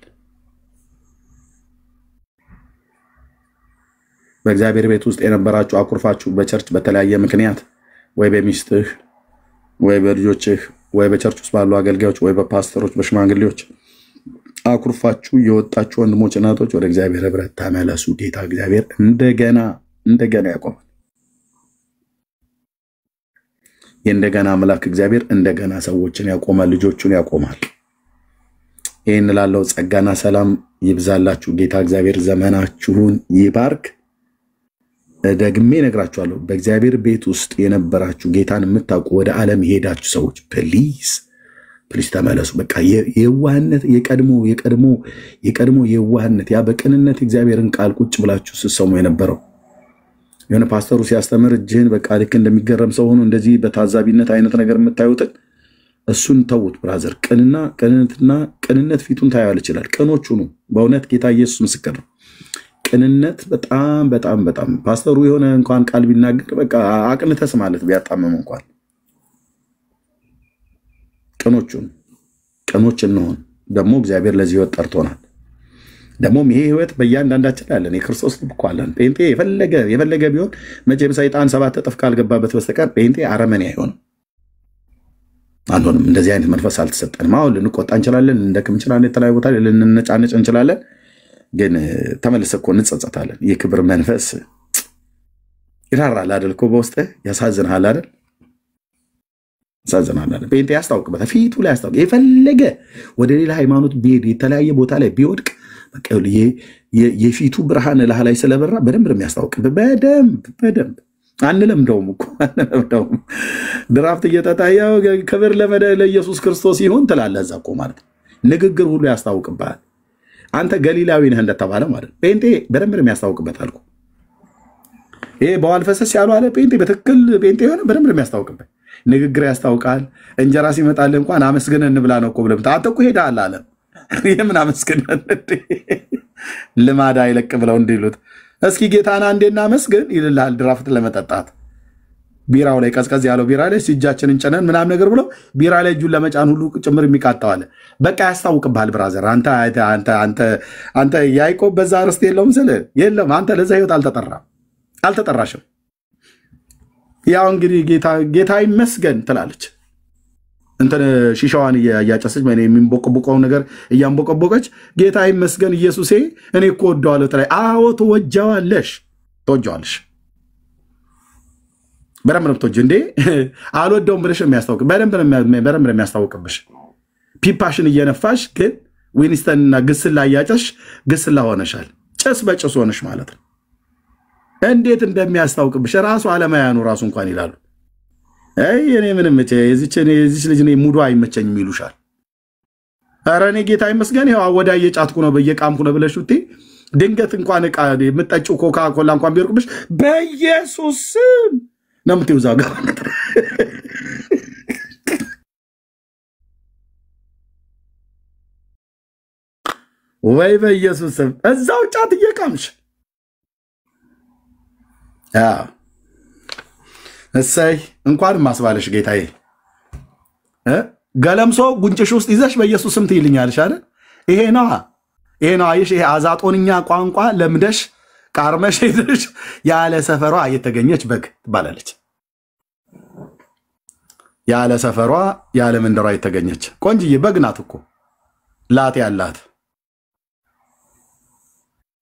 በእግዚአብሔር ቤት ውስጥ የነበራችሁ አኩርፋችሁ በቸርች በተለያየ ምክንያት ወይ በሚስትህ ወይ በልጆችህ ወይ በቸርች ውስጥ ባሉ አገልጋዮች ወይ በፓስተሮች በሽማግሌዎች አኩርፋችሁ የወጣችሁ ወንድሞች እናቶች ወደ እግዚአብሔር ህብረት ተመለሱ። ጌታ እግዚአብሔር እንደገና ያቆማል። የእንደገና አምላክ እግዚአብሔር እንደገና ሰዎችን ያቆማል፣ ልጆቹን ያቆማል። ይህን ላለው ጸጋና ሰላም ይብዛላችሁ። ጌታ እግዚአብሔር ዘመናችሁን ይባርክ። ደግሜ ነግራችኋለሁ። በእግዚአብሔር ቤት ውስጥ የነበራችሁ ጌታን የምታውቁ ወደ ዓለም የሄዳችሁ ሰዎች ፕሊዝ ተመለሱ። በቃ የዋህነት የቀድሞ የዋህነት ያ በቅንነት እግዚአብሔርን ቃል ቁጭ ብላችሁ ስትሰሙ የነበረው የሆነ ፓስተሩ ሲያስተምር እጅህን በቃ ልክ እንደሚገረም ሰው ሆኖ እንደዚህ በታዛቢነት አይነት ነገር የምታዩትን እሱን ተውት ብራዘር። ቅንነት ፊቱን ታያል ይችላል። ቅኖቹ ነው በእውነት ጌታ ኢየሱስ ምስክር ነው። ቅንነት በጣም በጣም በጣም ፓስተሩ የሆነ እንኳን ቃል ቢናገር በቃ አቅንተስ ማለት ቢያጣመም እንኳን ቅኖች እንሆን። ደግሞ እግዚአብሔር ለዚህ ህይወት ጠርቶናል። ደግሞ ይሄ ህይወት በእያንዳንዳችን አለን። የክርስቶስ ልብ እኮ አለን። ጴንጤ የፈለገ ቢሆን መቼም ሰይጣን 7 እጥፍ ካልገባበት በስተቀር ጴንጤ አረመኔ አይሆንም። አንሆንም። እንደዚህ አይነት መንፈስ አልተሰጠንም። አሁን ልንቆጣ እንችላለን፣ ልንደክም እንችላለን፣ የተለያዩ ቦታ ልንነጫነጭ እንችላለን። ግን ተመልሰህ እኮ እንጸጸታለን። የክብር መንፈስ ይራራል አይደል እኮ በውስጥህ ያሳዝንሃል አይደል? ያሳዝንሃል አይደል? ጴንጤ ያስታውቅበታል፣ ፊቱ ላይ ያስታውቅ። የፈለገ ወደ ሌላ ሃይማኖት ቢሄድ የተለያየ ቦታ ላይ ቢወድቅ በቃ የፊቱ ብርሃን ላህ ላይ ስለበራ በደንብ ነው የሚያስታውቅብህ። በደንብ አንለምደውም እኮ አንለምደውም። ድራፍት እየጠጣየው ክብር ለኢየሱስ ክርስቶስ ይሁን ትላለህ። እዛ እኮ ማለት ንግግር ሁሉ ያስታውቅብሃል። አንተ ገሊላዊ ነህ እንደተባለ ማለት ነው። ጴንጤ በደንብ ነው የሚያስታውቅበት አልኩ። ይሄ በዋል ፈሰስ ያሉ አለ ጴንጤ በትክክል ጴንጤ የሆነ በደንብ ነው የሚያስታውቅበት። ንግግር ያስታውቃል። እንጀራ ሲመጣልህ እንኳን አመስግነን እንብላ ነው እኮ ብለህ አንተ እኮ ሄደሃል አለ። የምን አመስግነን ልማድ አይለቅ ብለው እንዲሉት እስኪ ጌታን አንዴ እናመስግን ይልልሃል። ድራፍት ለመጠጣት ቢራው ላይ ቀዝቀዝ ያለው ቢራ ላይ እጃችንን ጭነን ምናምን ነገር ብለው ቢራ ላይ እጁን ለመጫን ሁሉ ጭምር የሚቃጣዋለ በቃ ያስታውቅብሃል። ብራዘር አንተ ያዕቆብ በዛ ርስት የለውም ስል የለም። አንተ ለዛ ህይወት አልተጠራሽም። ያው እንግዲህ ጌታ ይመስገን ትላለች። እንትን ሺሻዋን እያጨሰች ማለት የሚንቦቀቦቀው ነገር እያንቦቀቦቀች ጌታ ይመስገን ኢየሱሴ እኔ እኮ ወደዋለሁ ትላለች። አዎ ትወጃዋለሽ። በደንብ ነው የምትወጂው እንዴ? አልወደውም ብለሽ የሚያስታውቅ በደንብ ነው የሚያስታውቅብሽ። ፒፓሽን እየነፋሽ ግን ዊኒስተንና ግስላ እያጨሽ ግስላ ሆነሻል። ጭስ በጭስ ሆነሽ ማለት ነው። እንዴት እንደሚያስታውቅብሽ ራሱ አለማያኑ ራሱ እንኳን ይላሉ። አይ እኔ ምንም እዚች ልጅ ነው ሙዱ አይመቸኝም ይሉሻል። ኧረ እኔ ጌታ ይመስገን ይሄው አወዳየ ጫትኩ ነው በየቃምኩ ነው ብለሽ ውጤ ድንገት እንኳን ዕቃ የምትጠጪው ኮካ ኮላ እንኳን ቢርቅብሽ በኢየሱስ ስም ነው የምትይው እዛ ጋር ወይ በኢየሱስ ስም እዛው ጫት እየቃምሽ እሰይ እንኳን ማስባለሽ ጌታዬ ገለምሶ ጉንጭሽ ውስጥ ይዘሽ በኢየሱስ ስም ትይልኛለሽ አይደል? ይሄ ነው አይሽ ይሄ አዛጦንኛ ቋንቋ ለምደሽ ቃርመሽ ሄደሽ ያለ ሰፈሯ የተገኘች በግ ትባላለች። ያለ ሰፈሯ ያለ መንደሯ የተገኘች ቆንጅዬ በግ ናት እኮ ላት ያላት።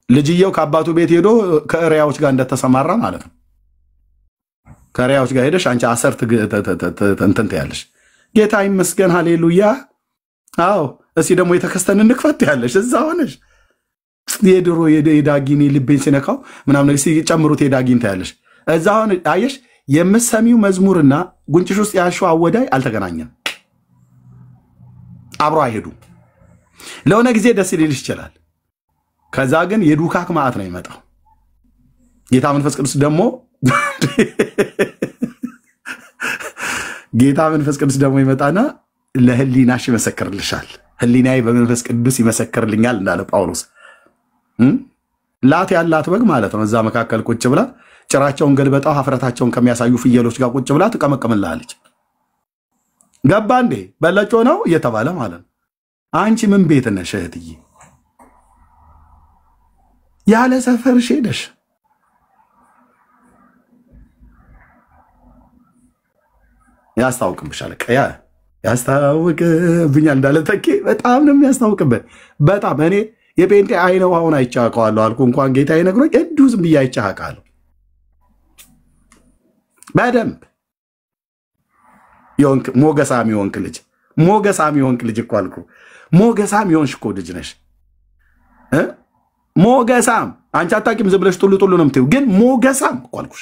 ልጅየው ከአባቱ ቤት ሄዶ ከእሪያዎች ጋር እንደተሰማራ ማለት ነው። ከእሪያዎች ጋር ሄደሽ አንቺ አሰር እንትን ትያለሽ። ጌታ ይመስገን ሃሌሉያ። አዎ እስኪ ደግሞ የተከስተን እንክፈት ያለሽ እዛ ሆነሽ የድሮ የዳጊኒ ልቤን ሲነካው ምናምን እስኪ ጨምሩት የዳጊን ታያለሽ። እዛ ሆነ አየሽ የምትሰሚው መዝሙርና ጉንጭሽ ውስጥ ያልሽው አወዳይ አልተገናኘም። አብሮ አይሄዱ። ለሆነ ጊዜ ደስ ሊልሽ ይችላል። ከዛ ግን የዱካክ ማዕት ነው ይመጣው። ጌታ መንፈስ ቅዱስ ደግሞ ጌታ መንፈስ ቅዱስ ደግሞ ይመጣና ለህሊናሽ ይመሰክርልሻል። ህሊናዬ በመንፈስ ቅዱስ ይመሰክርልኛል እንዳለ ጳውሎስ። ላት ያላት በግ ማለት ነው። እዛ መካከል ቁጭ ብላ ጭራቸውን ገልበጣው ሀፍረታቸውን ከሚያሳዩ ፍየሎች ጋር ቁጭ ብላ ትቀመቅምልሃለች። ገባ እንዴ በለጮ ነው እየተባለ ማለት ነው። አንቺ ምን ቤት ነሽ እህትዬ? ያለ ሰፈርሽ ሄደሽ ያስታውቅብሻል። ያስታውቅብኛል እንዳለ ተኬ በጣም ነው የሚያስታውቅበት። በጣም እኔ የጴንጤ አይነው አሁን አይቻቀዋለሁ አልኩ እንኳን ጌታ ይነግሮኝ እንዲሁ ዝም ብዬ አይቻቃለሁ። በደንብ ዮንክ ሞገሳም ዮንክ ልጅ እኮ አልኩ። ሞገሳም ዮንሽ እኮ ልጅ ነሽ ሞገሳም። አንቺ አታውቂም ዝም ብለሽ ጡሉ ነው የምትይው፣ ግን ሞገሳም እኮ አልኩሽ።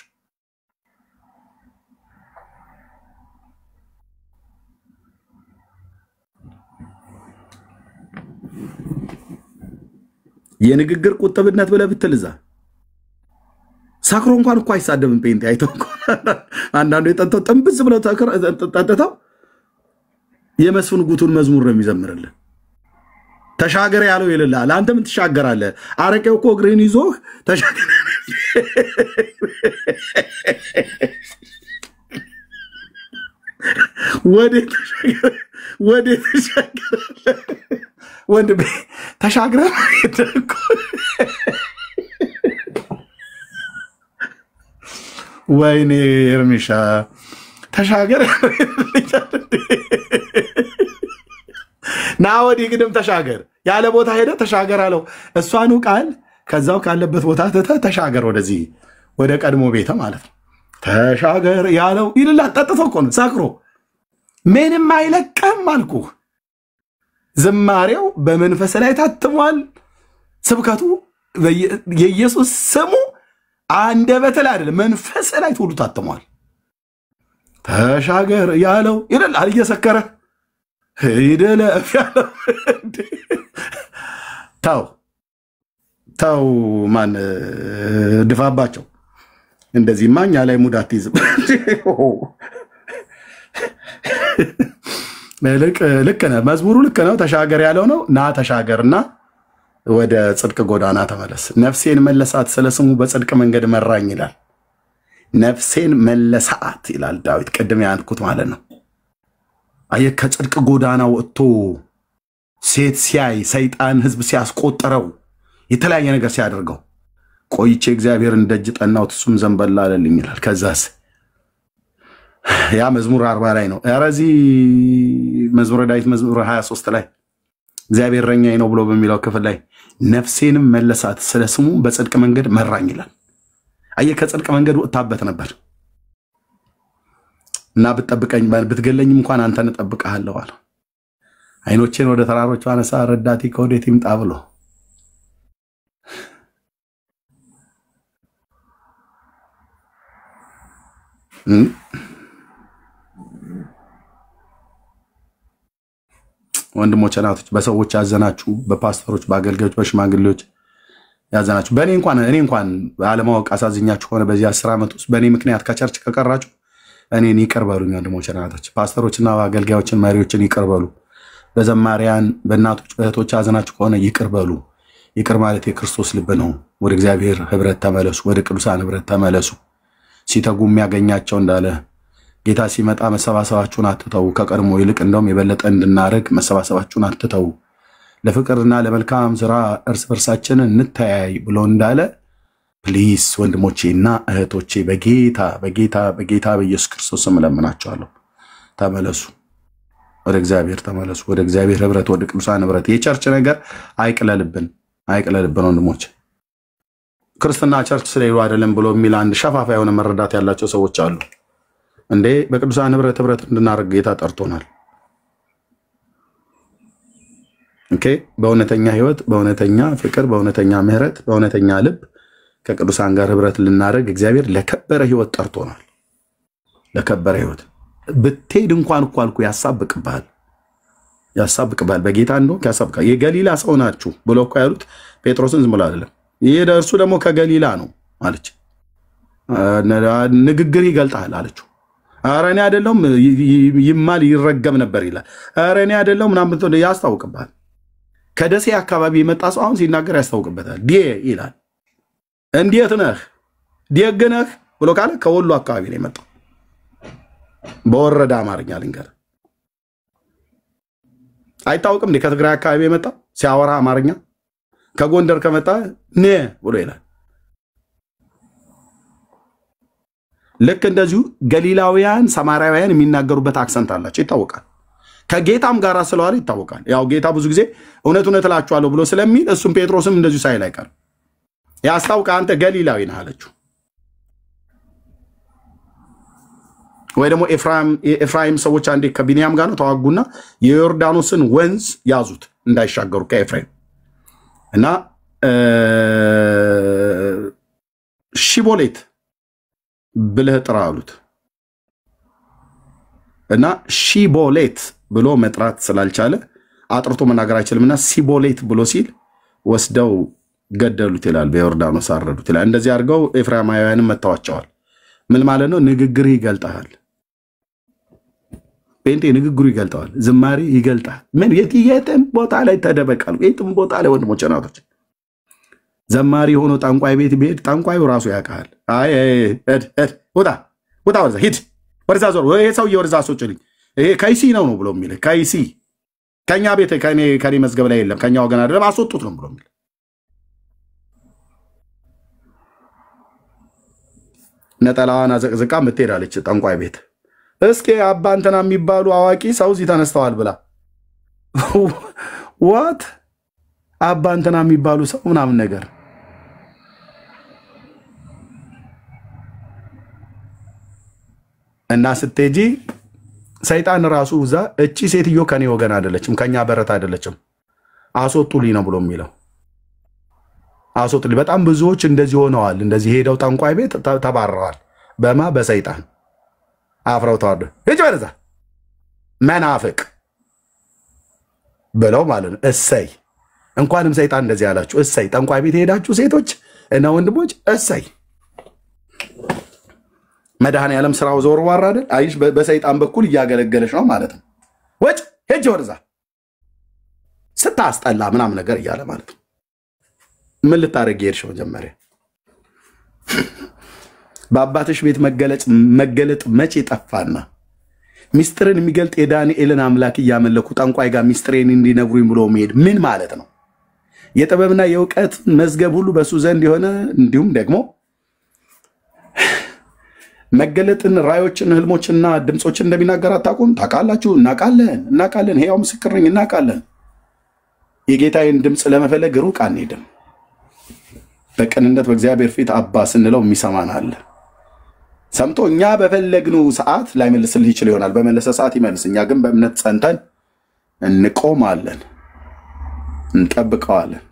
የንግግር ቁጥብነት ብለህ ብትል እዛ ሳክሮ እንኳን እኮ አይሳደብም። ጴንጤ አይተው እኮ አንዳንዱ የጠጣው ጥንብዝ ብለው ጠጥተው የመስፍን ጉቱን መዝሙር ነው የሚዘምርልህ። ተሻገር ያለው ይልልሃል። አንተ ምን ትሻገራለህ? አረቄው እኮ እግርህን ይዞህ ተሻገር ወዴት ተሻገራለህ? ወንድሜ ተሻግረህ እኮ ወይኔ ኤርሚሻ ተሻገር ና ወዲህ ግድም ተሻገር ያለ ቦታ ሄደ ተሻገር አለው። እሷኑ ቃል ከዛው ካለበት ቦታ ተሻገር ወደዚህ ወደ ቀድሞ ቤተ ማለት ነው። ተሻገር ያለው ይልላት ጠጥቶ እኮ ነው ሳክሮ። ምንም አይለቀም አልኩህ። ዝማሬው በመንፈስ ላይ ታትሟል። ስብከቱ የኢየሱስ ስሙ አንደበት ላይ አይደለም መንፈስ ላይ ሁሉ ታትሟል። ተሻገር ያለው ይላል እየሰከረ ሄደለ ያለው ታው ማን ድፋባቸው እንደዚህ ማኛ ላይ ሙዳት ይዝም ልክ ነው። መዝሙሩ ልክ ነው። ተሻገር ያለው ነው። ና ተሻገርና ወደ ጽድቅ ጎዳና ተመለስ። ነፍሴን መለሳት ስለ ስሙ በጽድቅ መንገድ መራኝ ይላል። ነፍሴን መለሳት ይላል ዳዊት። ቅድም ያልኩት ማለት ነው። አየህ ከጽድቅ ጎዳና ወጥቶ ሴት ሲያይ ሰይጣን ህዝብ ሲያስቆጥረው የተለያየ ነገር ሲያደርገው ቆይቼ እግዚአብሔርን ደጅ ጠናሁት እሱም ዘንበል አለልኝ ይላል። ከዛስ ያ መዝሙር 40 ላይ ነው። ያረዚ መዝሙረ ዳዊት መዝሙር 23 ላይ እግዚአብሔር እረኛዬ ነው ብሎ በሚለው ክፍል ላይ ነፍሴንም መለሳት ስለ ስሙ በጽድቅ መንገድ መራኝ ይላል። አየህ ከጽድቅ መንገድ ወጣበት ነበር እና ብትጠብቀኝ ብትገለኝም እንኳን አንተን እጠብቅሃለሁ አለ። አይኖቼን ወደ ተራሮች አነሳ ረዳቴ ከወዴት ይምጣ ብሎ ወንድሞች እናቶች በሰዎች ያዘናችሁ በፓስተሮች በአገልጋዮች በሽማግሌዎች ያዘናችሁ በእኔ እንኳን አለማወቅ አሳዝኛችሁ ሆነ በዚህ 10 ዓመት ውስጥ በእኔ ምክንያት ከቸርች ከቀራችሁ እኔን ይቅር በሉኝ ወንድሞች እናቶች ፓስተሮችና አገልጋዮችን መሪዎችን ይቅር በሉ በዘማሪያን በእናቶች በእህቶች ያዘናችሁ ከሆነ ይቅር በሉ ይቅር ማለት የክርስቶስ ልብ ነው ወደ እግዚአብሔር ህብረት ተመለሱ ወደ ቅዱሳን ህብረት ተመለሱ ሲተጉ የሚያገኛቸው እንዳለ ጌታ ሲመጣ መሰባሰባችሁን አትተው ከቀድሞ ይልቅ እንደውም የበለጠ እንድናረግ መሰባሰባችሁን አትተው ለፍቅርና ለመልካም ስራ እርስ በርሳችን እንተያይ ብሎ እንዳለ ፕሊስ ወንድሞቼና እህቶቼ በጌታ በኢየሱስ ክርስቶስ ስም ለምናችኋለሁ ተመለሱ ወደ እግዚአብሔር ተመለሱ ወደ እግዚአብሔር ህብረት ወደ ቅዱሳን ህብረት የቸርች ነገር አይቅለልብን ወንድሞች ክርስትና ቸርች ስለይሉ አይደለም ብሎ የሚል አንድ ሸፋፋ የሆነ መረዳት ያላቸው ሰዎች አሉ እንዴ በቅዱሳን ህብረት እንድናረግ ጌታ ጠርቶናል ኦኬ በእውነተኛ ህይወት በእውነተኛ ፍቅር በእውነተኛ ምህረት በእውነተኛ ልብ ከቅዱሳን ጋር ህብረት ልናረግ እግዚአብሔር ለከበረ ህይወት ጠርቶናል ለከበረ ህይወት ብትሄድ እንኳን እኮ አልኩ ያሳብቅባል በጌታ እንደው ያሳብቃል የገሊላ ሰው ናችሁ ብሎ እኮ ያሉት ጴጥሮስን ዝም ብሎ አይደለም እርሱ ደግሞ ከገሊላ ነው አለች ንግግር ይገልጣል አለችው ኧረ እኔ አይደለም ይማል ይረገም ነበር ይላል ኧረ እኔ አይደለም ምናምን ያስታውቅባል ከደሴ አካባቢ የመጣ ሰው አሁን ሲናገር ያስታውቅበታል ይላል እንዴት ነህ ደግ ነህ ብሎ ካለ ከወሎ አካባቢ ነው የመጣው በወረዳ አማርኛ ልንገር አይታወቅም ከትግራይ አካባቢ የመጣ ሲያወራ አማርኛ ከጎንደር ከመጣ ብሎ ይላል ልክ እንደዚሁ ገሊላውያን ሰማራውያን የሚናገሩበት አክሰንት አላቸው ይታወቃል ከጌታም ጋር ስለዋለ ይታወቃል ያው ጌታ ብዙ ጊዜ እውነት እላችኋለሁ ብሎ ስለሚል እሱም ጴጥሮስም እንደዚሁ ሳይል አይቀርም ያስታውቃ አንተ ገሊላዊ ነህ አለችው ወይ ደግሞ ኤፍራይም ሰዎች አንዴ ከቢንያም ጋር ነው ተዋጉና የዮርዳኖስን ወንዝ ያዙት እንዳይሻገሩ ከኤፍራይም እና ሺቦሌት ብለህ ጥራ አሉት እና ሺቦሌት ብሎ መጥራት ስላልቻለ አጥርቶ መናገር አይችልምና ሲቦሌት ብሎ ሲል ወስደው ገደሉት ይላል በዮርዳኖስ አረዱት ይላል እንደዚህ አድርገው ኤፍራማውያንን መታዋቸዋል ምን ማለት ነው ንግግር ይገልጣል ጴንጤ ንግግሩ ይገልጣል ዝማሬ ይገልጣል ምን የትም ቦታ ላይ ተደበቃሉ የትም ቦታ ላይ ወንድሞች እናቶች ዘማሪ ሆኖ ጠንቋይ ቤት ቢሄድ ጠንቋዩ ራሱ ያውቃል አይ ወጣ ወደዛ ሂድ ወደዛ ዞር ወይ ሰውዬ ወደዛ አስወጭልኝ ይሄ ከይሲ ነው ብሎ የሚል ከይሲ ከኛ ቤት ከኔ መዝገብ ላይ የለም ከኛ ወገን አይደለም አስወጡት ነው ብሎ የሚል ነጠላዋን አዘቅዝቃ ምትሄዳለች ጠንቋይ ቤት እስኪ አባ እንትና የሚባሉ አዋቂ ሰው እዚህ ተነስተዋል ብላ ዋት አባ እንትና የሚባሉ ሰው ምናምን ነገር እና ስትሄጂ ሰይጣን ራሱ እዛ እቺ ሴትዮ ከኔ ወገን አይደለችም ከኛ በረት አይደለችም አስወጡልኝ ነው ብሎ የሚለው አስወጡልኝ በጣም ብዙዎች እንደዚህ ሆነዋል እንደዚህ ሄደው ጠንቋይ ቤት ተባረዋል በሰይጣን አፍረው ተዋደ እጅ ወደዛ መናፍቅ ብለው ማለት ነው እሰይ እንኳንም ሰይጣን እንደዚህ ያላችሁ እሰይ ጠንቋይ ቤት ሄዳችሁ ሴቶች እና ወንድሞች እሰይ መድኃኔ ዓለም ስራው ዞር ዋራ አይደል አይሽ በሰይጣን በኩል እያገለገለሽ ነው ማለት ነው ወጭ ሄጅ ወደዛ ስታስጠላ ምናምን ነገር እያለ ማለት ነው ምን ልታረግ ይርሽ መጀመሪያ በአባትሽ ቤት መገለጥ መቼ ጠፋና ሚስጥርን የሚገልጥ የዳንኤልን አምላክ እያመለኩ ጠንቋይ ጋር ሚስጥሬን እንዲነግሩኝ ብሎ መሄድ ምን ማለት ነው የጥበብና የእውቀት መዝገብ ሁሉ በሱ ዘንድ የሆነ እንዲሁም ደግሞ መገለጥን ራዮችን ህልሞችና ድምጾችን እንደሚናገር አታውቁም ታውቃላችሁ እናውቃለን ሕያው ምስክር ነኝ እናውቃለን የጌታዬን ድምጽ ለመፈለግ ሩቅ አንሄድም በቅንነት በእግዚአብሔር ፊት አባ ስንለው የሚሰማን አለ ሰምቶ እኛ በፈለግነው ሰዓት ላይ መልስልህ ይችላል ይሆናል በመለሰ ሰዓት ይመልስ እኛ ግን በእምነት ጸንተን እንቆማለን እንጠብቀዋለን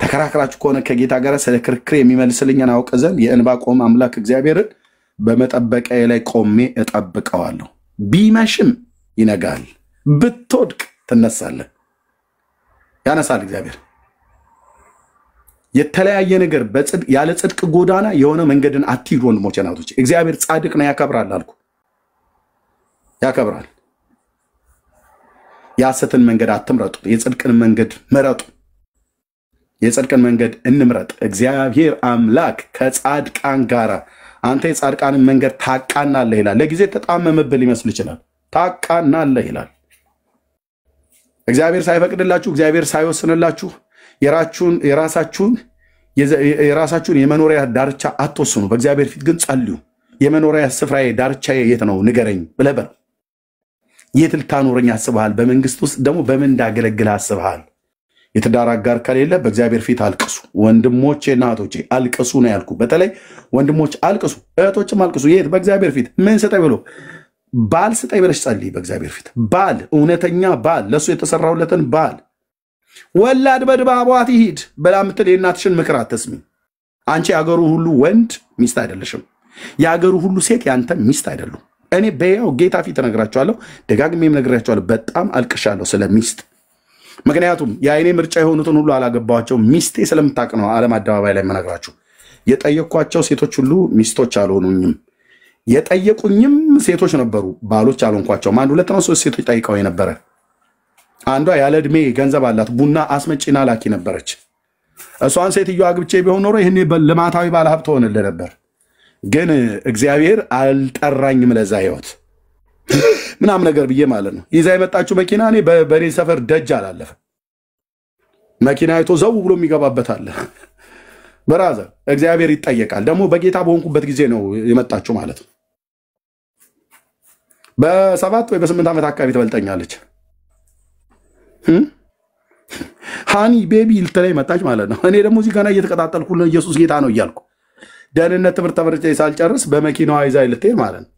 ተከራክራችሁ ከሆነ ከጌታ ጋር ስለ ክርክር የሚመልስልኝን አውቅ ዘንድ የዕንባቆም አምላክ እግዚአብሔርን በመጠበቂያዬ ላይ ቆሜ እጠብቀዋለሁ። ቢመሽም ይነጋል፣ ብትወድቅ ትነሳለህ። ያነሳል እግዚአብሔር። የተለያየ ነገር ያለ ጽድቅ ጎዳና የሆነ መንገድን አትሂዱ ወንድሞቼ ናቶች። እግዚአብሔር ጻድቅ ነው፣ ያከብራል አልኩ። ያከብራል። የሐሰትን መንገድ አትምረጡ፣ የጽድቅን መንገድ ምረጡ። የጽድቅን መንገድ እንምረጥ። እግዚአብሔር አምላክ ከጻድቃን ጋር አንተ የጻድቃንን መንገድ ታቃናለህ ይላል። ለጊዜ ተጣመመብህ ሊመስል ይችላል። ታቃናለህ ይላል። እግዚአብሔር ሳይፈቅድላችሁ፣ እግዚአብሔር ሳይወስንላችሁ የራሳችሁን የመኖሪያ ዳርቻ አትወስኑ። በእግዚአብሔር ፊት ግን ጸልዩ። የመኖሪያ ስፍራዬ ዳርቻዬ የት ነው ንገረኝ ብለህ በል። የት ልታኖረኝ አስበሃል? በመንግስት ውስጥ ደግሞ በምን እንዳገለግልህ አስበሃል? የትዳር አጋር ከሌለ በእግዚአብሔር ፊት አልቅሱ። ወንድሞቼ እና እህቶቼ አልቅሱ ነው ያልኩ። በተለይ ወንድሞች አልቅሱ፣ እህቶችም አልቅሱ። የት? በእግዚአብሔር ፊት። ምን ስጠኝ ብሎ ባል ስጠኝ ብለሽ ጸልይ በእግዚአብሔር ፊት። ባል፣ እውነተኛ ባል፣ ለእሱ የተሰራውለትን ባል። ወላድ በድባቧት ይሂድ ብላ ምትል የእናትሽን ምክር አትስሚ። አንቺ የአገሩ ሁሉ ወንድ ሚስት አይደለሽም። የአገሩ ሁሉ ሴት ያንተ ሚስት አይደሉም። እኔ በያው ጌታ ፊት እነግራቸዋለሁ፣ ደጋግሜም እነግራቸዋለሁ። በጣም አልቅሻለሁ ስለ ሚስት። ምክንያቱም የአይኔ ምርጫ የሆኑትን ሁሉ አላገባቸው። ሚስቴ ስለምታውቅ ነው ዓለም አደባባይ ላይ የምነግራችሁ። የጠየኳቸው ሴቶች ሁሉ ሚስቶች አልሆኑኝም። የጠየቁኝም ሴቶች ነበሩ፣ ባሎች አልሆንኳቸውም። 1 2 3 ሴቶች ጠይቀው የነበረ። አንዷ ያለ ዕድሜ ገንዘብ አላት፣ ቡና አስመጪና ላኪ ነበረች። እሷን ሴትዮ አግብቼ ቢሆን ኖሮ ይህን ልማታዊ ባለሀብት ሆንልህ ነበር። ግን እግዚአብሔር አልጠራኝም ለዛ ህይወት ምናምን ነገር ብዬ ማለት ነው። ይዛ የመጣችው መኪና እኔ በኔ ሰፈር ደጅ አላለፈ። መኪና አይቶ ዘው ብሎ የሚገባበት አለ። በራዘር እግዚአብሔር ይጠየቃል። ደግሞ በጌታ በሆንኩበት ጊዜ ነው የመጣችው ማለት ነው። በ7 ወይ በ8 ዓመት አካባቢ ትበልጠኛለች። ሃኒ ቤቢ ልትለኝ መጣች ማለት ነው። እኔ ደግሞ እዚህ ጋር እየተቀጣጠልኩ ኢየሱስ ጌታ ነው እያልኩ ደህንነት ትምህርት ተመርጬ ሳልጨርስ በመኪናዋ ይዛ ልትሄድ ማለት ነው።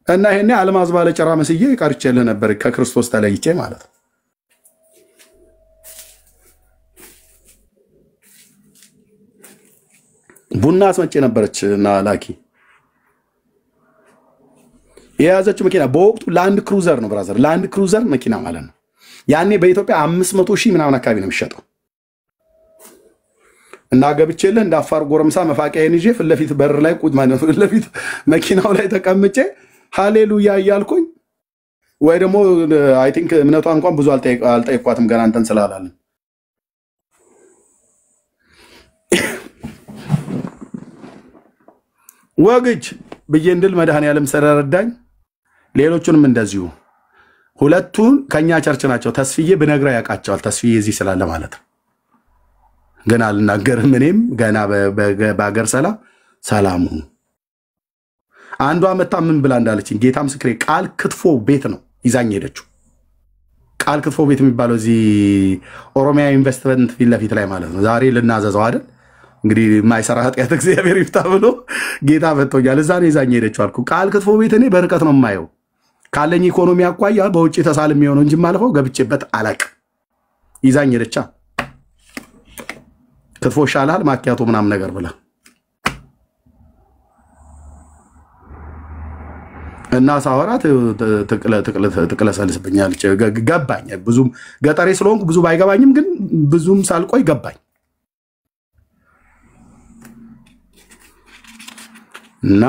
እና ይሄኔ አልማዝ ባለ ጭራ መስዬ ቀርቼልህ ነበር ከክርስቶስ ተለይቼ ማለት ነው። ቡና አስመጪ ነበረች እና ላኪ የያዘችው መኪና በወቅቱ ላንድ ክሩዘር ነው ብራዘር፣ ላንድ ክሩዘር መኪና ማለት ነው። ያኔ በኢትዮጵያ 500,000 ምናምን አካባቢ ነው የሚሸጠው። እና ገብቼልህ እንደ አፋር ጎረምሳ መፋቂያን ይዤ ፊት ለፊት በር ላይ ቁጭ ማለት ፊት ለፊት መኪናው ላይ ተቀምጬ ሃሌሉያ እያልኩኝ ወይ ደግሞ አይ ቲንክ እምነቷ እንኳን ብዙ አልጠይቋትም ገና እንትን ስላላለን ወግጅ ብዬ እንድል መድኃኔዓለም ስለረዳኝ ሌሎቹንም እንደዚሁ ሁለቱን ከኛ ቸርች ናቸው። ተስፍዬ ብነግረው ያውቃቸዋል። ተስፍዬ እዚህ ስላለ ማለት ነው። ገና አልናገርም። እኔም ገና በአገር ሰላሙ አንዷ መታ ምን ብላ እንዳለችኝ ጌታ ምስክሬ፣ ቃል ክትፎ ቤት ነው ይዛኝ ሄደችው። ቃል ክትፎ ቤት የሚባለው እዚህ ኦሮሚያ ኢንቨስትመንት ፊት ለፊት ላይ ማለት ነው። ዛሬ ልናዘዘው አይደል እንግዲህ የማይሰራ ኃጢአት እግዚአብሔር ይፍታ ብሎ ጌታ ፈቶኛል። እዛ ነው ይዛኝ ሄደችው አልኩ። ቃል ክትፎ ቤት እኔ በርቀት ነው የማየው ካለኝ ኢኮኖሚ አኳያ በውጭ ተሳልም የሚሆነው እንጂ ማለፈው ገብቼበት አላቅም። ይዛኝ ሄደቻ ክትፎ ሻላል ማኪያቶ ምናምን ነገር ብላ እና ሳወራት ትቅለሰልስብኛለች። ገባኝ። ብዙም ገጠሬ ስለሆንኩ ብዙ ባይገባኝም ግን ብዙም ሳልቆይ ገባኝ። እና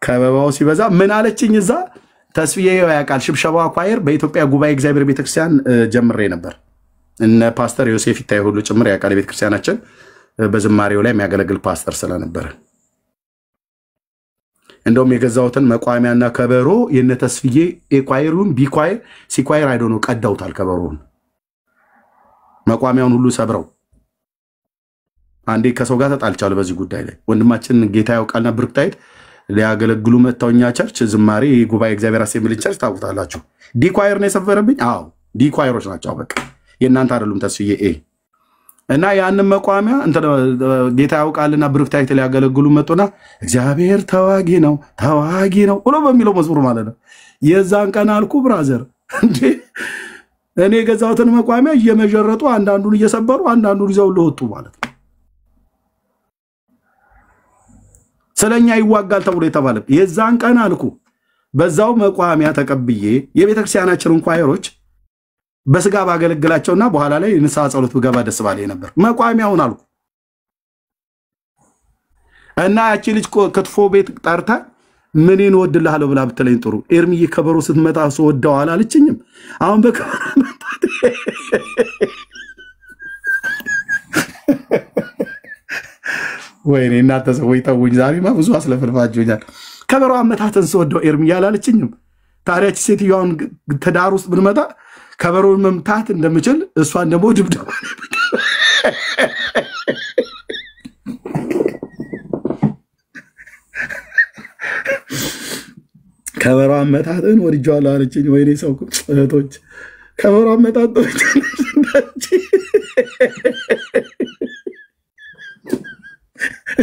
ከበባው ሲበዛ ምን አለችኝ እዛ ተስፍዬ ያውቃል። ሽብሸባው አኳየር በኢትዮጵያ ጉባኤ እግዚአብሔር ቤተክርስቲያን ጀምሬ ነበር። እነ ፓስተር ዮሴፍ ይታይ ሁሉ ጭምር ያውቃል። ቤተክርስቲያናችን በዝማሬው ላይ የሚያገለግል ፓስተር ስለነበረ እንደውም የገዛውትን መቋሚያና ከበሮ የነ ተስፍዬ ኤኳየሩን ቢኳየር ሲኳየር አይዶ ነው ቀዳውታል። ከበሮውን መቋሚያውን ሁሉ ሰብረው አንዴ ከሰው ጋር ተጣልቻለሁ በዚህ ጉዳይ ላይ። ወንድማችን ጌታ ያውቃልና ብርክታይት ሊያገለግሉ መጣውኛ ቸርች ዝማሬ ጉባኤ እግዚአብሔር አሴምብሊ ቸርች ታውቁታላችሁ። ዲኳየር ነው የሰፈረብኝ። አዎ ዲኳየሮች ናቸው። በቃ የእናንተ አይደሉም ተስፍዬ እና ያንን መቋሚያ ጌታ ያውቃልና ብርክታይት ሊያገለግሉ መጡና እግዚአብሔር ተዋጊ ነው ብሎ በሚለው መዝሙር ማለት ነው። የዛን ቀን አልኩ ብራዘር እንዴ እኔ የገዛሁትን መቋሚያ እየመጀረጡ አንዳንዱን እየሰበሩ አንዳንዱን ይዘው ለወጡ ማለት ነው። ስለኛ ይዋጋል ተብሎ የተባለ የዛን ቀን አልኩ በዛው መቋሚያ ተቀብዬ የቤተክርስቲያናችን ኳየሮች በስጋ ባገለግላቸውና በኋላ ላይ ንስሐ ጸሎት ብገባ ደስ ባለኝ ነበር። መቋሚያውን አልኩ እና ያቺ ልጅ ክትፎ ቤት ጠርታ ምንን ወድልሃለሁ ብላ ብትለኝ ጥሩ ኤርሚዬ ከበሮ ስትመጣ ወደው አላለችኝም። አሁን በከበሮ መጣት ወይኔ እናንተ ሰዎች ተውኝ። ዛሬማ ብዙ አስለፍልፋችሁኛል። ከበሮ አመታተን ወደው ኤርሚዬ አላለችኝም። ታዲያች ሴትዮዋን ተዳር ውስጥ ብንመጣ ከበሮን መምታት እንደምችል እሷን ደግሞ ድብደባ ከበሮ አመታተን ወድጃለሁ አለችኝ። ወይኔ ሰው እህቶች ከበሮ አመታተን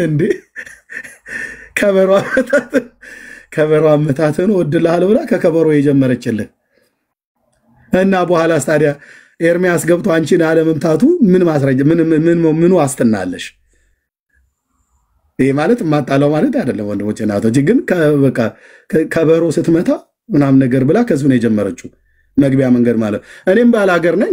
እንዴ ከበሮ አመታተን ወድልሃለሁ ብላ ከከበሮ የጀመረችልህ እና በኋላ ታዲያ ኤርሚያስ ገብቶ አንቺን አለመምታቱ ምን ማስረጃ ምን ዋስትናለሽ? ይሄ ማለት ማጣለው ማለት አይደለም ወንድሞቼ እናቶች። ግን በቃ ከበሮ ስትመታ ምናምን ነገር ብላ ከዚህ ነው የጀመረችው መግቢያ መንገድ ማለት። እኔም ባላገር ነኝ